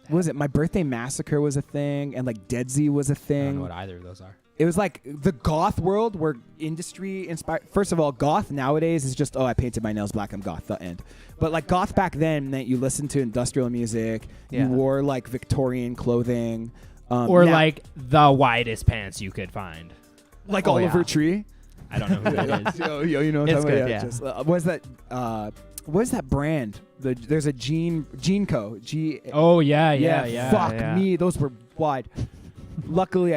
what was it? My Birthday Massacre was a thing. And like Dead Z was a I don't thing. know what either of those are. It was like the goth world where industry inspired. First of all, goth nowadays is just, oh, I painted my nails black, I'm goth, the end. But like goth back then meant you listened to industrial music, Yeah. you wore like Victorian clothing. Or now- like the widest pants you could find. like Oh, Oliver yeah. Tree. I don't know who that is. yo, you know what I'm It's talking about? good, yeah. Just, what is that brand? There's a Jean Co. Oh yeah. Fuck yeah. me, those were wide. Luckily,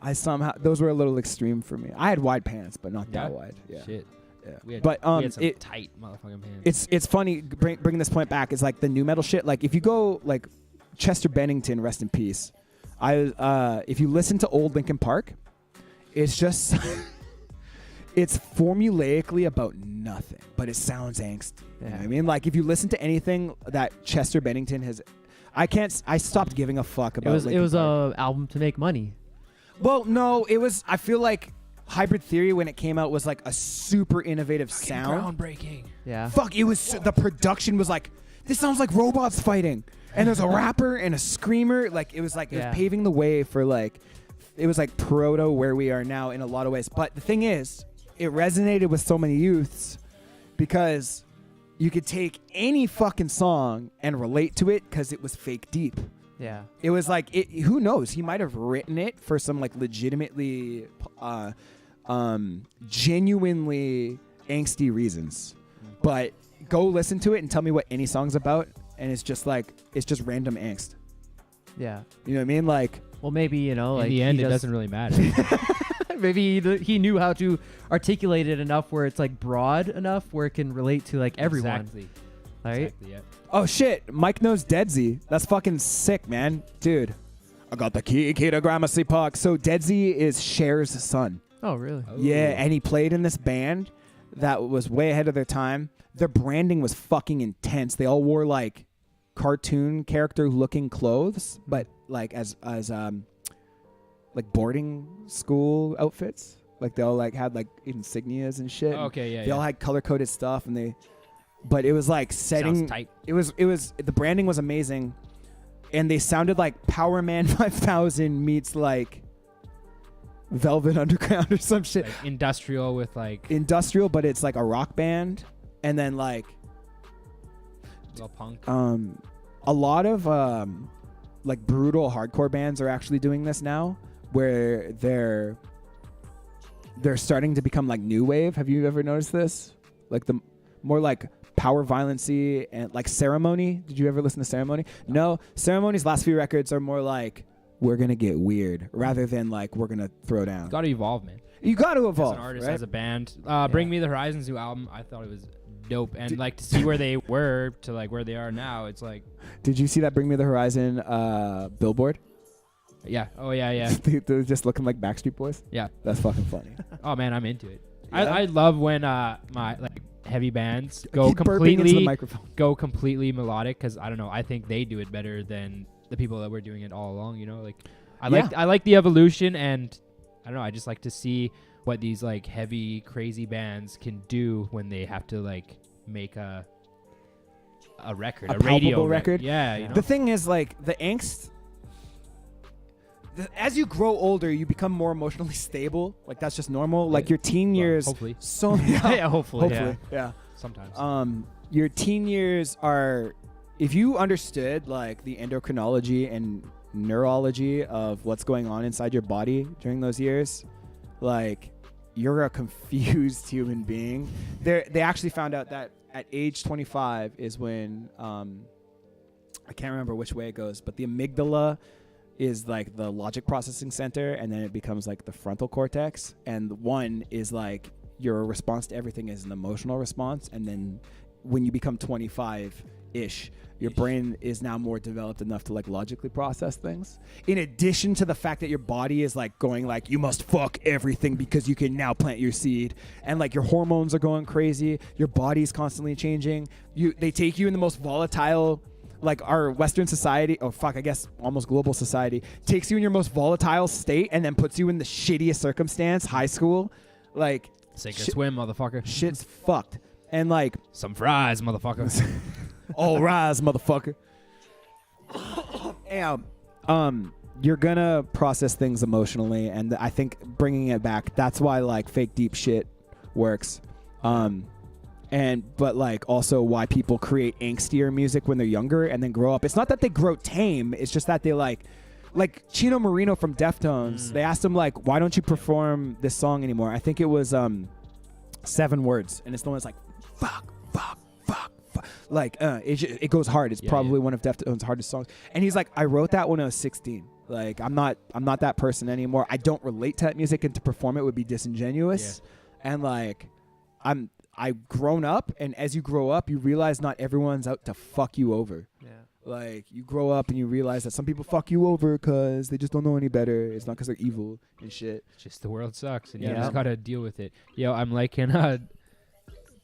I somehow those were a little extreme for me. I had wide pants, but not Yeah? that wide. Yeah. Shit. Yeah. We had, But we had some tight motherfucking pants. it's funny bringing this point back. Is like the new metal shit. Like if you go like Chester Bennington, rest in peace. If you listen to old Linkin Park, it's just it's formulaically about nothing, but it sounds angsty. You know what I mean? Like if you listen to anything that Chester Bennington has, I stopped giving a fuck about. it was Park. a album to make money. Well, no, it was. I feel like Hybrid Theory when it came out was like a super innovative sound. Groundbreaking. Yeah. Fuck, it was the production was like, this sounds like robots fighting, and there's a rapper and a screamer. Like it was like it Yeah. was paving the way for like, it was like proto where we are now in a lot of ways. But the thing is, it resonated with so many youths because you could take any fucking song and relate to it because it was fake deep. Yeah. It was like who knows? He might have written it for some like legitimately, genuinely angsty reasons. But go listen to it and tell me what any song's about, and it's just random angst. Yeah. You know what I mean? Like Well, maybe, you know, like In the he end, it just- doesn't really matter. maybe he knew how to articulate it enough where it's like broad enough where it can relate to like everyone. Exactly. Right? Exactly. Yeah. oh shit, Mike knows Dead Z. That's fucking sick, man, dude. I got the key to Gramercy Park. So Dead Z is Cher's son. Oh, really? Yeah, and he played in this band that was way ahead of their time. Their branding was fucking intense. They all wore like cartoon character looking clothes, but like as like boarding school outfits. Like they all like had like insignias and shit. Okay. Yeah. They all had color coded stuff, and but it was like setting. Sounds tight. It was the branding was amazing, and they sounded like Power Man 5000 meets like Velvet Underground or some shit. Like industrial with like Industrial, but it's like a rock band, and then like little punk. a lot of like brutal hardcore bands are actually doing this now, where they're starting to become like new wave. Have you ever noticed this? Like the more like power violency and like Ceremony. Did you ever listen to Ceremony? No. Ceremony's last few records are more like we're gonna get weird rather than like we're gonna throw down. Got to evolve, man. You got to As evolve, an artist, right? as a band. Bring Me the Horizon's new album. I thought it was dope, and like to see where they were to like where they are now. It's like, Did you see that Bring Me the Horizon billboard? yeah. Oh yeah. They're just looking like Backstreet Boys. Yeah. That's fucking funny. Oh man, I'm into it. Yeah? I love when my like heavy bands Keep burping into the microphone. go completely melodic, because I don't know, I think they do it better than the people that were doing it all along, you know. Like I like the evolution, and I don't know, I just like to see what these like heavy crazy bands can do when they have to like make a record, A a radio palpable record? Yeah, you know. The thing is, like, the angst, as you grow older, you become more emotionally stable. Like that's just normal. Like your teen years. hopefully. So Yeah, hopefully. yeah. Sometimes. Your teen years are, if you understood like the endocrinology and neurology of what's going on inside your body during those years, like you're a confused human being. They actually found out that at age 25 is when I can't remember which way it goes, but the amygdala is like the logic processing center, and then it becomes like the frontal cortex, and one is like your response to everything is an emotional response, and then when you become 25-ish, your brain is now more developed enough to like logically process things, in addition to the fact that your body is like going like, you must fuck everything because you can now plant your seed, and like your hormones are going crazy, your body's constantly changing. They take you in the most volatile, like our Western society, I guess almost global society, takes you in your most volatile state and then puts you in the shittiest circumstance, high school. Like, Sink or swim, motherfucker. shit's fucked. And like, Some fries, motherfucker. all rise, motherfucker. And you're gonna process things emotionally, and I think bringing it back, that's why like fake deep shit works. But like also why people create angstier music when they're younger and then grow up. It's not that they grow tame, it's just that they like Chino Marino from Deftones. They asked him like, why don't you perform this song anymore? I think it was 7 words, and it's the one that's like fuck. Like it goes hard. It's probably one of Deftones' hardest songs. And he's like, I wrote that when I was 16. Like I'm not that person anymore. I don't relate to that music, and to perform it would be disingenuous. And like I've grown up, and as you grow up, you realize not everyone's out to fuck you over. Yeah. Like you grow up and you realize that some people fuck you over because they just don't know any better. It's not because they're evil and shit. Just the world sucks, and you Yeah. just gotta deal with it. Yo, I'm liking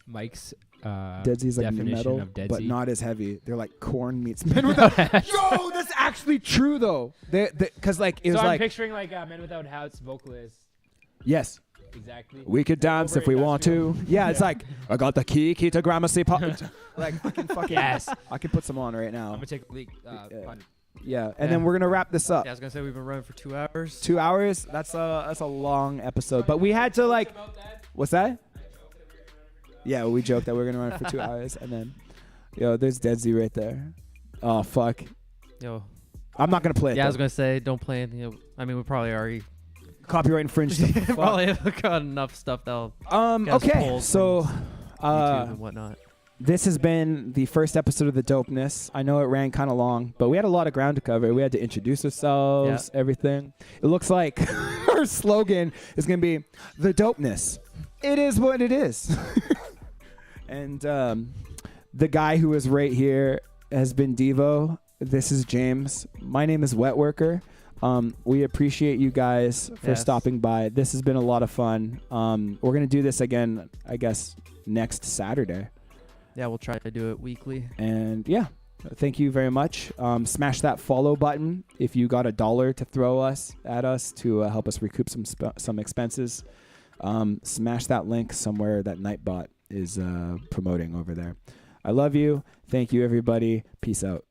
Mike's Deadsy's like definition metal, of Deadsy. but not as heavy. They're like corn meets men without. Yo, that's actually true though. Because like it So was I'm like picturing like Men Without Hats vocalist. yes, Exactly. we could dance Over if we want to. industrial. Yeah, it's like I got the key to Gramercy pop. Like I can fucking Yes. I can put some on right I'm now. gonna take a leak. Fun. Yeah, and then we're gonna wrap this up. Yeah, I was gonna say we've been running for 2 hours. 2 hours. That's a long episode, but we had to like. What's that? Yeah, we joked that we're gonna run for 2 hours, and then, yo, there's Deadsy right there. Oh fuck, Yo. I'm not gonna play it. Yeah, I though. was gonna say don't play anything. I mean, we probably already Copyright infringed. Fuck. probably have got enough stuff that'll get us Okay, pulled so from YouTube and whatnot. this has been the first episode of the Doapness. I know it ran kind of long, but we had a lot of ground to cover. We had to introduce ourselves, everything. It looks like our slogan is gonna be the Doapness. It is what it is. And the guy who is right here has been Devo. This is James. My name is Wet Worker. We appreciate you guys for stopping by. This has been a lot of fun. We're going to do this again, I guess, next Saturday. Yeah, we'll try to do it weekly. And yeah, thank you very much. Smash that follow button if you got $1 to throw at us to help us recoup some expenses. Smash that link somewhere that Nightbot is promoting over there. I love you. Thank you, everybody. Peace out.